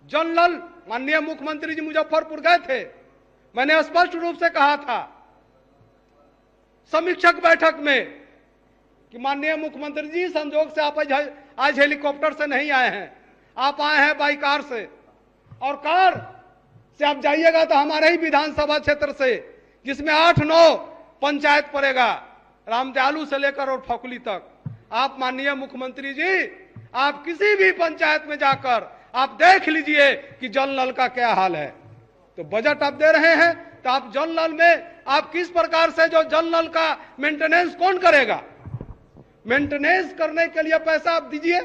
जल नल, माननीय मुख्यमंत्री जी मुजफ्फरपुर गए थे, मैंने स्पष्ट रूप से कहा था समीक्षक बैठक में कि माननीय मुख्यमंत्री जी, संजोग से आप आज हेलीकॉप्टर से नहीं आए हैं, आप आए हैं बाई कार से, और कार से आप जाइएगा तो हमारे ही विधानसभा क्षेत्र से, जिसमें 8-9 पंचायत पड़ेगा, रामदयालु से लेकर और फकुली तक। आप माननीय मुख्यमंत्री जी, आप किसी भी पंचायत में जाकर आप देख लीजिए कि जल नल का क्या हाल है। तो बजट आप दे रहे हैं तो आप जल नल में आप किस प्रकार से, जो जल नल का मेंटेनेंस कौन करेगा? मेंटेनेंस करने के लिए पैसा आप दीजिए,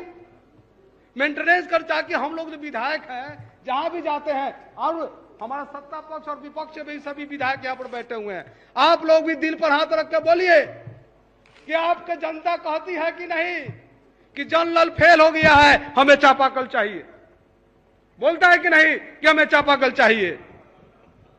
मेंटेनेंस कर, ताकि हम लोग जो विधायक हैं जहां भी जाते हैं, और हमारा सत्ता पक्ष और विपक्ष भी सभी विधायक यहाँ पर बैठे हुए हैं, आप लोग भी दिल पर हाथ रख के बोलिए कि आपके जनता कहती है कि नहीं कि जल नल फेल हो गया है, हमें चापाकल चाहिए। बोलता है कि नहीं कि हमें चापाकल चाहिए?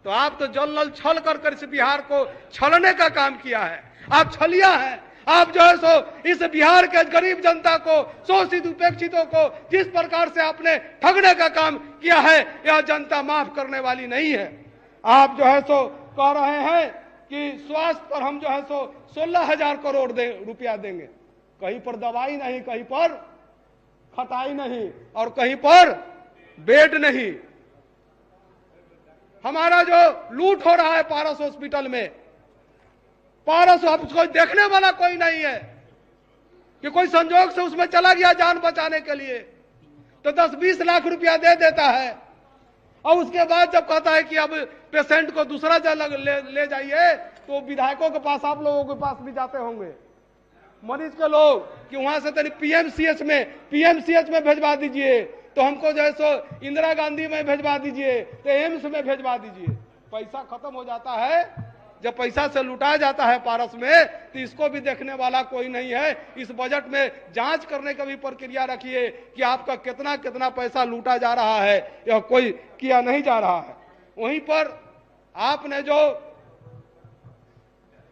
तो आप तो जल नल छल कर इस बिहार को छलने का काम किया है। आप छलिया हैं। आप जो है सो इस बिहार के गरीब जनता को, शोषित उपेक्षितों को जिस प्रकार से आपने ठगने का काम किया है, यह जनता माफ करने वाली नहीं है। आप जो है सो कह रहे हैं कि स्वास्थ्य पर हम जो है सो 16,000 करोड़ रुपया देंगे। कहीं पर दवाई नहीं, कहीं पर खटाई नहीं, और कहीं पर बेड नहीं। हमारा जो लूट हो रहा है पारस हॉस्पिटल में, पारस कोई देखने वाला कोई नहीं है कि कोई संजोग से उसमें चला गया जान बचाने के लिए, तो 10-20 लाख रुपया दे देता है, और उसके बाद जब कहता है कि अब पेशेंट को दूसरा जगह ले जाइए, तो विधायकों के पास, आप लोगों के पास भी जाते होंगे मरीज के लोग कि वहां से तनी पीएमसीएच में भेजवा दीजिए, तो हमको जो है सो इंदिरा गांधी में भेजवा दीजिए, तो एम्स में भेजवा दीजिए। पैसा खत्म हो जाता है। जब पैसा से लुटाया जाता है पारस में, तो इसको भी देखने वाला कोई नहीं है। इस बजट में जांच करने का भी प्रक्रिया रखिए कि आपका कितना कितना पैसा लूटा जा रहा है, यह कोई किया नहीं जा रहा है। वहीं पर आपने जो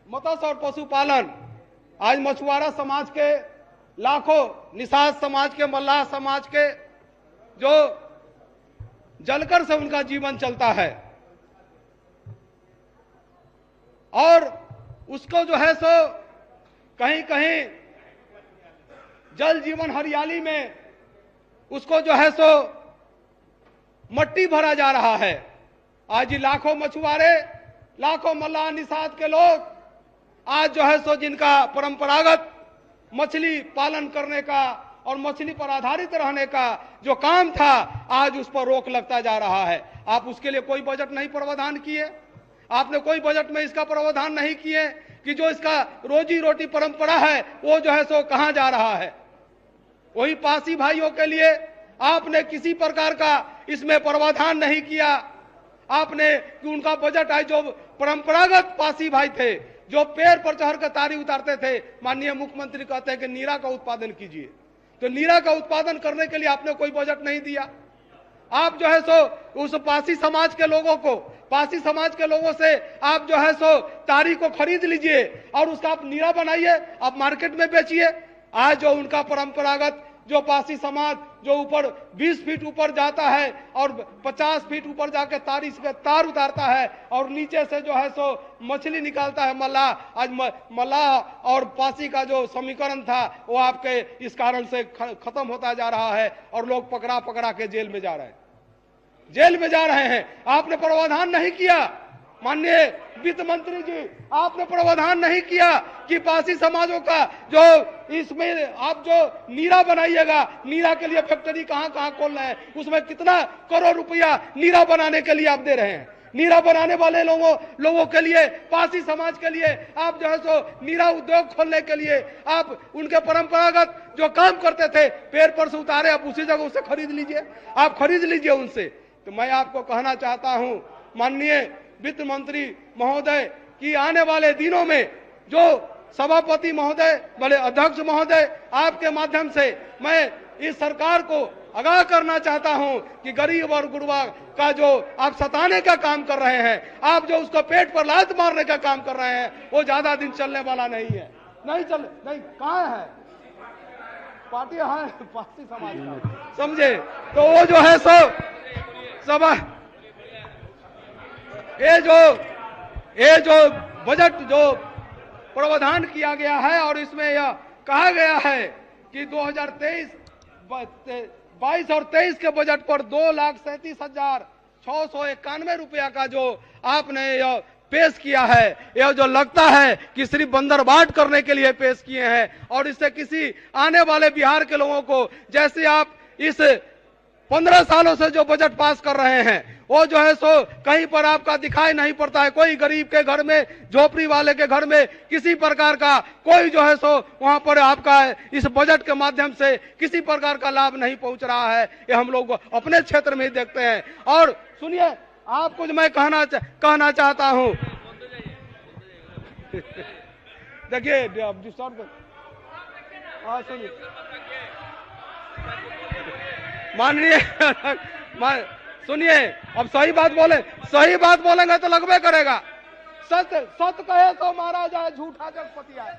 मत्स्य और पशुपालन, आज मछुआरा समाज के लाखों, निषाद समाज के, मल्लाह समाज के, जो जलकर से उनका जीवन चलता है, और उसको जो है सो कहीं कहीं जल जीवन हरियाली में उसको जो है सो मट्टी भरा जा रहा है। आज ये लाखों मछुआरे, लाखों मल्लाह निषाद के लोग आज जो है सो जिनका परंपरागत मछली पालन करने का और मछली पर आधारित रहने का जो काम था, आज उस पर रोक लगता जा रहा है। आप उसके लिए कोई बजट नहीं प्रावधान किए, आपने कोई बजट में इसका प्रावधान नहीं किए कि जो इसका रोजी रोटी परंपरा है वो जो है सो कहां जा रहा है। वही पासी भाइयों के लिए आपने किसी प्रकार का इसमें प्रावधान नहीं किया। आपने कि उनका बजट है, जो परंपरागत पासी भाई थे, जो पेड़ पर चढ़ कर तारी उतारते थे, माननीय मुख्यमंत्री कहते हैं कि नीरा का उत्पादन कीजिए, तो नीरा का उत्पादन करने के लिए आपने कोई बजट नहीं दिया। आप जो है सो उस पासी समाज के लोगों को, पासी समाज के लोगों से आप जो है सो तारी को खरीद लीजिए और उसका आप नीरा बनाइए, आप मार्केट में बेचिए। आज जो उनका परंपरागत जो पासी समाज जो ऊपर 20 फीट ऊपर जाता है और 50 फीट ऊपर जाकर तारी से तार उतारता है और नीचे से जो है सो मछली निकालता है मल्लाह, आज मल्लाह और पासी का जो समीकरण था वो आपके इस कारण से खत्म होता जा रहा है और लोग पकड़ा पकड़ा के जेल में जा रहे हैं, जेल में जा रहे हैं। आपने प्रावधान नहीं किया, माननीय वित्त मंत्री जी, आपने प्रावधान नहीं किया कि पासी समाजों का जो इसमें आप जो नीरा बनाइएगा, नीरा के लिए फैक्ट्री कहां कहां खोल रहे हैं, उसमें कितना करोड़ रुपया नीरा बनाने के लिए आप दे रहे हैं। नीरा बनाने वाले लोगों के लिए, पासी समाज के लिए आप जो है सो नीरा उद्योग खोलने के लिए आप उनके परंपरागत जो काम करते थे पेड़ पर से उतारे, आप उसी जगह उसे खरीद लीजिए, आप खरीद लीजिए उनसे। तो मैं आपको कहना चाहता हूं माननीय वित्त मंत्री महोदय कि आने वाले दिनों में जो सभापति महोदय, बड़े अध्यक्ष महोदय, आपके माध्यम से मैं इस सरकार को आगाह करना चाहता हूं कि गरीब और गुरबा का जो आप सताने का काम कर रहे हैं, आप जो उसको पेट पर लात मारने का काम कर रहे हैं, वो ज्यादा दिन चलने वाला नहीं है। नहीं कहाँ है पार्टी, है पार्टी समाज का, समझे? तो वो जो है सो सभा ये जो बजट जो प्रावधान किया गया है और इसमें यह कहा गया है कि 2023, 22 और 23 के बजट पर 2,37,691 रुपया का जो आपने यह पेश किया है, यह जो लगता है कि सिर्फ बंदरबाट करने के लिए पेश किए हैं और इससे किसी आने वाले बिहार के लोगों को, जैसे आप इस 15 सालों से जो बजट पास कर रहे हैं वो जो है सो कहीं पर आपका दिखाई नहीं पड़ता है। कोई गरीब के घर में, झोपड़ी वाले के घर में किसी प्रकार का कोई जो है सो वहां पर आपका इस बजट के माध्यम से किसी प्रकार का लाभ नहीं पहुंच रहा है। ये हम लोग अपने क्षेत्र में ही देखते हैं। और सुनिए, आपको जो मैं कहना चाहता हूं, देखिए माननीय सुनिए, अब सही बात बोलेंगे तो लगबे करेगा। सत्य कहे तो मारा जाए, झूठा जगपति आए।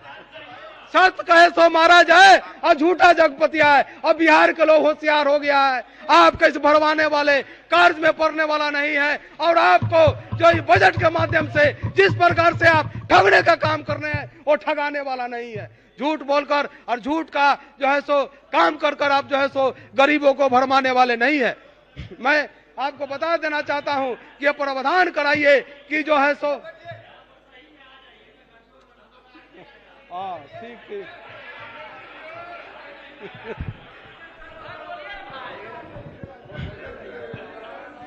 सत्य कहे तो मारा जाए और झूठा जगपति आए। अब बिहार के लोग होशियार हो गया है, आपके इस भरवाने वाले कार्य में पड़ने वाला नहीं है। और आपको जो बजट के माध्यम से जिस प्रकार से आप ठगने का काम कर रहे हैं वो ठगाने वाला नहीं है। झूठ बोलकर और झूठ का जो है सो काम कर आप जो है सो गरीबों को भरमाने वाले नहीं है। मैं आपको बता देना चाहता हूं कि यह प्रावधान कराइए कि जो है सो ठीक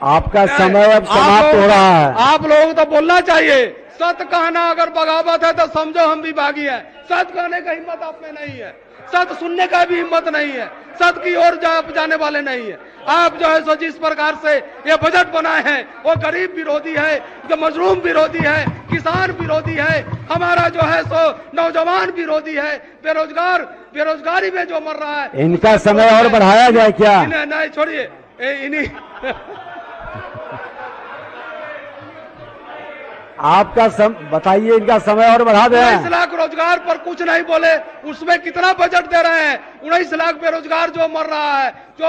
आपका समय अब समाप्त हो रहा है। आप लोगों को तो बोलना चाहिए। सत्य कहना अगर बगावत है तो समझो हम भी बागी हैं। सत्य कहने का हिम्मत आप में नहीं है, सत्य सुनने का भी हिम्मत नहीं है, सत्य की ओर जाने वाले नहीं है। आप जो है सो जिस प्रकार से ये बजट बनाए हैं वो गरीब विरोधी है, जो मजलूम विरोधी है, किसान विरोधी है, हमारा जो है सो नौजवान विरोधी है, बेरोजगारी में जो मर रहा है। इनका समय और बढ़ाया जाए क्या? नहीं छोड़िए, इन्हीं आपका बताइए, इनका समय और बढ़ा दें। 19 लाख रोजगार पर कुछ नहीं बोले, उसमें कितना बजट दे रहे हैं? 19 लाख बेरोजगार जो मर रहा है, जो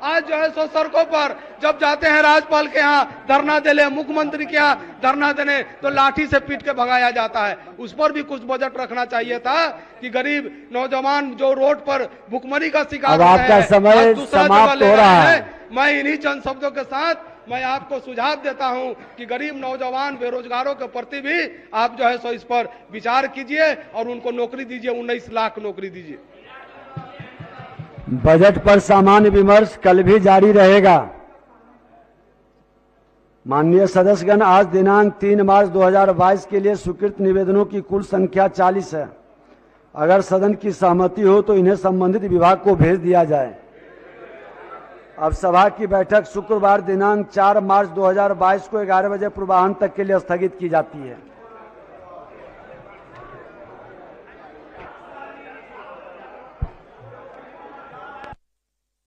आज जो है सो सड़कों पर जब जाते हैं राज्यपाल के यहाँ धरना देने, मुख्यमंत्री के यहाँ धरना देने, तो लाठी से पीट के भगाया जाता है। उस पर भी कुछ बजट रखना चाहिए था कि गरीब नौजवान जो रोड पर भुखमरी का शिकार अब आपका समय समाप्त हो रहा है। मैं इन्हीं चंद शब्दों के साथ मैं आपको सुझाव देता हूं कि गरीब नौजवान बेरोजगारों के प्रति भी आप जो है सो इस पर विचार कीजिए और उनको नौकरी दीजिए, 19 लाख नौकरी दीजिए। बजट पर सामान्य विमर्श कल भी जारी रहेगा। माननीय सदस्यगण, आज दिनांक 3 मार्च 2022 के लिए स्वीकृत निवेदनों की कुल संख्या 40 है। अगर सदन की सहमति हो तो इन्हें संबंधित विभाग को भेज दिया जाए। अब सभा की बैठक शुक्रवार दिनांक 4 मार्च 2022 को 11 बजे पूर्वाह्न तक के लिए स्थगित की जाती है।